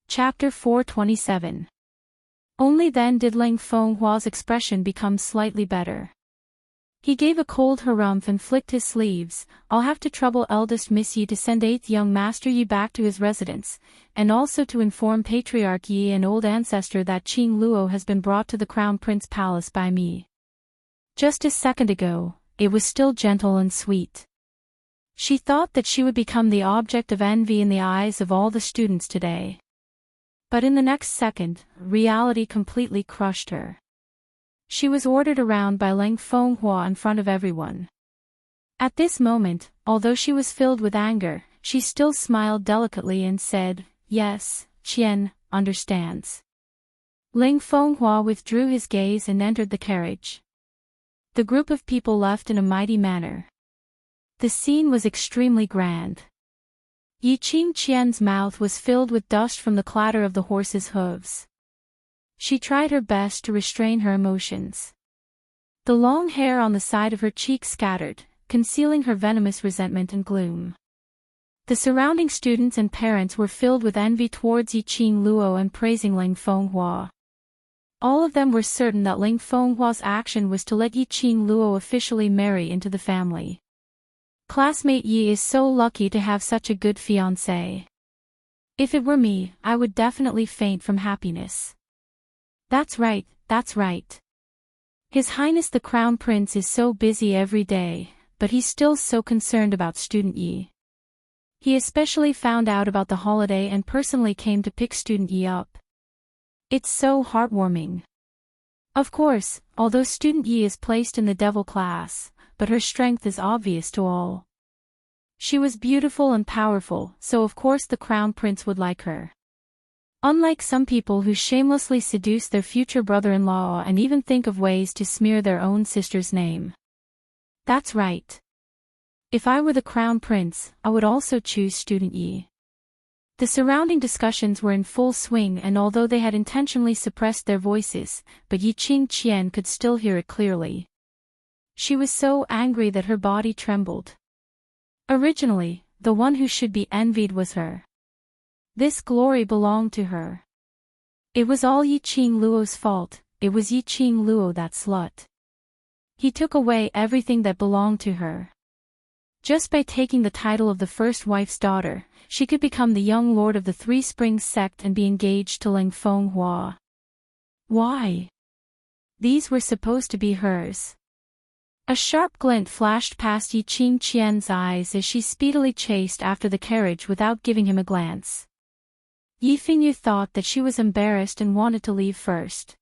Chapter 427. Only then did Ling Fenghua's expression become slightly better. He gave a cold harumph and flicked his sleeves. I'll have to trouble eldest Miss Yi to send 8th young Master Yi back to his residence, and also to inform Patriarch Yi and old ancestor that Qingluo has been brought to the Crown Prince Palace by me. Just a second ago, it was still gentle and sweet. She thought that she would become the object of envy in the eyes of all the students today. But in the next second, reality completely crushed her. She was ordered around by Ling Fenghua in front of everyone. At this moment, although she was filled with anger, she still smiled delicately and said, "Yes, Qian understands." Ling Fenghua withdrew his gaze and entered the carriage. The group of people left in a mighty manner. The scene was extremely grand. Yi Qingqian's mouth was filled with dust from the clatter of the horses' hooves. She tried her best to restrain her emotions. The long hair on the side of her cheek scattered, concealing her venomous resentment and gloom. The surrounding students and parents were filled with envy towards Yiqing Luo and praising Ling Fenghua. All of them were certain that Ling Fenghua's action was to let Yiqing Luo officially marry into the family. Classmate Yi is so lucky to have such a good fiancé. If it were me, I would definitely faint from happiness. That's right, that's right. His Highness the Crown Prince is so busy every day, but he's still so concerned about student Yi. He especially found out about the holiday and personally came to pick student Yi up. It's so heartwarming. Of course, although student Yi is placed in the devil class, but her strength is obvious to all. She was beautiful and powerful, so of course the Crown Prince would like her. Unlike some people who shamelessly seduce their future brother-in-law and even think of ways to smear their own sister's name. That's right. If I were the Crown Prince, I would also choose student Yi. The surrounding discussions were in full swing, and although they had intentionally suppressed their voices, but Yiqing Qian could still hear it clearly. She was so angry that her body trembled. Originally, the one who should be envied was her. This glory belonged to her. It was all Yiqing Luo's fault. It was Yiqing Luo, that slut. He took away everything that belonged to her. Just by taking the title of the first wife's daughter, she could become the young lord of the Three Springs sect and be engaged to Ling Fenghua. Why? These were supposed to be hers. A sharp glint flashed past Yiqing Qian's eyes as she speedily chased after the carriage without giving him a glance. Yi Fengyu thought that she was embarrassed and wanted to leave first.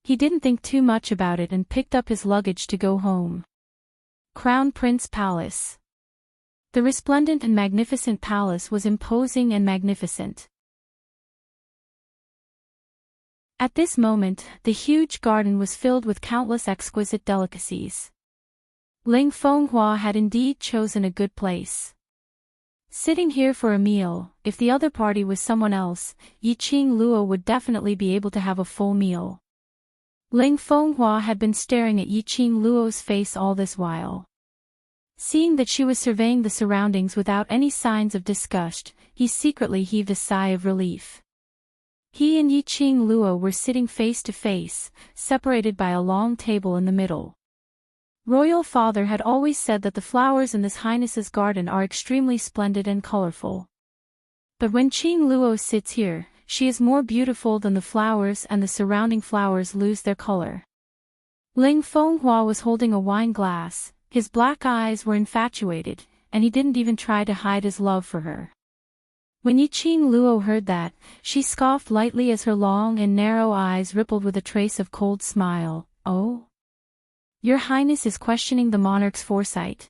He didn't think too much about it and picked up his luggage to go home. Crown Prince Palace. The resplendent and magnificent palace was imposing and magnificent. At this moment, the huge garden was filled with countless exquisite delicacies. Ling Fenghua had indeed chosen a good place. Sitting here for a meal, if the other party was someone else, Yiqing Luo would definitely be able to have a full meal. Ling Fenghua had been staring at Yiqing Luo's face all this while. Seeing that she was surveying the surroundings without any signs of disgust, he secretly heaved a sigh of relief. He and Yiqing Luo were sitting face to face, separated by a long table in the middle. Royal Father had always said that the flowers in this highness's garden are extremely splendid and colorful. But when Yiqing Luo sits here, she is more beautiful than the flowers, and the surrounding flowers lose their color. Ling Fenghua was holding a wine glass, his black eyes were infatuated, and he didn't even try to hide his love for her. When Yiqing Luo heard that, she scoffed lightly as her long and narrow eyes rippled with a trace of cold smile. Oh? Your Highness is questioning the monarch's foresight.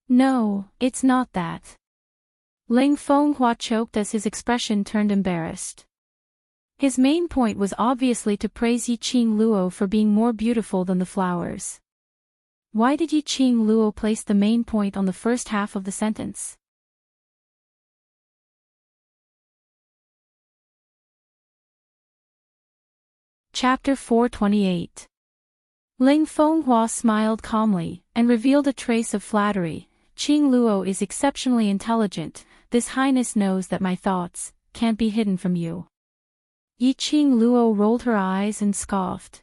No, it's not that. Ling Fenghua choked as his expression turned embarrassed. His main point was obviously to praise Yiqing Luo for being more beautiful than the flowers. Why did Yiqing Luo place the main point on the first half of the sentence? Chapter 428. Ling Fenghua smiled calmly, and revealed a trace of flattery. Yiqing Luo is exceptionally intelligent. This Highness knows that my thoughts can't be hidden from you. Yiqing Luo rolled her eyes and scoffed.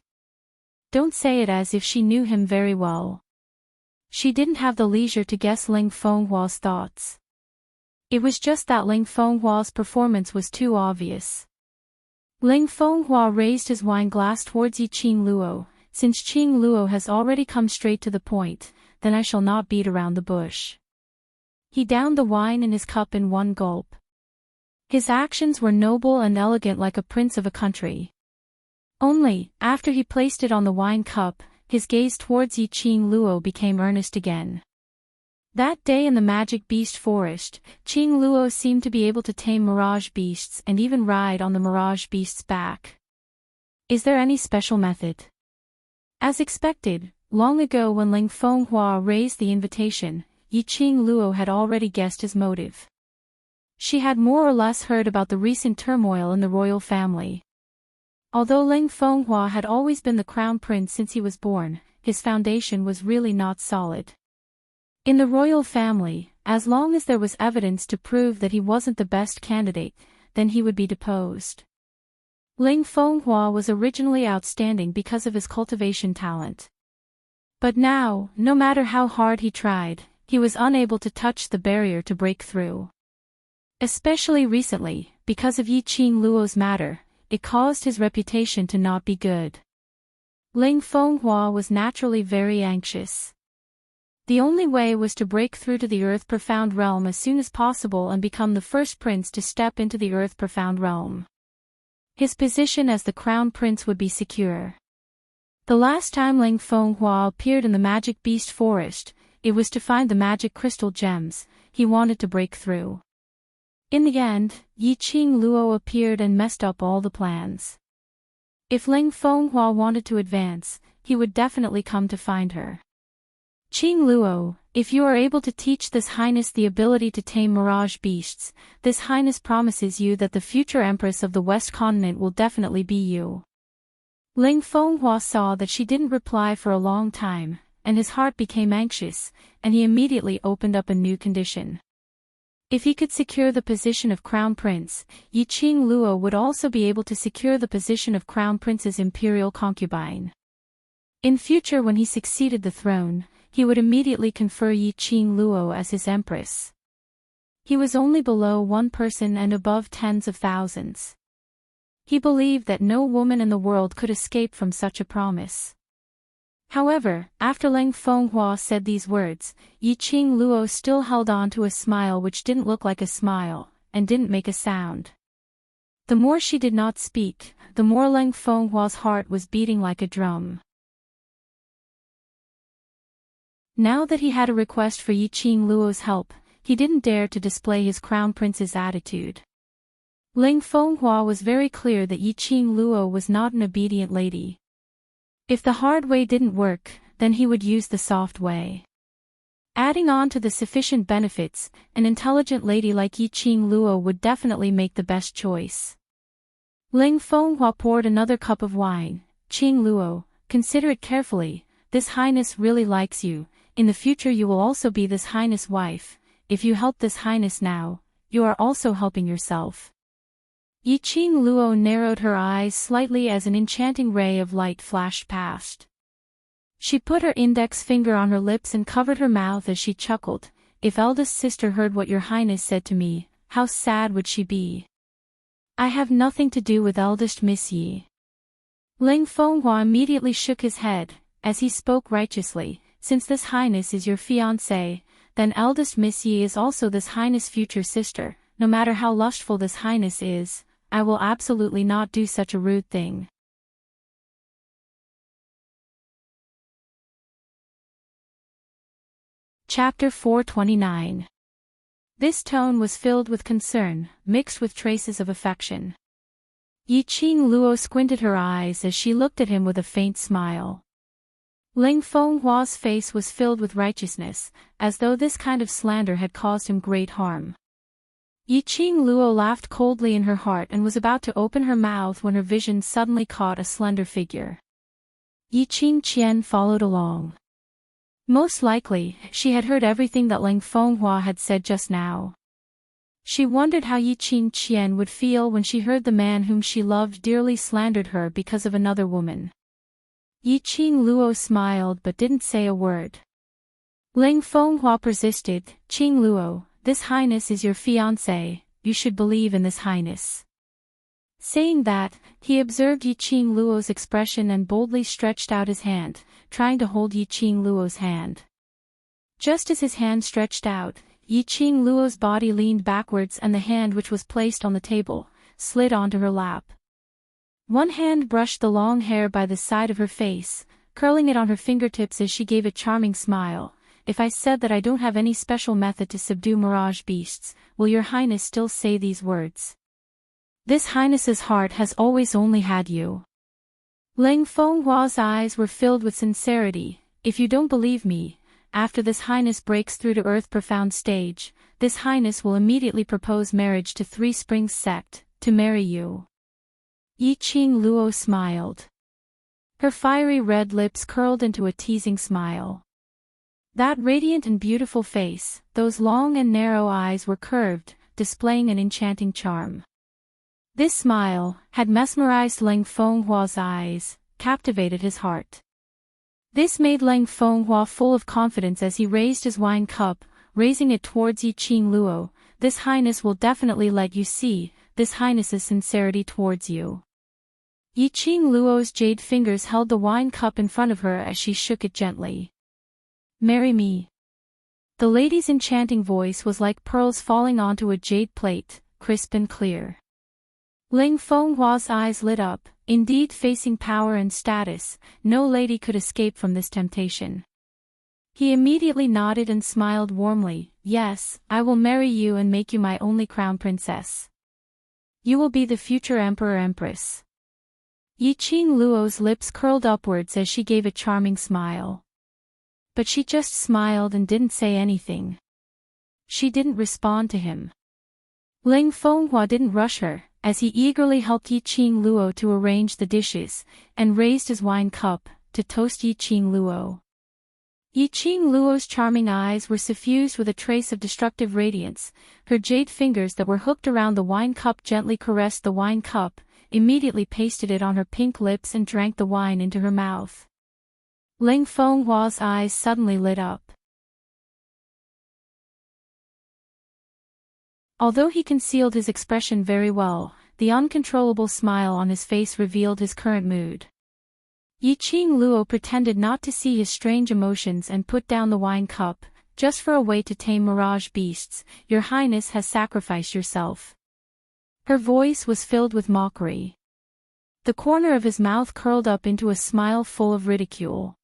Don't say it as if she knew him very well. She didn't have the leisure to guess Ling Fenghua's thoughts. It was just that Ling Fenghua's performance was too obvious. Ling Fenghua raised his wine glass towards Yiqing Luo. Since Yiqing Luo has already come straight to the point, then I shall not beat around the bush. He downed the wine in his cup in one gulp. His actions were noble and elegant like a prince of a country. Only, after he placed it on the wine cup, his gaze towards Yiqing Luo became earnest again. That day in the Magic Beast Forest, Yiqing Luo seemed to be able to tame mirage beasts and even ride on the mirage beast's back. Is there any special method? As expected, long ago when Ling Fenghua raised the invitation, Yiqing Luo had already guessed his motive. She had more or less heard about the recent turmoil in the royal family. Although Ling Fenghua had always been the crown prince since he was born, his foundation was really not solid. In the royal family, as long as there was evidence to prove that he wasn't the best candidate, then he would be deposed. Ling Fenghua was originally outstanding because of his cultivation talent. But now, no matter how hard he tried, he was unable to touch the barrier to break through. Especially recently, because of Yi Qing Luo's matter, it caused his reputation to not be good. Ling Fenghua was naturally very anxious. The only way was to break through to the Earth Profound realm as soon as possible and become the first prince to step into the Earth Profound realm. His position as the crown prince would be secure. The last time Ling Fenghua appeared in the magic beast forest, it was to find the magic crystal gems. He wanted to break through. In the end, Yi Qing Luo appeared and messed up all the plans. If Ling Fenghua wanted to advance, he would definitely come to find her. Qing Luo, if you are able to teach this highness the ability to tame mirage beasts, this highness promises you that the future empress of the West Continent will definitely be you. Ling Fenghua saw that she didn't reply for a long time, and his heart became anxious, and he immediately opened up a new condition. If he could secure the position of Crown Prince, Yi Qing Luo would also be able to secure the position of Crown Prince's imperial concubine. In future, when he succeeded the throne, he would immediately confer Yi Qing Luo as his empress. He was only below one person and above tens of thousands. He believed that no woman in the world could escape from such a promise. However, after Ling Fenghua said these words, Yi Qing Luo still held on to a smile which didn't look like a smile, and didn't make a sound. The more she did not speak, the more Ling Fenghua's heart was beating like a drum. Now that he had a request for Yi Qing Luo's help, he didn't dare to display his crown prince's attitude. Ling Fenghua was very clear that Yi Qing Luo was not an obedient lady. If the hard way didn't work, then he would use the soft way. Adding on to the sufficient benefits, an intelligent lady like Yi Qing Luo would definitely make the best choice. Ling Fenghua poured another cup of wine. Qing Luo, consider it carefully. This highness really likes you. In the future you will also be this highness' wife. If you help this highness now, you are also helping yourself. Yi Qing Luo narrowed her eyes slightly as an enchanting ray of light flashed past. She put her index finger on her lips and covered her mouth as she chuckled. If eldest sister heard what your highness said to me, how sad would she be? I have nothing to do with eldest Miss Yi. Ling Fenghua immediately shook his head, as he spoke righteously. Since this highness is your fiancée, then eldest Miss Yi is also this highness' future sister. No matter how lustful this highness is, I will absolutely not do such a rude thing. Chapter 429. This tone was filled with concern, mixed with traces of affection. Yi Qing Luo squinted her eyes as she looked at him with a faint smile. Ling Fenghua's face was filled with righteousness, as though this kind of slander had caused him great harm. Yi Qing Luo laughed coldly in her heart and was about to open her mouth when her vision suddenly caught a slender figure. Yi Qing Qian followed along. Most likely, she had heard everything that Ling Fenghua had said just now. She wondered how Yi Qing Qian would feel when she heard the man whom she loved dearly slandered her because of another woman. Yi Qing Luo smiled but didn't say a word. Ling Fenghua persisted. Qing Luo, this highness is your fiancé, you should believe in this highness. Saying that, he observed Yi Qing Luo's expression and boldly stretched out his hand, trying to hold Yi Qing Luo's hand. Just as his hand stretched out, Yi Qing Luo's body leaned backwards and the hand which was placed on the table slid onto her lap. One hand brushed the long hair by the side of her face, curling it on her fingertips as she gave a charming smile. If I said that I don't have any special method to subdue mirage beasts, will your highness still say these words? This highness's heart has always only had you. Ling Fenghua's eyes were filled with sincerity. If you don't believe me, after this highness breaks through to Earth Profound stage, this highness will immediately propose marriage to Three Springs sect, to marry you. Yi Qing Luo smiled. Her fiery red lips curled into a teasing smile. That radiant and beautiful face, those long and narrow eyes were curved, displaying an enchanting charm. This smile had mesmerized Lang Fenghua's eyes, captivated his heart. This made Lang Fenghua full of confidence as he raised his wine cup, raising it towards Yi Qing Luo. This highness will definitely let you see this highness's sincerity towards you. Yi Qing Luo's jade fingers held the wine cup in front of her as she shook it gently. Marry me. The lady's enchanting voice was like pearls falling onto a jade plate, crisp and clear. Lang Fenghua's eyes lit up. Indeed, facing power and status, no lady could escape from this temptation. He immediately nodded and smiled warmly. Yes, I will marry you and make you my only crown princess. You will be the future emperor-empress. Yi Qing Luo's lips curled upwards as she gave a charming smile. But she just smiled and didn't say anything. She didn't respond to him. Lang Fenghua didn't rush her, as he eagerly helped Yi Qing Luo to arrange the dishes, and raised his wine cup, to toast Yi Qing Luo. Yi Qing Luo's charming eyes were suffused with a trace of destructive radiance. Her jade fingers that were hooked around the wine cup gently caressed the wine cup, immediately pasted it on her pink lips and drank the wine into her mouth. Lang Fenghua's eyes suddenly lit up. Although he concealed his expression very well, the uncontrollable smile on his face revealed his current mood. Yi Qing Luo pretended not to see his strange emotions and put down the wine cup, just for a way to tame mirage beasts. Your Highness has sacrificed yourself. Her voice was filled with mockery. The corner of his mouth curled up into a smile full of ridicule.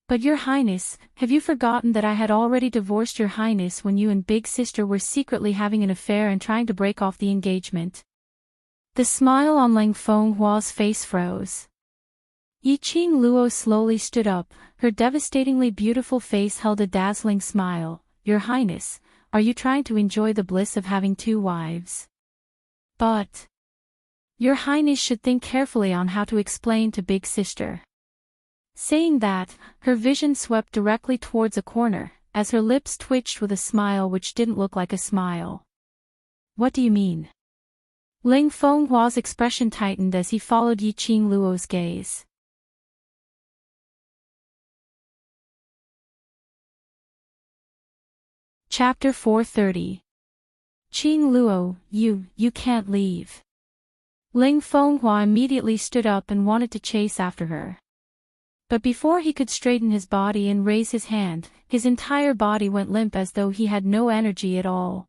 But Your Highness, have you forgotten that I had already divorced Your Highness when you and Big Sister were secretly having an affair and trying to break off the engagement? The smile on Lang Fenghua's face froze. Yi Qing Luo slowly stood up. Her devastatingly beautiful face held a dazzling smile. Your Highness, are you trying to enjoy the bliss of having two wives? But Your Highness should think carefully on how to explain to Big Sister. Saying that, her vision swept directly towards a corner, as her lips twitched with a smile which didn't look like a smile. What do you mean? Lang Fenghua's expression tightened as he followed Yi Qing Luo's gaze. Chapter 430. Qing Luo, you can't leave. Lang Fenghua immediately stood up and wanted to chase after her. But before he could straighten his body and raise his hand, his entire body went limp as though he had no energy at all.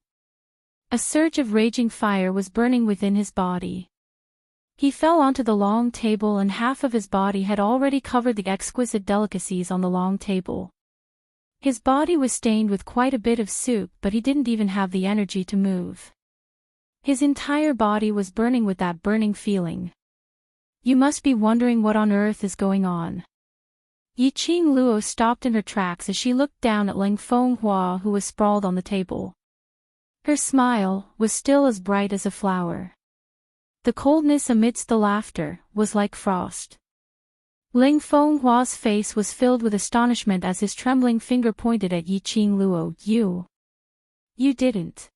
A surge of raging fire was burning within his body. He fell onto the long table and half of his body had already covered the exquisite delicacies on the long table. His body was stained with quite a bit of soup, but he didn't even have the energy to move. His entire body was burning with that burning feeling. You must be wondering what on earth is going on. Yi Qing Luo stopped in her tracks as she looked down at Lang Fenghua, who was sprawled on the table. Her smile was still as bright as a flower. The coldness amidst the laughter was like frost. Lang Fenghua's face was filled with astonishment as his trembling finger pointed at Yi Qing Luo. You didn't.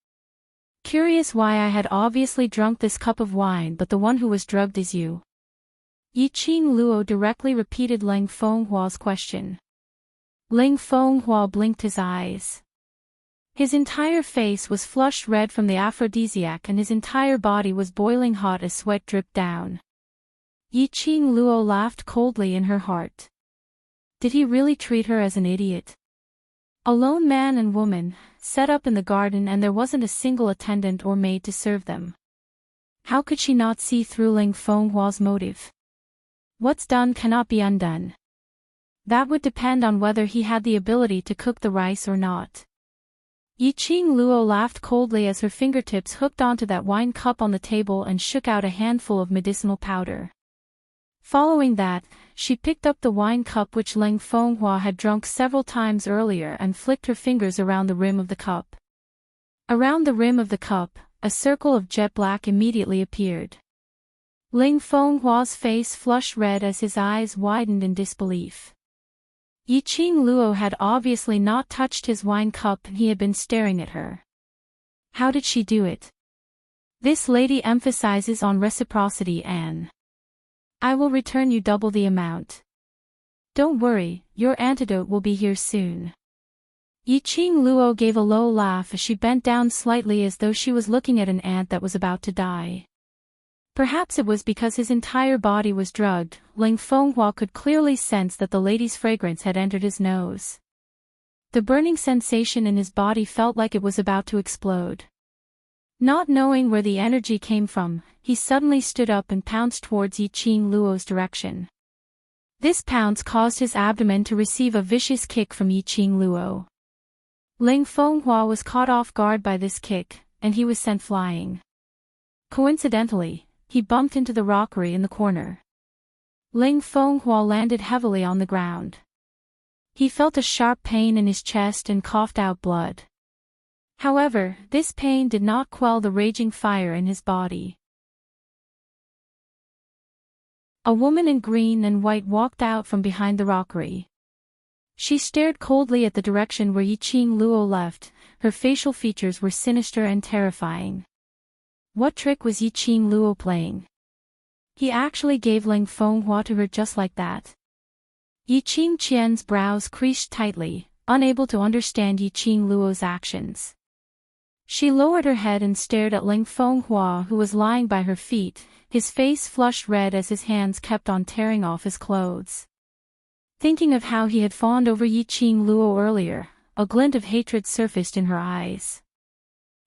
Curious why I had obviously drunk this cup of wine, but the one who was drugged is you. Yi Qing Luo directly repeated Lang Fenghua's question. Lang Fenghua blinked his eyes. His entire face was flushed red from the aphrodisiac and his entire body was boiling hot as sweat dripped down. Yi Qing Luo laughed coldly in her heart. Did he really treat her as an idiot? A lone man and woman, set up in the garden, and there wasn't a single attendant or maid to serve them. How could she not see through Lang Fenghua's motive? What's done cannot be undone. That would depend on whether he had the ability to cook the rice or not. Yi Qing Luo laughed coldly as her fingertips hooked onto that wine cup on the table and shook out a handful of medicinal powder. Following that, she picked up the wine cup which Lang Fenghua had drunk several times earlier and flicked her fingers around the rim of the cup. Around the rim of the cup, a circle of jet black immediately appeared. Ling Fenghua's face flushed red as his eyes widened in disbelief. Yiqing Luo had obviously not touched his wine cup and he had been staring at her. How did she do it? This lady emphasizes on reciprocity and I will return you double the amount. Don't worry, your antidote will be here soon. Yiqing Luo gave a low laugh as she bent down slightly as though she was looking at an ant that was about to die. Perhaps it was because his entire body was drugged, Ling Fenghua could clearly sense that the lady's fragrance had entered his nose. The burning sensation in his body felt like it was about to explode. Not knowing where the energy came from, he suddenly stood up and pounced towards Yiqing Luo's direction. This pounce caused his abdomen to receive a vicious kick from Yiqing Luo. Ling Fenghua was caught off guard by this kick, and he was sent flying. Coincidentally, he bumped into the rockery in the corner. Ling Fenghua landed heavily on the ground. He felt a sharp pain in his chest and coughed out blood. However, this pain did not quell the raging fire in his body. A woman in green and white walked out from behind the rockery. She stared coldly at the direction where Yiqing Luo left. Her facial features were sinister and terrifying. What trick was Yiqing Luo playing? He actually gave Ling Fenghua to her just like that. Yiqing Qian's brows creased tightly, unable to understand Yiqing Luo's actions. She lowered her head and stared at Ling Fenghua, who was lying by her feet. His face flushed red as his hands kept on tearing off his clothes. Thinking of how he had fawned over Yiqing Luo earlier, a glint of hatred surfaced in her eyes.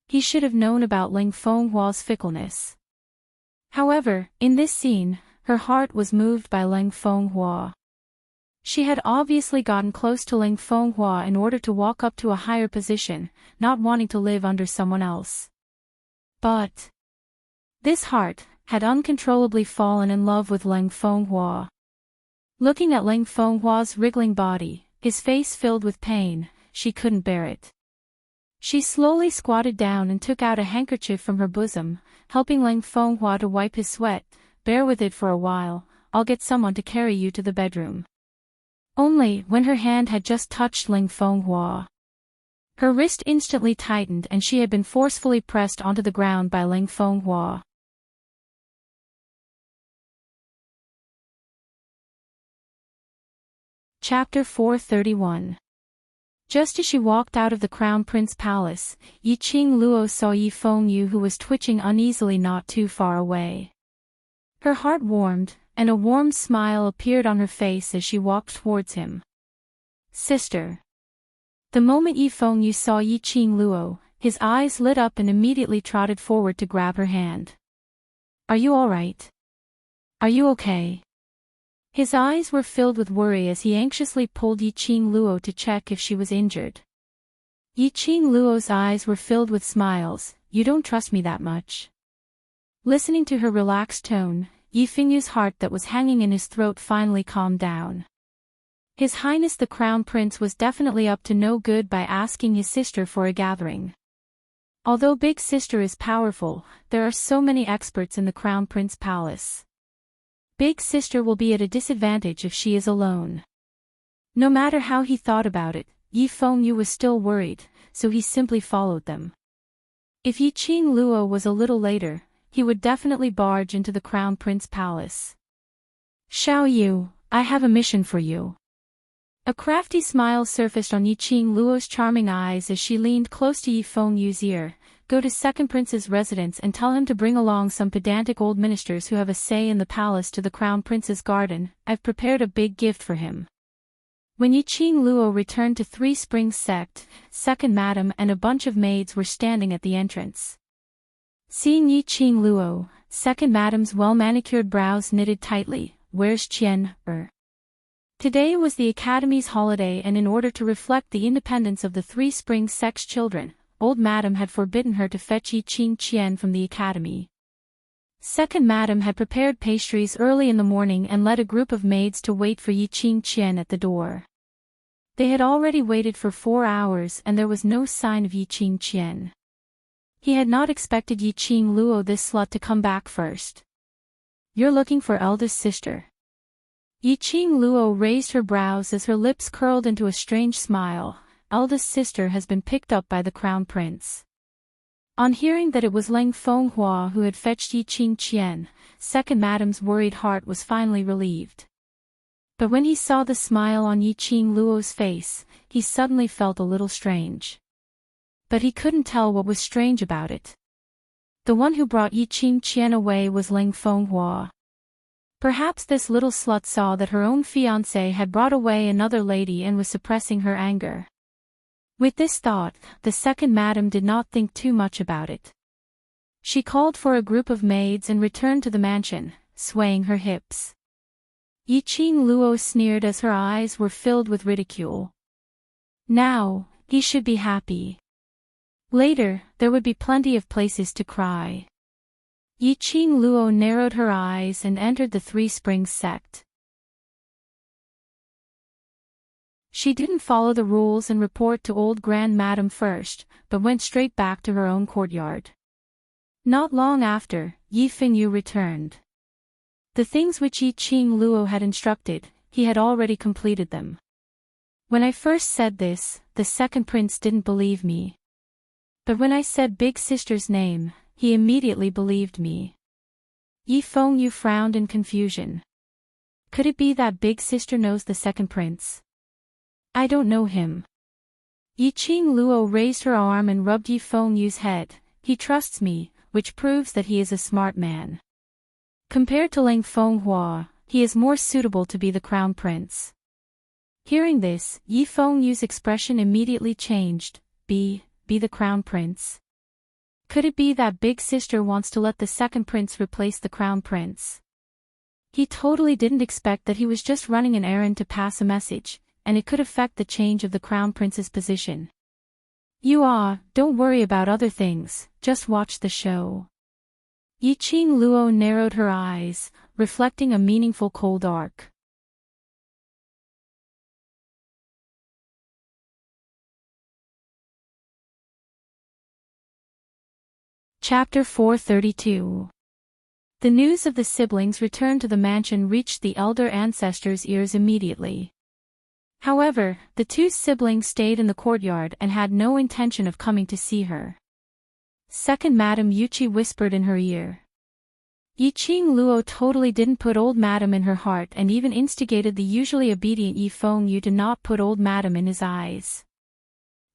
He should have known about Ling Fenghua's fickleness. However, in this scene, her heart was moved by Ling Fenghua. She had obviously gotten close to Ling Fenghua in order to walk up to a higher position, not wanting to live under someone else. But this heart had uncontrollably fallen in love with Ling Fenghua. Looking at Ling Fenghua's wriggling body, his face filled with pain, she couldn't bear it. She slowly squatted down and took out a handkerchief from her bosom, helping Ling Fenghua to wipe his sweat. Bear with it for a while, I'll get someone to carry you to the bedroom. Only when her hand had just touched Ling Fenghua, her wrist instantly tightened and she had been forcefully pressed onto the ground by Ling Fenghua. Chapter 431. Just as she walked out of the Crown Prince Palace, Yiqing Luo saw Yi Fengyu, who was twitching uneasily not too far away. Her heart warmed, and a warm smile appeared on her face as she walked towards him. Sister. The moment Yi Fengyu saw Yiqing Luo, his eyes lit up and immediately trotted forward to grab her hand. Are you all right? Are you okay? His eyes were filled with worry as he anxiously pulled Yiqing Luo to check if she was injured. Yiqing Luo's eyes were filled with smiles. You don't trust me that much. Listening to her relaxed tone, Yi Fengyu's heart that was hanging in his throat finally calmed down. His Highness the Crown Prince was definitely up to no good by asking his sister for a gathering. Although Big Sister is powerful, there are so many experts in the Crown Prince Palace. Big Sister will be at a disadvantage if she is alone. No matter how he thought about it, Yi Fengyu was still worried, so he simply followed them. If Yiqing Luo was a little later, he would definitely barge into the Crown Prince Palace. Xiao Yu, I have a mission for you. A crafty smile surfaced on Yiqing Luo's charming eyes as she leaned close to Yi Fengyu's ear. Go to Second Prince's residence and tell him to bring along some pedantic old ministers who have a say in the palace to the Crown Prince's garden. I've prepared a big gift for him. When Yiqing Luo returned to Three Springs Sect, Second Madam and a bunch of maids were standing at the entrance. Seeing Yiqing Luo, Second Madam's well-manicured brows knitted tightly. Where's Qian? Today was the Academy's holiday, and in order to reflect the independence of the Three Springs Sect's children, Old Madam had forbidden her to fetch Yiqing Qian from the academy. Second Madam had prepared pastries early in the morning and led a group of maids to wait for Yiqing Qian at the door. They had already waited for 4 hours and there was no sign of Yiqing Qian. He had not expected Yiqing Luo, this slut, to come back first. You're looking for eldest sister. Yiqing Luo raised her brows as her lips curled into a strange smile. Eldest sister has been picked up by the crown prince. On hearing that it was Leng Fenghua who had fetched Yiqing Qian, second madam's worried heart was finally relieved. But when he saw the smile on Yiqing Luo's face, he suddenly felt a little strange. But he couldn't tell what was strange about it. The one who brought Yiqing Qian away was Leng Fenghua. Perhaps this little slut saw that her own fiancé had brought away another lady and was suppressing her anger. With this thought, the second madam did not think too much about it. She called for a group of maids and returned to the mansion, swaying her hips. Yiqing Luo sneered as her eyes were filled with ridicule. Now, he should be happy. Later, there would be plenty of places to cry. Yiqing Luo narrowed her eyes and entered the Three Springs sect. She didn't follow the rules and report to old Grand Madam first, but went straight back to her own courtyard. Not long after, Yi Fengyu returned. The things which Yiqing Luo had instructed, he had already completed them. When I first said this, the second prince didn't believe me. But when I said big sister's name, he immediately believed me. Yi Fengyu frowned in confusion. Could it be that big sister knows the second prince? I don't know him. Yiqing Luo raised her arm and rubbed Yi Fengyu's head. He trusts me, which proves that he is a smart man. Compared to Leng Fenghua, he is more suitable to be the crown prince. Hearing this, Yi Fengyu's expression immediately changed. Be the crown prince? Could it be that big sister wants to let the second prince replace the crown prince? He totally didn't expect that he was just running an errand to pass a message, and it could affect the change of the crown prince's position. Don't worry about other things, just watch the show. Yiqing Luo narrowed her eyes, reflecting a meaningful cold arc. Chapter 432. The news of the siblings' return to the mansion reached the elder ancestor's ears immediately. However, the two siblings stayed in the courtyard and had no intention of coming to see her. Second Madam Yuqi whispered in her ear. Yiqing Luo totally didn't put old madam in her heart and even instigated the usually obedient Yi Fengyu to not put old madam in his eyes.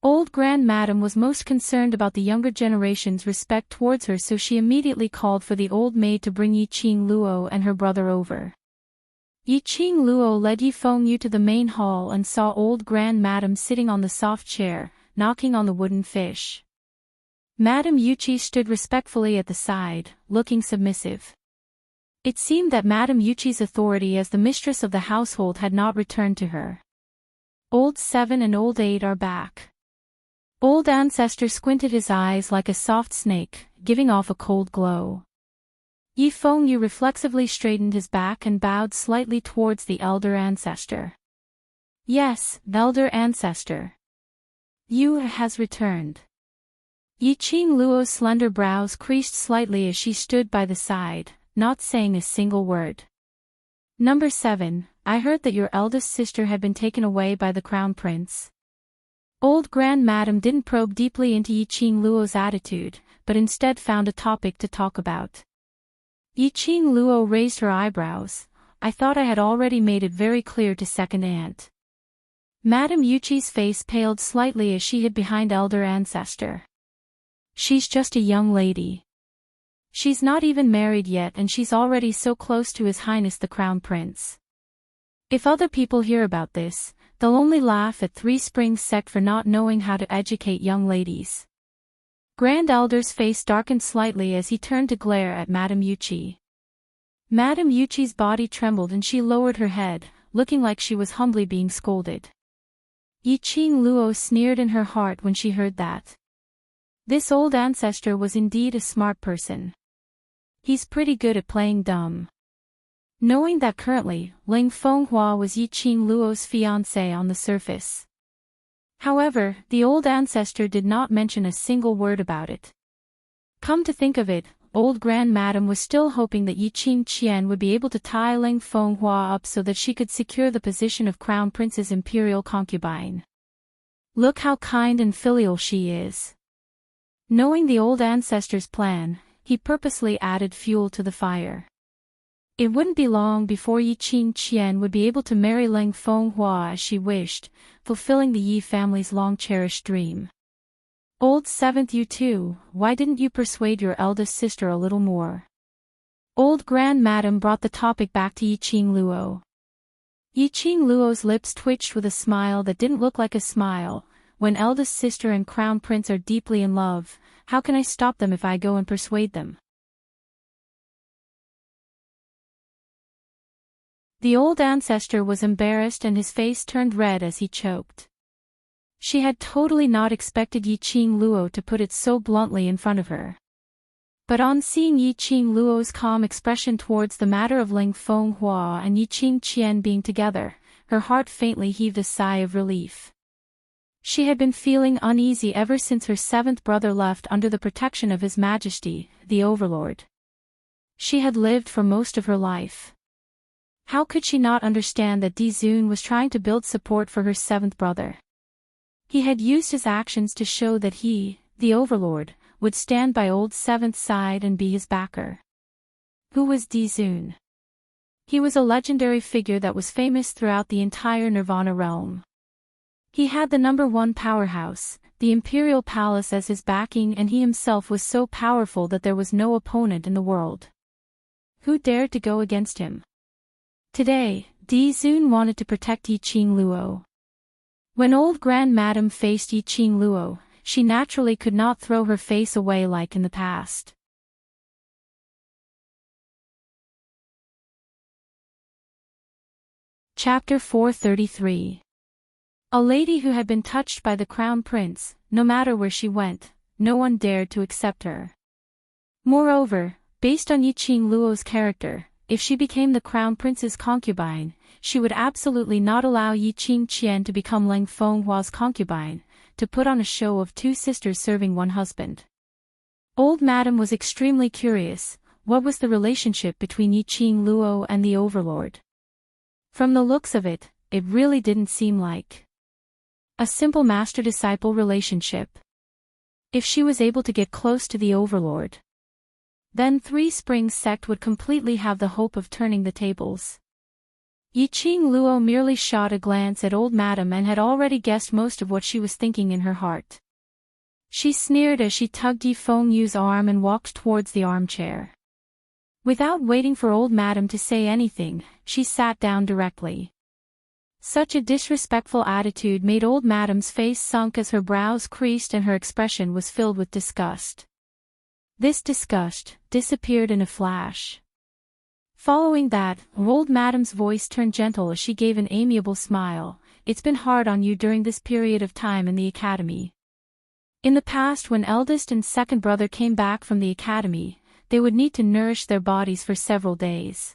Old Grand Madam was most concerned about the younger generation's respect towards her, so she immediately called for the old maid to bring Yiqing Luo and her brother over. Yiqing Luo led Yi Fengyu to the main hall and saw old Grand Madam sitting on the soft chair, knocking on the wooden fish. Madam Yuqi stood respectfully at the side, looking submissive. It seemed that Madam Yuqi's authority as the mistress of the household had not returned to her. Old 7 and Old 8 are back. Old ancestor squinted his eyes like a soft snake, giving off a cold glow. Yi Fengyu reflexively straightened his back and bowed slightly towards the elder ancestor. Yes, elder ancestor. You has returned. Yiqing Luo's slender brows creased slightly as she stood by the side, not saying a single word. Number 7, I heard that your eldest sister had been taken away by the crown prince. Old Grand Madam didn't probe deeply into Yiqing Luo's attitude, but instead found a topic to talk about. Yiqing Luo raised her eyebrows. I thought I had already made it very clear to second aunt. Madam Yuqi's face paled slightly as she hid behind elder ancestor. She's just a young lady. She's not even married yet and she's already so close to His Highness the Crown Prince. If other people hear about this, they'll only laugh at Three Springs sect for not knowing how to educate young ladies. Grand Elder's face darkened slightly as he turned to glare at Madam Yuqi. Madam Yuqi's body trembled and she lowered her head, looking like she was humbly being scolded. Yiqing Luo sneered in her heart when she heard that. This old ancestor was indeed a smart person. He's pretty good at playing dumb. Knowing that currently, Leng Fenghua was Yiqing Luo's fiancé on the surface. However, the old ancestor did not mention a single word about it. Come to think of it, old Grand Madam was still hoping that Yi Qingqian would be able to tie Ling Fenghua up so that she could secure the position of Crown Prince's imperial concubine. Look how kind and filial she is. Knowing the old ancestor's plan, he purposely added fuel to the fire. It wouldn't be long before Yi Qingqian would be able to marry Ling Fenghua as she wished, fulfilling the Yi family's long-cherished dream. Old Seventh, you too, why didn't you persuade your eldest sister a little more? Old Grand Madam brought the topic back to Yi Qingluo. Yi Qingluo's lips twitched with a smile that didn't look like a smile. When eldest sister and crown prince are deeply in love, how can I stop them if I go and persuade them? The old ancestor was embarrassed and his face turned red as he choked. She had totally not expected Yi Qingluo to put it so bluntly in front of her. But on seeing Yi Qingluo's calm expression towards the matter of Ling Fenghua and Yi Qingqian being together, her heart faintly heaved a sigh of relief. She had been feeling uneasy ever since her seventh brother left under the protection of His Majesty, the Overlord. She had lived for most of her life. How could she not understand that Dizun was trying to build support for her seventh brother? He had used his actions to show that he, the Overlord, would stand by old Seventh's side and be his backer. Who was Dizun? He was a legendary figure that was famous throughout the entire Nirvana realm. He had the #1 powerhouse, the Imperial Palace as his backing, and he himself was so powerful that there was no opponent in the world. Who dared to go against him? Today, Dizun wanted to protect Yi Qingluo. When old Grand Madam faced Yi Qingluo, she naturally could not throw her face away like in the past. Chapter 433. A lady who had been touched by the Crown Prince, no matter where she went, no one dared to accept her. Moreover, based on Yi Qingluo's character, if she became the Crown Prince's concubine, she would absolutely not allow Yi Qingqian to become Ling Fenghua's concubine, to put on a show of two sisters serving one husband. Old Madam was extremely curious, what was the relationship between Yi Qingluo and the Overlord? From the looks of it, it really didn't seem like a simple master-disciple relationship. If she was able to get close to the Overlord, then Three Springs sect would completely have the hope of turning the tables. Yi Qingluo merely shot a glance at old Madam and had already guessed most of what she was thinking in her heart. She sneered as she tugged Yi Fengyu's arm and walked towards the armchair. Without waiting for old Madam to say anything, she sat down directly. Such a disrespectful attitude made old Madam's face sunk as her brows creased and her expression was filled with disgust. This disgust disappeared in a flash. Following that, old Madam's voice turned gentle as she gave an amiable smile. It's been hard on you during this period of time in the academy. In the past, when eldest and second brother came back from the academy, they would need to nourish their bodies for several days.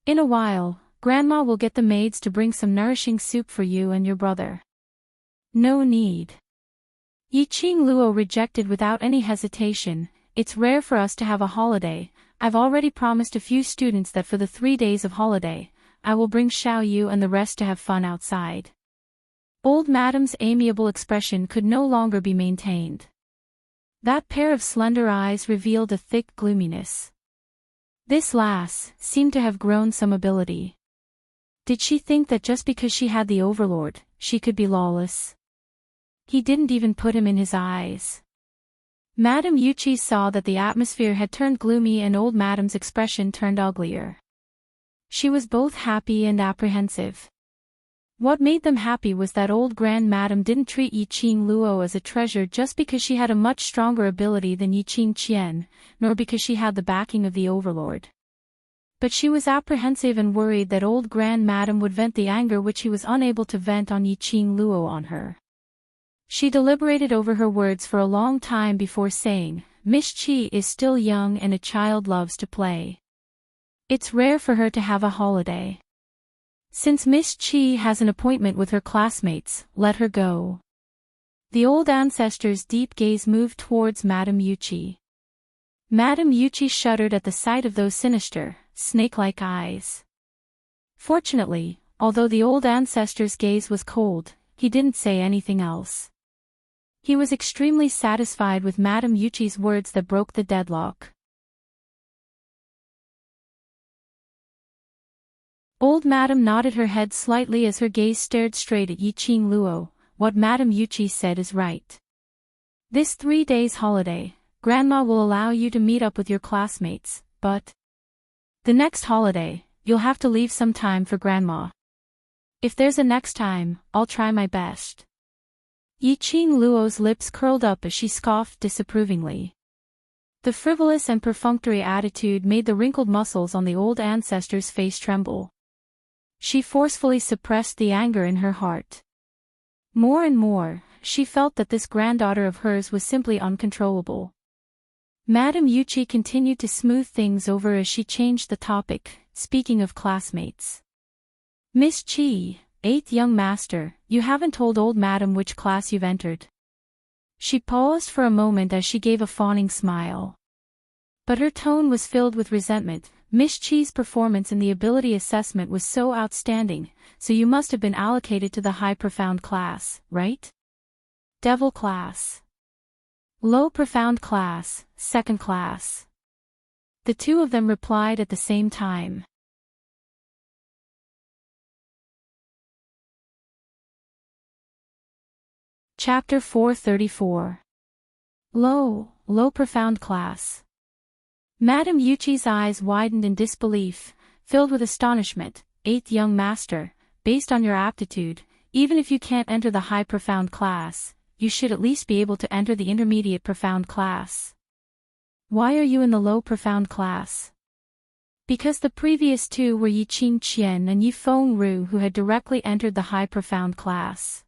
In a while, Grandma will get the maids to bring some nourishing soup for you and your brother. No need. Yi Qingluo rejected without any hesitation. It's rare for us to have a holiday. I've already promised a few students that for the 3 days of holiday, I will bring Xiao Yu and the rest to have fun outside. Old Madam's amiable expression could no longer be maintained. That pair of slender eyes revealed a thick gloominess. This lass seemed to have grown some ability. Did she think that just because she had the Overlord, she could be lawless? He didn't even put him in his eyes. Madame Yuchi saw that the atmosphere had turned gloomy and old Madam's expression turned uglier. She was both happy and apprehensive. What made them happy was that old Grand Madam didn't treat Yi Qingluo as a treasure just because she had a much stronger ability than Yi Qingqian, nor because she had the backing of the Overlord. But she was apprehensive and worried that old Grand Madam would vent the anger which he was unable to vent on Yi Qingluo on her. She deliberated over her words for a long time before saying, Miss Chi is still young and a child loves to play. It's rare for her to have a holiday. Since Miss Chi has an appointment with her classmates, let her go. The old ancestor's deep gaze moved towards Madame Yuchi. Madame Yuchi shuddered at the sight of those sinister, snake-like eyes. Fortunately, although the old ancestor's gaze was cold, he didn't say anything else. He was extremely satisfied with Madame Yuchi's words that broke the deadlock. Old Madame nodded her head slightly as her gaze stared straight at Yiqing Luo. What Madame Yuchi said is right. This 3 days holiday, Grandma will allow you to meet up with your classmates, but the next holiday, you'll have to leave some time for Grandma. If there's a next time, I'll try my best. Yiqing Luo's lips curled up as she scoffed disapprovingly. The frivolous and perfunctory attitude made the wrinkled muscles on the old ancestor's face tremble. She forcefully suppressed the anger in her heart. More and more, she felt that this granddaughter of hers was simply uncontrollable. Madame Yuchi continued to smooth things over as she changed the topic, speaking of classmates. Miss Chi, 8th young master, you haven't told old madam which class you've entered. She paused for a moment as she gave a fawning smile. But her tone was filled with resentment. Miss Chi's performance in the ability assessment was so outstanding, so you must have been allocated to the high profound class, right? Devil class. Low profound class, second class. The two of them replied at the same time. Chapter 434. Low profound class. Madame Yuchi's eyes widened in disbelief, filled with astonishment. 8th young master, based on your aptitude, even if you can't enter the high profound class, you should at least be able to enter the intermediate profound class. Why are you in the low profound class? Because the previous two were Yiqing Qian and Yifeng Ru who had directly entered the high profound class.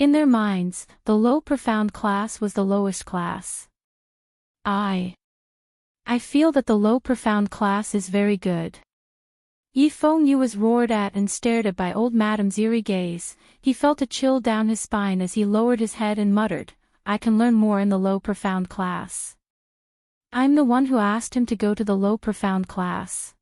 In their minds, the low profound class was the lowest class. I feel that the low profound class is very good. Yifeng Yu was roared at and stared at by old Madame's eerie gaze. He felt a chill down his spine as he lowered his head and muttered, I can learn more in the low profound class. I'm the one who asked him to go to the low profound class.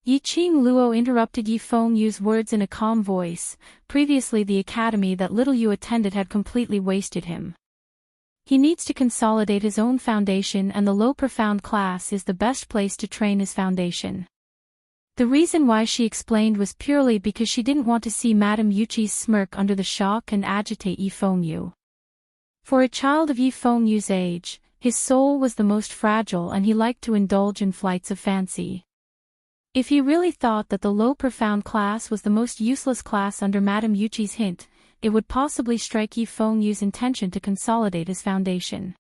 Yiqing Luo interrupted Yifeng Yu's words in a calm voice. Previously the academy that little Yu attended had completely wasted him. He needs to consolidate his own foundation, and the low profound class is the best place to train his foundation. The reason why she explained was purely because she didn't want to see Madame Yuchi's smirk under the shock and agitate Yifeng Yu. For a child of Yifeng Yu's age, his soul was the most fragile and he liked to indulge in flights of fancy. If he really thought that the low profound class was the most useless class under Madame Yuchi's hint, it would possibly strike Yifeng Yu's intention to consolidate his foundation.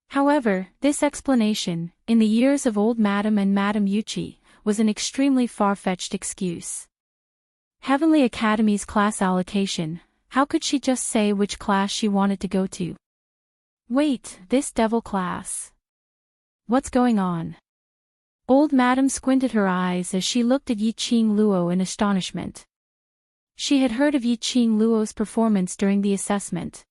However, this explanation, in the ears of old Madame and Madame Yuchi, was an extremely far-fetched excuse. Heavenly Academy's class allocation, how could she just say which class she wanted to go to? Wait, this devil class. What's going on? Old Madame squinted her eyes as she looked at Yiqing Luo in astonishment. She had heard of Yiqing Luo's performance during the assessment.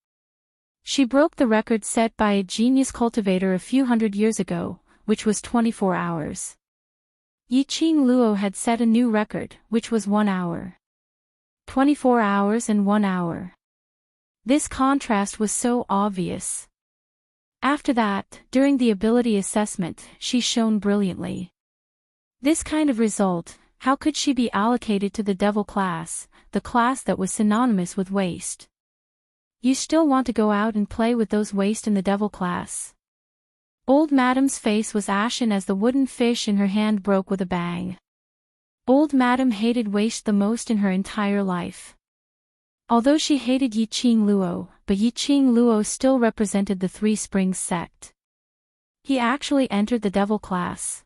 She broke the record set by a genius cultivator a few hundred years ago, which was 24 hours. Yiqing Luo had set a new record, which was 1 hour. 24 hours and 1 hour. This contrast was so obvious. After that, during the ability assessment, she shone brilliantly. This kind of result, how could she be allocated to the devil class, the class that was synonymous with waste? You still want to go out and play with those waste in the devil class? Old Madame's face was ashen as the wooden fish in her hand broke with a bang. Old Madame hated waste the most in her entire life. Although she hated Yiqing Luo, but Yiqing Luo still represented the Three Springs sect. He actually entered the devil class.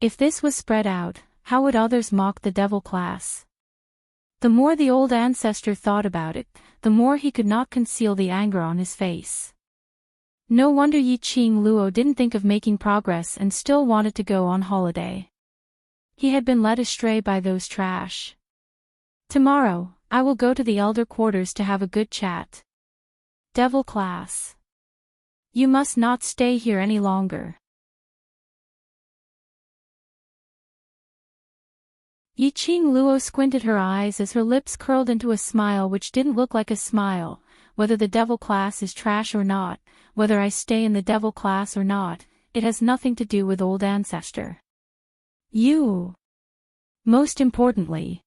If this was spread out, how would others mock the devil class? The more the old ancestor thought about it, the more he could not conceal the anger on his face. No wonder Yiqing Luo didn't think of making progress and still wanted to go on holiday. He had been led astray by those trash. Tomorrow, I will go to the elder quarters to have a good chat. Devil class. You must not stay here any longer. Yiqing Luo squinted her eyes as her lips curled into a smile which didn't look like a smile. Whether the devil class is trash or not, whether I stay in the devil class or not, it has nothing to do with old ancestor. You. Most importantly.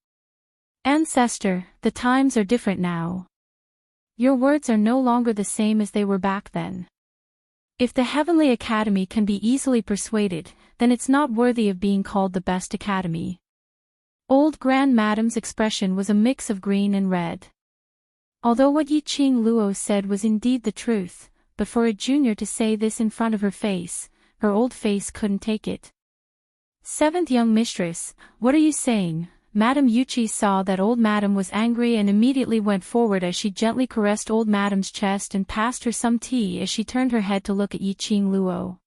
Ancestor, the times are different now. Your words are no longer the same as they were back then. If the Heavenly Academy can be easily persuaded, then it's not worthy of being called the best academy. Old Grand Madame's expression was a mix of green and red. Although what Yiqing Luo said was indeed the truth, but for a junior to say this in front of her face, her old face couldn't take it. Seventh young mistress, what are you saying? Madame Yuchi saw that old madame was angry and immediately went forward as she gently caressed old madame's chest and passed her some tea as she turned her head to look at Yiqing Luo.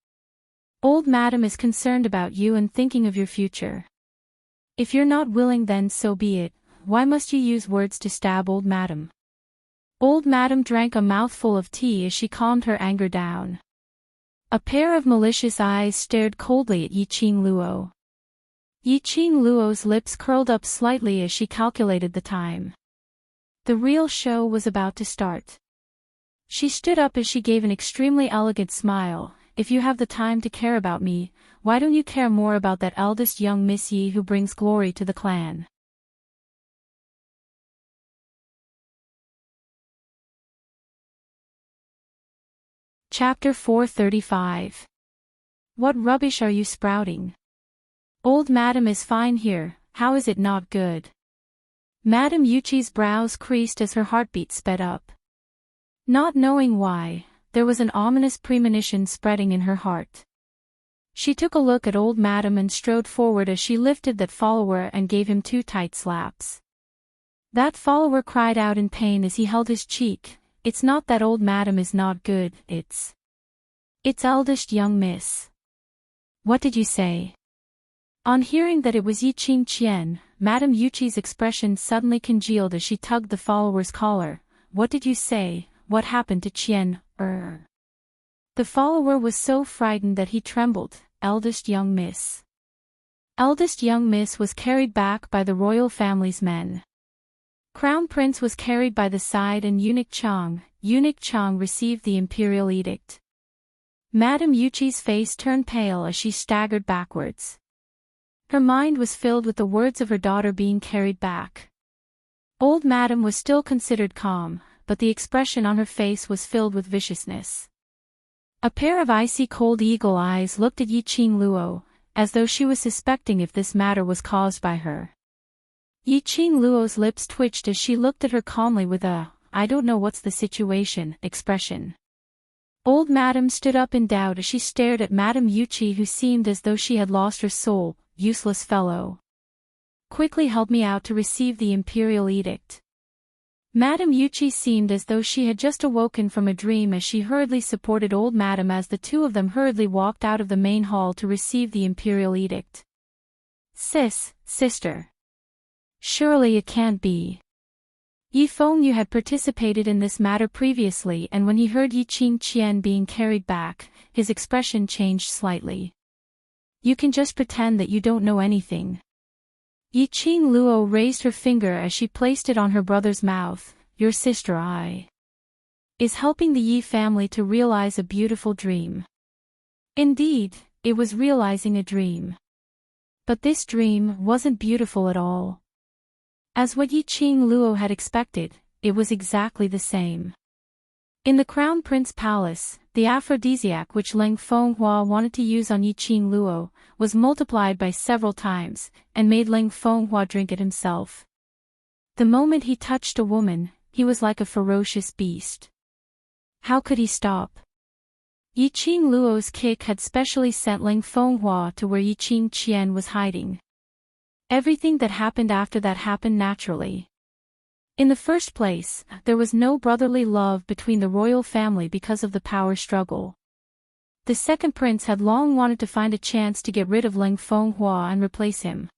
Old madame is concerned about you and thinking of your future. If you're not willing, then so be it. Why must you use words to stab old madame? Old madame drank a mouthful of tea as she calmed her anger down. A pair of malicious eyes stared coldly at Yiqing Luo. Yiqing Luo's lips curled up slightly as she calculated the time. The real show was about to start. She stood up as she gave an extremely elegant smile. If you have the time to care about me, why don't you care more about that eldest young Miss Yi who brings glory to the clan? Chapter 435. What rubbish are you sprouting? Old madam is fine here, how is it not good? Madame Yuchi's brows creased as her heartbeat sped up. Not knowing why, there was an ominous premonition spreading in her heart. She took a look at old madam and strode forward as she lifted that follower and gave him 2 tight slaps. That follower cried out in pain as he held his cheek. It's not that old madam is not good, it's eldest young miss. What did you say? On hearing that it was Yiqing Qian, Madame Yuchi's expression suddenly congealed as she tugged the follower's collar. What did you say? What happened to Qian? The follower was so frightened that he trembled. Eldest young miss. Eldest young miss was carried back by the royal family's men. Crown Prince was carried by the side and Eunuch Chang received the imperial edict. Madame Yuchi's face turned pale as she staggered backwards. Her mind was filled with the words of her daughter being carried back. Old madam was still considered calm, but the expression on her face was filled with viciousness. A pair of icy cold eagle eyes looked at Yiqing Luo, as though she was suspecting if this matter was caused by her. Yiqing Luo's lips twitched as she looked at her calmly with a, I don't know what's the situation, expression. Old madam stood up in doubt as she stared at Madame Yuchi, who seemed as though she had lost her soul. Useless fellow. Quickly help me out to receive the imperial edict. Madame Yuchi seemed as though she had just awoken from a dream as she hurriedly supported old madam as the two of them hurriedly walked out of the main hall to receive the imperial edict. Sister. Surely it can't be. Yi Fengyu had participated in this matter previously, and when he heard Yiqing Qian being carried back, his expression changed slightly. You can just pretend that you don't know anything. Yiqing Luo raised her finger as she placed it on her brother's mouth. Your sister is helping the Yi family to realize a beautiful dream. Indeed, it was realizing a dream. But this dream wasn't beautiful at all. As what Yiqing Luo had expected, it was exactly the same. In the Crown Prince Palace, the aphrodisiac which Leng Fenghua wanted to use on Yiqing Luo was multiplied by several times, and made Leng Fenghua drink it himself. The moment he touched a woman, he was like a ferocious beast. How could he stop? Yiqing Luo's kick had specially sent Leng Fenghua to where Yiqing Qian was hiding. Everything that happened after that happened naturally. In the first place, there was no brotherly love between the royal family because of the power struggle. The second prince had long wanted to find a chance to get rid of Leng Fenghua and replace him.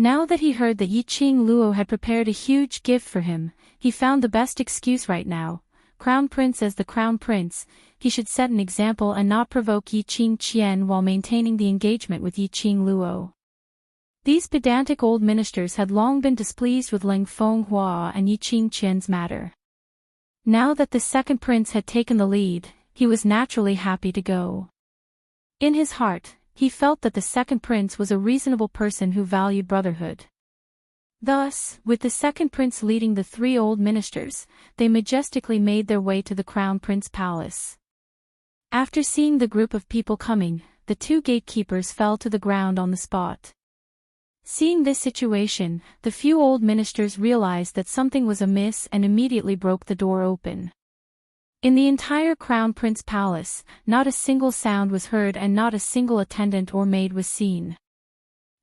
Now that he heard that Yi Qing Luo had prepared a huge gift for him, he found the best excuse right now. Crown Prince as the Crown Prince, he should set an example and not provoke Yi Qing Qian while maintaining the engagement with Yi Qing Luo. These pedantic old ministers had long been displeased with Ling Fenghua and Yi Qing Qian's matter. Now that the second prince had taken the lead, he was naturally happy to go. In his heart, he felt that the second prince was a reasonable person who valued brotherhood. Thus, with the second prince leading the three old ministers, they majestically made their way to the Crown Prince Palace. After seeing the group of people coming, the two gatekeepers fell to the ground on the spot. Seeing this situation, the few old ministers realized that something was amiss and immediately broke the door open. In the entire Crown Prince Palace, not a single sound was heard and not a single attendant or maid was seen.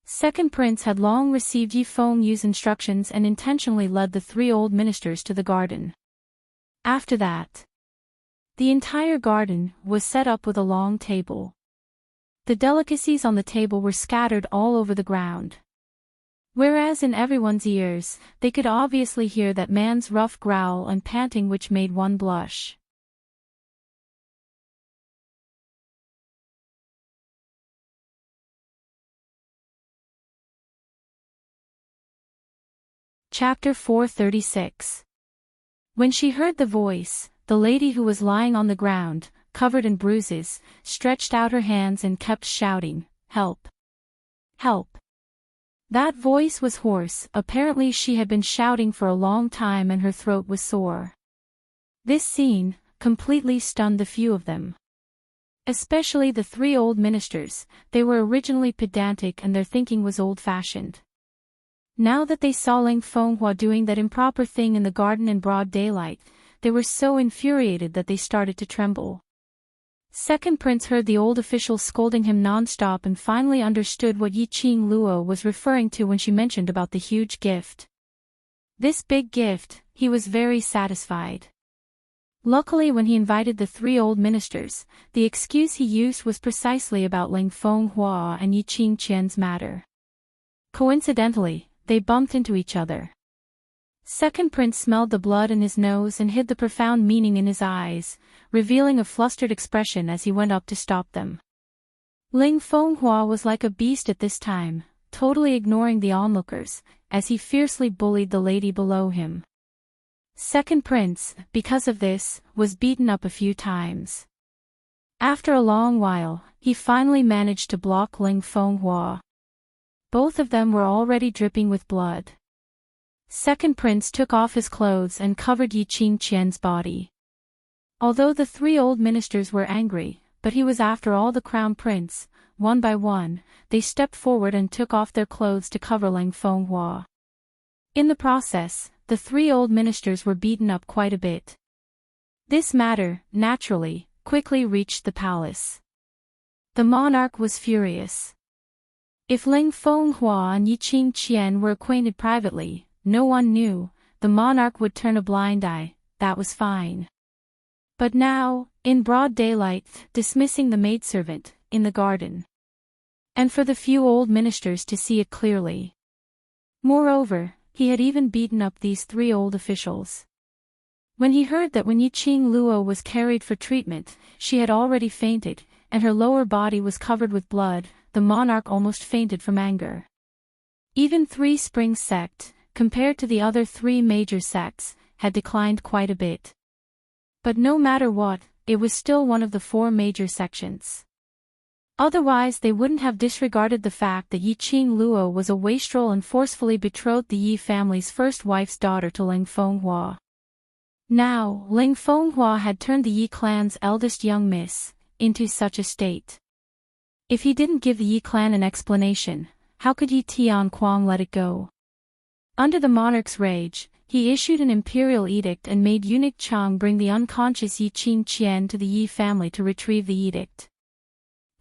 Second Prince had long received Yi Fengyu's instructions and intentionally led the three old ministers to the garden. After that, the entire garden was set up with a long table. The delicacies on the table were scattered all over the ground. Whereas in everyone's ears, they could obviously hear that man's rough growl and panting which made one blush. Chapter 436. When she heard the voice, the lady who was lying on the ground, covered in bruises, stretched out her hands and kept shouting, "Help! Help!" That voice was hoarse. Apparently she had been shouting for a long time and her throat was sore. This scene completely stunned the few of them. Especially the three old ministers. They were originally pedantic and their thinking was old-fashioned. Now that they saw Ling Fenghua doing that improper thing in the garden in broad daylight, they were so infuriated that they started to tremble. Second Prince heard the old official scolding him non-stop and finally understood what Yi Qing Luo was referring to when she mentioned about the huge gift. This big gift, he was very satisfied. Luckily when he invited the three old ministers, the excuse he used was precisely about Ling Fenghua and Yi Qing Qian's matter. Coincidentally, they bumped into each other. Second Prince smelled the blood in his nose and hid the profound meaning in his eyes, revealing a flustered expression as he went up to stop them. Ling Fenghua was like a beast at this time, totally ignoring the onlookers, as he fiercely bullied the lady below him. Second Prince, because of this, was beaten up a few times. After a long while, he finally managed to block Ling Fenghua. Both of them were already dripping with blood. Second Prince took off his clothes and covered Yi Qing Qian's body. Although the three old ministers were angry, but he was after all the Crown Prince, one by one, they stepped forward and took off their clothes to cover Ling Fenghua. In the process, the three old ministers were beaten up quite a bit. This matter, naturally, quickly reached the palace. The monarch was furious. If Ling Fenghua and Yi Qing Qian were acquainted privately, no one knew, the monarch would turn a blind eye, that was fine. But now, in broad daylight, dismissing the maidservant, in the garden. And for the few old ministers to see it clearly. Moreover, he had even beaten up these three old officials. When he heard that when Yi Qing Luo was carried for treatment, she had already fainted, and her lower body was covered with blood, the monarch almost fainted from anger. Even Three Springs sect, compared to the other three major sects, had declined quite a bit. But no matter what, it was still one of the four major sections. Otherwise they wouldn't have disregarded the fact that Yi Qing Luo was a wastrel and forcefully betrothed the Yi family's first wife's daughter to Ling Fenghua. Now, Ling Fenghua had turned the Yi clan's eldest young miss into such a state. If he didn't give the Yi clan an explanation, how could Yi Tianquang let it go? Under the monarch's rage, he issued an imperial edict and made eunuch Chang bring the unconscious Yi Qing Qian to the Yi family to retrieve the edict.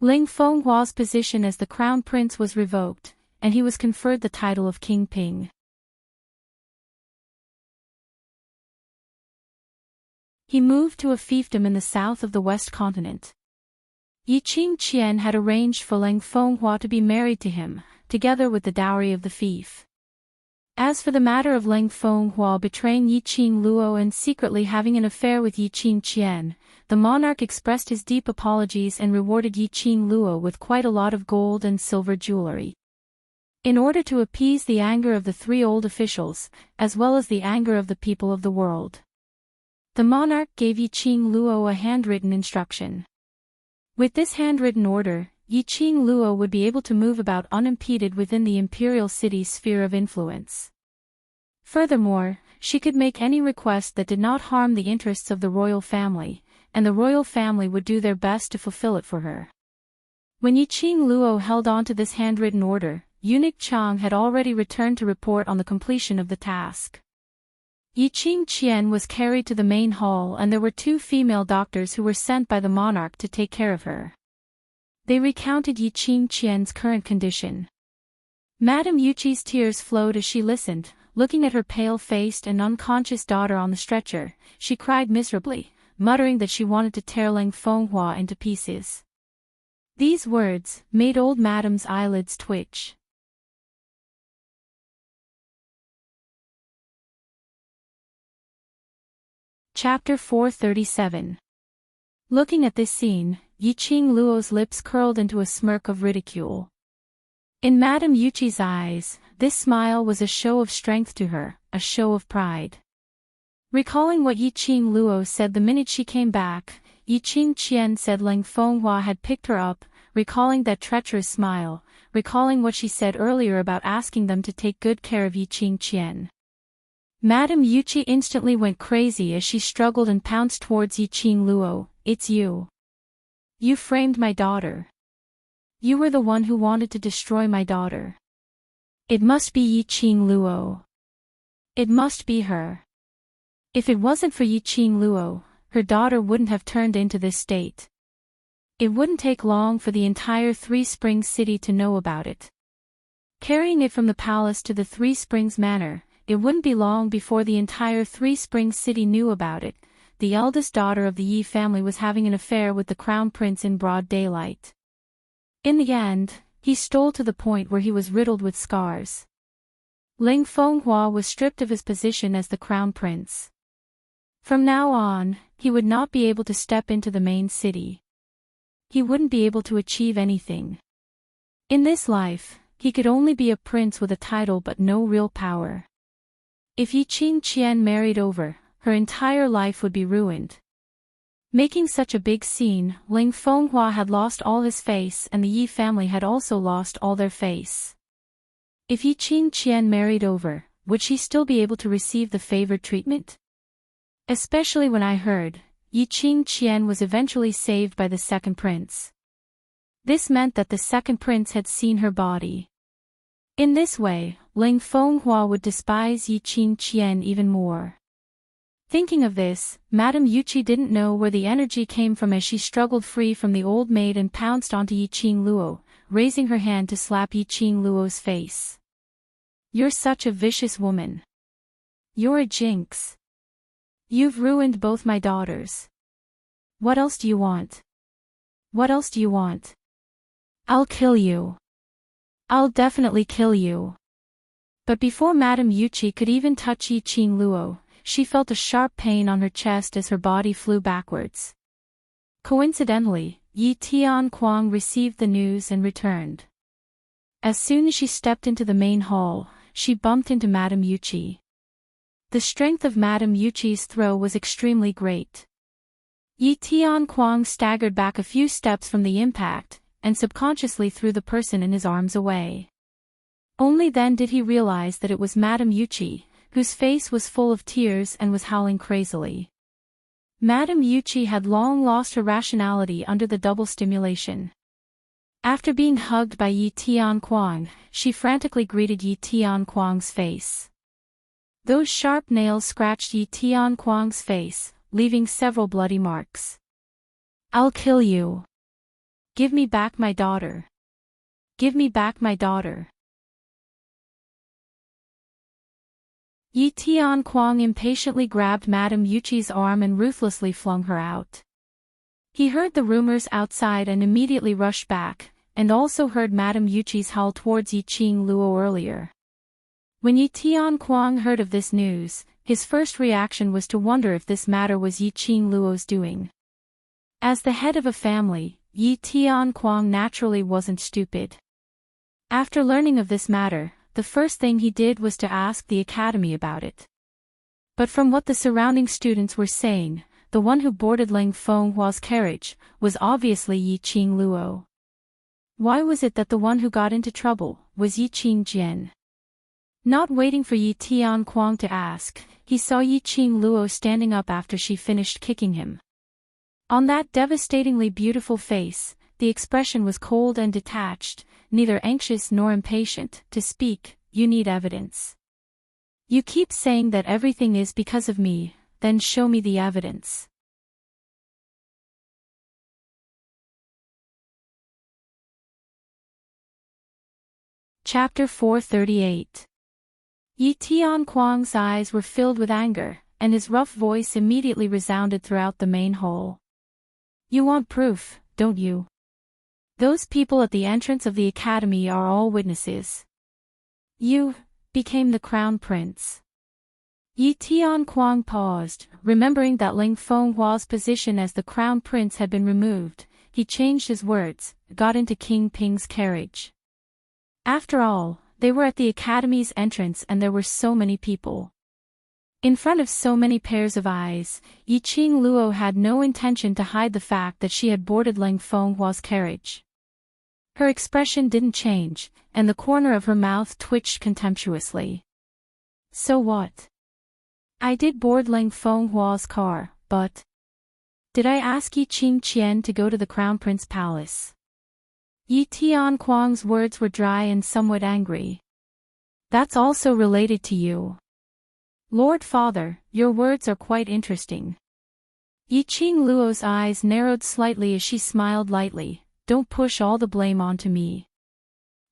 Ling Fenghua's position as the crown prince was revoked, and he was conferred the title of King Ping. He moved to a fiefdom in the south of the West Continent. Yi Qing Qian had arranged for Ling Fenghua to be married to him, together with the dowry of the fief. As for the matter of Leng Fenghua betraying Yiqing Luo and secretly having an affair with Yiqing Qian, the monarch expressed his deep apologies and rewarded Yiqing Luo with quite a lot of gold and silver jewelry. In order to appease the anger of the three old officials, as well as the anger of the people of the world, the monarch gave Yiqing Luo a handwritten instruction. With this handwritten order, Yiqing Luo would be able to move about unimpeded within the imperial city's sphere of influence. Furthermore, she could make any request that did not harm the interests of the royal family, and the royal family would do their best to fulfill it for her. When Yiqing Luo held on to this handwritten order, Eunuch Chang had already returned to report on the completion of the task. Yiqing Qian was carried to the main hall and there were 2 female doctors who were sent by the monarch to take care of her. They recounted Yiqing Qian's current condition. Madame Yuqi's tears flowed as she listened, looking at her pale-faced and unconscious daughter on the stretcher. She cried miserably, muttering that she wanted to tear Leng Fenghua into pieces. These words made old Madame's eyelids twitch. Chapter 437. Looking at this scene, Yiqing Luo's lips curled into a smirk of ridicule. In Madame Yuqi's eyes, this smile was a show of strength to her, a show of pride. Recalling what Yiqing Luo said the minute she came back, Yiqing Qian said Leng Fenghua had picked her up, recalling that treacherous smile, recalling what she said earlier about asking them to take good care of Yiqing Qian. Madame Yuqi instantly went crazy as she struggled and pounced towards Yiqing Luo. "It's you. You framed my daughter. You were the one who wanted to destroy my daughter. It must be Yiqing Luo. It must be her. If it wasn't for Yiqing Luo, her daughter wouldn't have turned into this state. It wouldn't take long for the entire Three Springs city to know about it. Carrying it from the palace to the Three Springs manor, it wouldn't be long before the entire Three Springs city knew about it. The eldest daughter of the Yi family was having an affair with the crown prince in broad daylight. In the end, he stole to the point where he was riddled with scars. Leng Fenghua was stripped of his position as the crown prince. From now on, he would not be able to step into the main city. He wouldn't be able to achieve anything. In this life, he could only be a prince with a title but no real power. If Yiqing Qian married over, her entire life would be ruined. Making such a big scene, Leng Fenghua had lost all his face and the Yi family had also lost all their face. If Yiqing Qian married over, would she still be able to receive the favored treatment? Especially when I heard, Yiqing Qian was eventually saved by the second prince. This meant that the second prince had seen her body. In this way, Leng Fenghua would despise Yiqing Qian even more. Thinking of this, Madame Yuqi didn't know where the energy came from as she struggled free from the old maid and pounced onto Yiqing Luo, raising her hand to slap Yiqing Luo's face. "You're such a vicious woman. You're a jinx. You've ruined both my daughters. What else do you want? What else do you want? I'll kill you. I'll definitely kill you." But before Madame Yuqi could even touch Yiqing Luo, she felt a sharp pain on her chest as her body flew backwards. Coincidentally, Yi Tianquang received the news and returned. As soon as she stepped into the main hall, she bumped into Madame Yuqi. The strength of Madame Yuqi's throw was extremely great. Yi Tianquang staggered back a few steps from the impact, and subconsciously threw the person in his arms away. Only then did he realize that it was Madame Yuqi, whose face was full of tears and was howling crazily. Madame Yuqi had long lost her rationality under the double stimulation. After being hugged by Yi Tianquang, she frantically greeted Yi Tianquang's face. Those sharp nails scratched Yi Tianquang's face, leaving several bloody marks. "I'll kill you. Give me back my daughter. Give me back my daughter." Yi Tianquang impatiently grabbed Madame Yuqi's arm and ruthlessly flung her out. He heard the rumors outside and immediately rushed back, and also heard Madame Yuchi's howl towards Yi Qing Luo earlier. When Yi Tianquang heard of this news, his first reaction was to wonder if this matter was Yi Qing Luo's doing. As the head of a family, Yi Tianquang naturally wasn't stupid. After learning of this matter, the first thing he did was to ask the academy about it. But from what the surrounding students were saying, the one who boarded Ling Fenghua's carriage was obviously Yi Qing Luo. Why was it that the one who got into trouble was Yi Qing Jian? Not waiting for Yi Tianquang to ask, he saw Yi Qing Luo standing up after she finished kicking him. On that devastatingly beautiful face, the expression was cold and detached, neither anxious nor impatient. To speak, you need evidence. You keep saying that everything is because of me, then show me the evidence. Chapter 438. Yi Tianquang's eyes were filled with anger, and his rough voice immediately resounded throughout the main hall. You want proof, don't you? Those people at the entrance of the academy are all witnesses. You became the crown prince. Yi Tianquang paused, remembering that Ling Fenghua's position as the crown prince had been removed. He changed his words, got into King Ping's carriage. After all, they were at the academy's entrance and there were so many people. In front of so many pairs of eyes, Yi Qing Luo had no intention to hide the fact that she had boarded Ling Fenghua's carriage. Her expression didn't change, and the corner of her mouth twitched contemptuously. So what? I did board Ling Fenghua's car, but did I ask Yi Qing Qian to go to the Crown Prince Palace? Yi Tianquang's words were dry and somewhat angry. That's also related to you. Lord Father, your words are quite interesting. Yi Qing Luo's eyes narrowed slightly as she smiled lightly. Don't push all the blame onto me.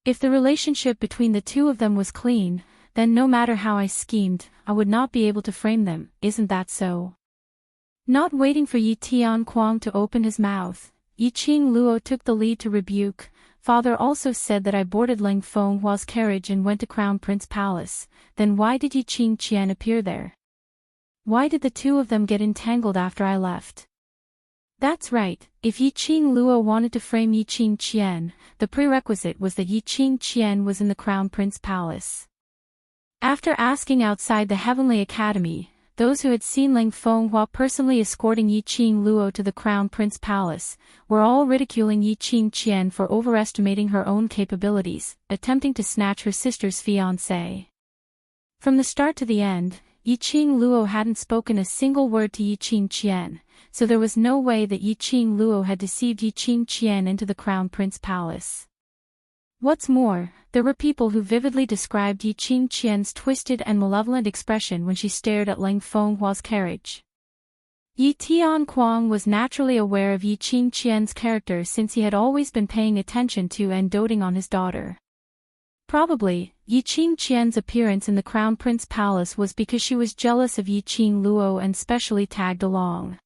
If the relationship between the two of them was clean, then no matter how I schemed, I would not be able to frame them, isn't that so? Not waiting for Yi Tianquang to open his mouth, Yi Qing Luo took the lead to rebuke. Father also said that I boarded Ling Fenghua's carriage and went to Crown Prince Palace, then why did Yi Qing Qian appear there? Why did the two of them get entangled after I left? That's right, if Yi Qing Luo wanted to frame Yi Qing Qian, the prerequisite was that Yi Qing Qian was in the Crown Prince Palace. After asking outside the Heavenly Academy, those who had seen Ling Fenghua personally escorting Yi Qing Luo to the Crown Prince Palace, were all ridiculing Yi Qing Qian for overestimating her own capabilities, attempting to snatch her sister's fiancé. From the start to the end, Yi Qing Luo hadn't spoken a single word to Yi Qing Qian, so there was no way that Yi Qing Luo had deceived Yi Qing Qian into the Crown Prince Palace. What's more, there were people who vividly described Yi Qing Qian's twisted and malevolent expression when she stared at Ling Fenghua's carriage. Yi Tianquang was naturally aware of Yi Qing Qian's character since he had always been paying attention to and doting on his daughter. Probably, Yi Qing Qian's appearance in the Crown Prince Palace was because she was jealous of Yi Qing Luo and specially tagged along.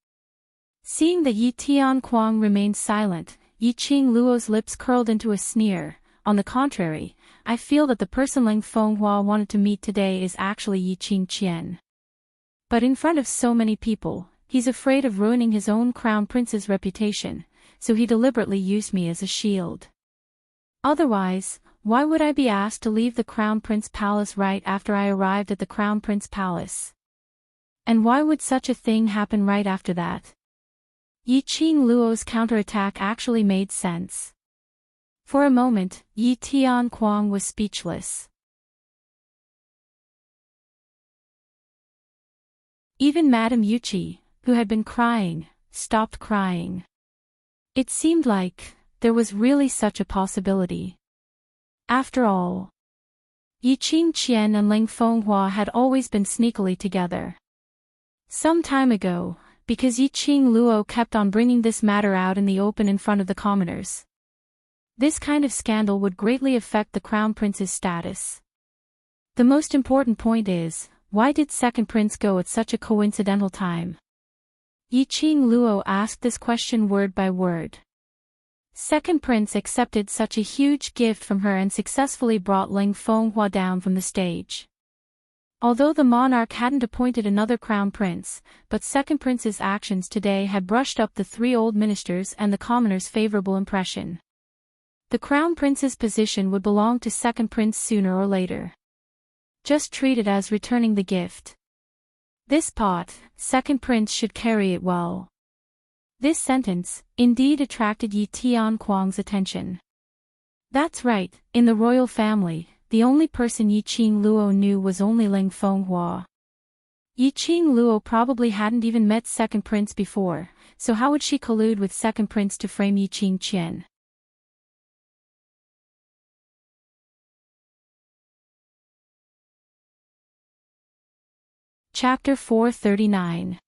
Seeing that Yi Tianquang remained silent, Yi Qing Luo's lips curled into a sneer. On the contrary, I feel that the person Ling Fenghua wanted to meet today is actually Yi Qing Qian. But in front of so many people, he's afraid of ruining his own crown prince's reputation, so he deliberately used me as a shield. Otherwise, why would I be asked to leave the Crown Prince Palace right after I arrived at the Crown Prince Palace? And why would such a thing happen right after that? Yi Qing Luo's counterattack actually made sense. For a moment, Yi Tianquang was speechless. Even Madame Yuchi, who had been crying, stopped crying. It seemed like there was really such a possibility. After all, Yi Qing Qian and Ling Fenghua had always been sneakily together. Some time ago, because Yi Qing Luo kept on bringing this matter out in the open in front of the commoners. This kind of scandal would greatly affect the Crown Prince's status. The most important point is, why did Second Prince go at such a coincidental time? Yi Qing Luo asked this question word by word. Second prince accepted such a huge gift from her and successfully brought Ling Fenghua down from the stage. Although the monarch hadn't appointed another crown prince, but second prince's actions today had brushed up the three old ministers and the commoners' favorable impression. The crown prince's position would belong to second prince sooner or later. Just treat it as returning the gift. This pot, second prince should carry it well. This sentence, indeed, attracted Yi Tianquang's attention. That's right, in the royal family, the only person Yi Qingluo knew was only Ling Fenghua. Yi Qingluo probably hadn't even met second prince before, so how would she collude with second prince to frame Yi Qingqian? Chapter 439.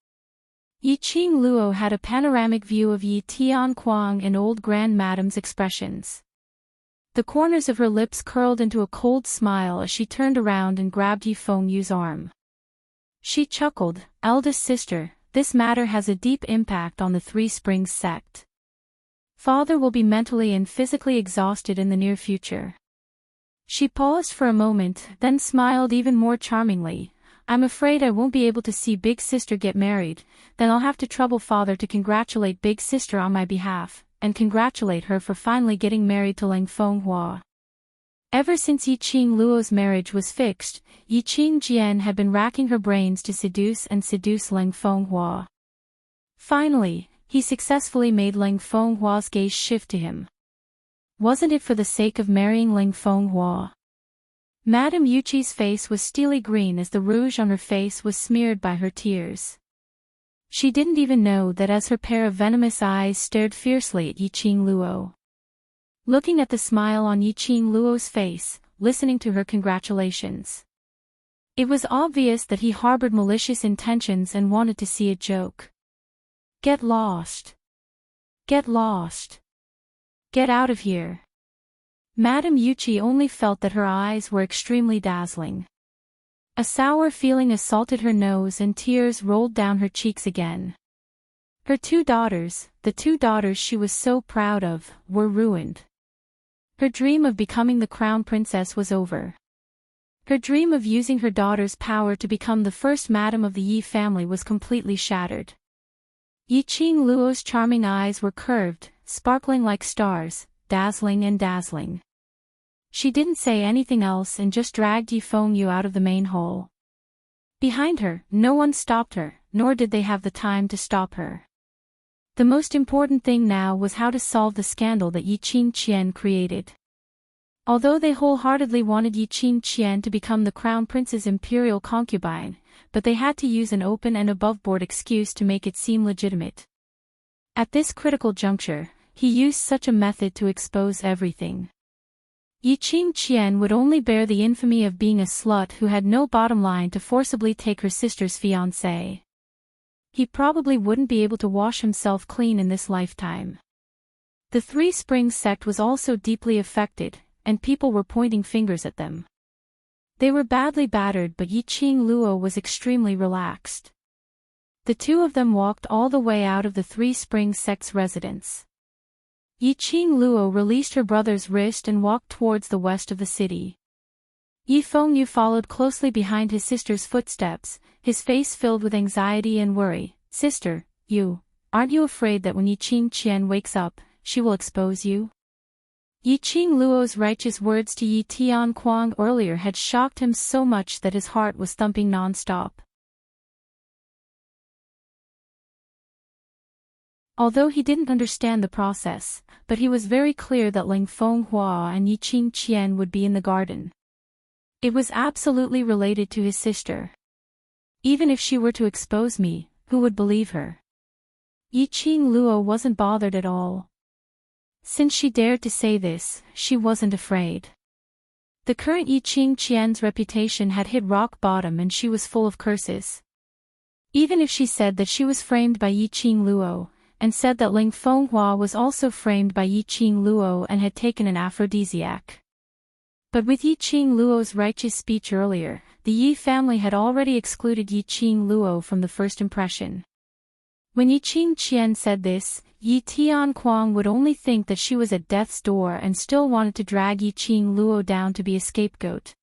Yi Qingluo had a panoramic view of Yi Tianquang and old Grand Madame's expressions. The corners of her lips curled into a cold smile as she turned around and grabbed Yi Fengyu's arm. She chuckled, "Eldest sister, this matter has a deep impact on the Three Springs sect. Father will be mentally and physically exhausted in the near future." She paused for a moment, then smiled even more charmingly. "I'm afraid I won't be able to see Big Sister get married, then I'll have to trouble Father to congratulate Big Sister on my behalf, and congratulate her for finally getting married to Ling Fenghua." Ever since Yi Qingluo's marriage was fixed, Yi Qingjian had been racking her brains to seduce Ling Fenghua. Finally, he successfully made Ling Fenghua's gaze shift to him. Wasn't it for the sake of marrying Ling Fenghua? Madame Yuqi's face was steely green as the rouge on her face was smeared by her tears. She didn't even know that as her pair of venomous eyes stared fiercely at Yi Qingluo. Looking at the smile on Yi Qingluo's face, listening to her congratulations. It was obvious that he harbored malicious intentions and wanted to see a joke. "Get lost. Get lost. Get out of here." Madame Yuqi only felt that her eyes were extremely dazzling. A sour feeling assaulted her nose and tears rolled down her cheeks again. Her two daughters, the two daughters she was so proud of, were ruined. Her dream of becoming the crown princess was over. Her dream of using her daughter's power to become the first madam of the Yi family was completely shattered. Yi Qingluo's charming eyes were curved, sparkling like stars, dazzling and dazzling. She didn't say anything else and just dragged Yi Fengyu out of the main hall. Behind her, no one stopped her, nor did they have the time to stop her. The most important thing now was how to solve the scandal that Yi Qingqian created. Although they wholeheartedly wanted Yi Qingqian to become the crown prince's imperial concubine, but they had to use an open and above-board excuse to make it seem legitimate. At this critical juncture, he used such a method to expose everything. Yi Qingqian would only bear the infamy of being a slut who had no bottom line to forcibly take her sister's fiancé. He probably wouldn't be able to wash himself clean in this lifetime. The Three Springs sect was also deeply affected, and people were pointing fingers at them. They were badly battered, but Yi Qingluo was extremely relaxed. The two of them walked all the way out of the Three Springs sect's residence. Yi Qingluo released her brother's wrist and walked towards the west of the city. Yi Fengyu followed closely behind his sister's footsteps, his face filled with anxiety and worry. "Sister, aren't you afraid that when Yi Qingqian wakes up, she will expose you?" Yi Qingluo's righteous words to Yi Tianquang earlier had shocked him so much that his heart was thumping non-stop. Although he didn't understand the process, but he was very clear that Ling Fenghua and Yi Qingqian would be in the garden. It was absolutely related to his sister. Even if she were to expose me, who would believe her? Yi Qingluo wasn't bothered at all. Since she dared to say this, she wasn't afraid. The current Yi Qingqian's reputation had hit rock bottom and she was full of curses. Even if she said that she was framed by Yi Qingluo, and said that Ling Fenghua was also framed by Yi Qingluo and had taken an aphrodisiac. But with Yi Qingluo's righteous speech earlier, the Yi family had already excluded Yi Qingluo from the first impression. When Yi Qing Qian said this, Yi Tianquang would only think that she was at death's door and still wanted to drag Yi Qing Luo down to be a scapegoat.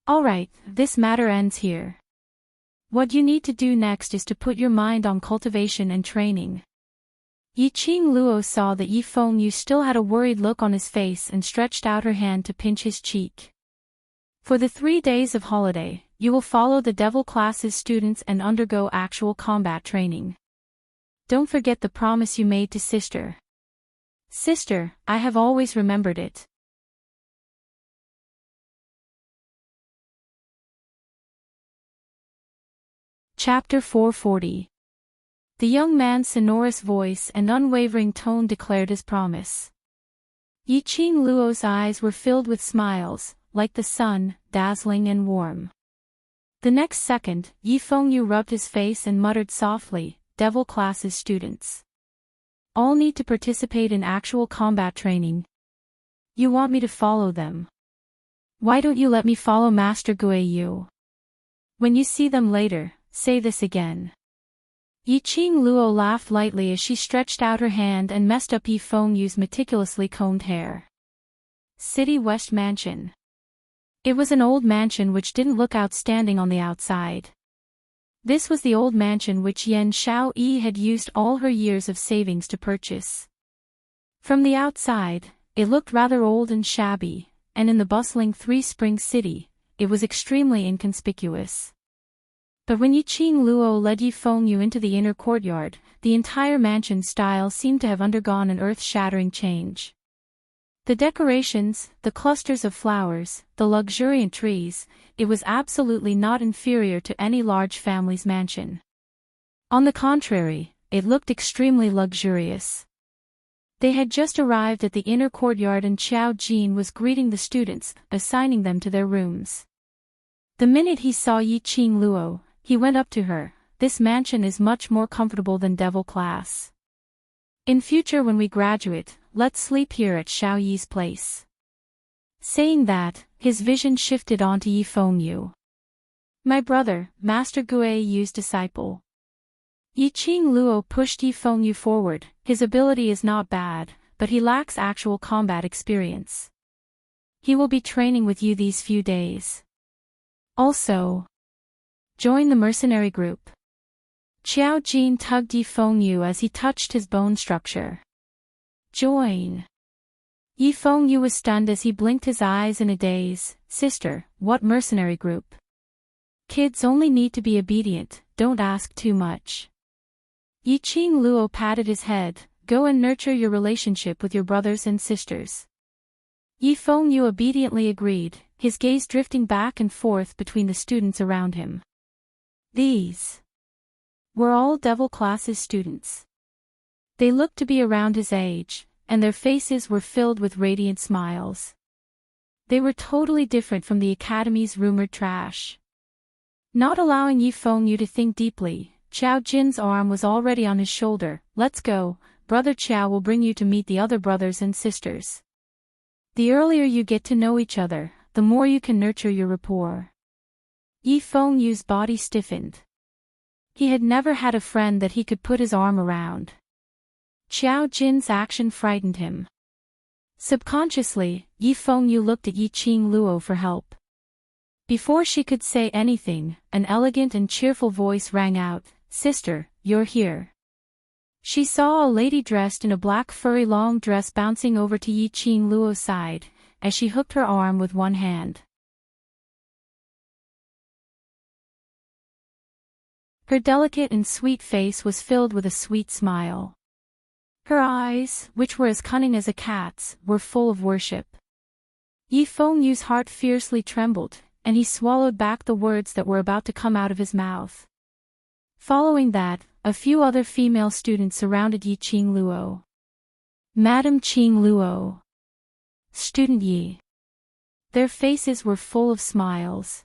Alright, this matter ends here. What you need to do next is to put your mind on cultivation and training. Yi Qing Luo saw that Yi Fengyu still had a worried look on his face and stretched out her hand to pinch his cheek. For the 3 days of holiday, you will follow the devil class's students and undergo actual combat training. Don't forget the promise you made to sister. Sister, I have always remembered it. Chapter 440. The young man's sonorous voice and unwavering tone declared his promise. Yi Qing Luo's eyes were filled with smiles, like the sun, dazzling and warm. The next second, Yi Fengyu rubbed his face and muttered softly, Devil class's students. All need to participate in actual combat training. You want me to follow them? Why don't you let me follow Master Guiyu? When you see them later, say this again. Yi Qing Luo laughed lightly as she stretched out her hand and messed up Yi Fengyu's meticulously combed hair. City West Mansion. It was an old mansion which didn't look outstanding on the outside. This was the old mansion which Yan Xiaoyi had used all her years of savings to purchase. From the outside, it looked rather old and shabby, and in the bustling Three Springs city, it was extremely inconspicuous. But when Yi Qing Luo led Yi Fengyu into the inner courtyard, the entire mansion style seemed to have undergone an earth-shattering change. The decorations, the clusters of flowers, the luxuriant trees, it was absolutely not inferior to any large family's mansion. On the contrary, it looked extremely luxurious. They had just arrived at the inner courtyard and Qiao Jin was greeting the students, assigning them to their rooms. The minute he saw Yi Qing Luo, he went up to her. This mansion is much more comfortable than devil class. In future when we graduate, let's sleep here at Xiaoyi's place. Saying that, his vision shifted onto Yi Fengyu. My brother, Master Guiyu's disciple. Yi Qing Luo pushed Yi Fengyu forward. His ability is not bad, but he lacks actual combat experience. He will be training with you these few days. Also, join the mercenary group. Qiao Jin tugged Yi Fengyu as he touched his bone structure. Join. Yi Fengyu was stunned as he blinked his eyes in a daze. Sister, what mercenary group? Kids only need to be obedient, don't ask too much. Yi Qing Luo patted his head. Go and nurture your relationship with your brothers and sisters. Yi Fengyu obediently agreed, his gaze drifting back and forth between the students around him. These were all devil class's students. They looked to be around his age, and their faces were filled with radiant smiles. They were totally different from the academy's rumored trash. Not allowing Yi Fengyu to think deeply, Qiao Jin's arm was already on his shoulder. Let's go, Brother Qiao will bring you to meet the other brothers and sisters. The earlier you get to know each other, the more you can nurture your rapport. Yi Fengyu's body stiffened. He had never had a friend that he could put his arm around. Qiao Jin's action frightened him. Subconsciously, Yi Fengyu looked at Yi Qing Luo for help. Before she could say anything, an elegant and cheerful voice rang out, Sister, you're here. She saw a lady dressed in a black furry long dress bouncing over to Yi Qing Luo's side, as she hooked her arm with one hand. Her delicate and sweet face was filled with a sweet smile. Her eyes, which were as cunning as a cat's, were full of worship. Yi Fengyu's heart fiercely trembled, and he swallowed back the words that were about to come out of his mouth. Following that, a few other female students surrounded Yi Qing Luo. Madam Qing Luo. Student Yi. Their faces were full of smiles.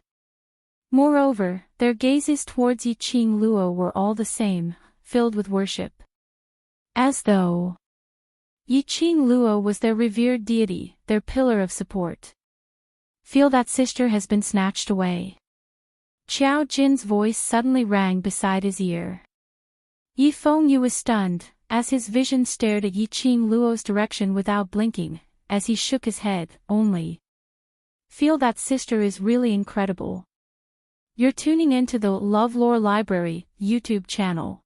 Moreover, their gazes towards Yi Qing Luo were all the same, filled with worship. As though Yi Qing Luo was their revered deity, their pillar of support. Feel that sister has been snatched away. Qiao Jin's voice suddenly rang beside his ear. Yi Fengyu was stunned, as his vision stared at Yi Qing Luo's direction without blinking, as he shook his head, only. Feel that sister is really incredible. You're tuning into the LoveLore Library YouTube channel.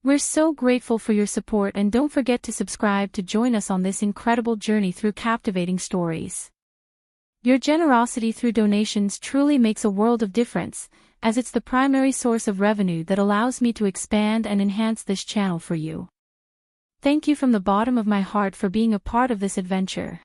We're so grateful for your support, and don't forget to subscribe to join us on this incredible journey through captivating stories. Your generosity through donations truly makes a world of difference, as it's the primary source of revenue that allows me to expand and enhance this channel for you. Thank you from the bottom of my heart for being a part of this adventure.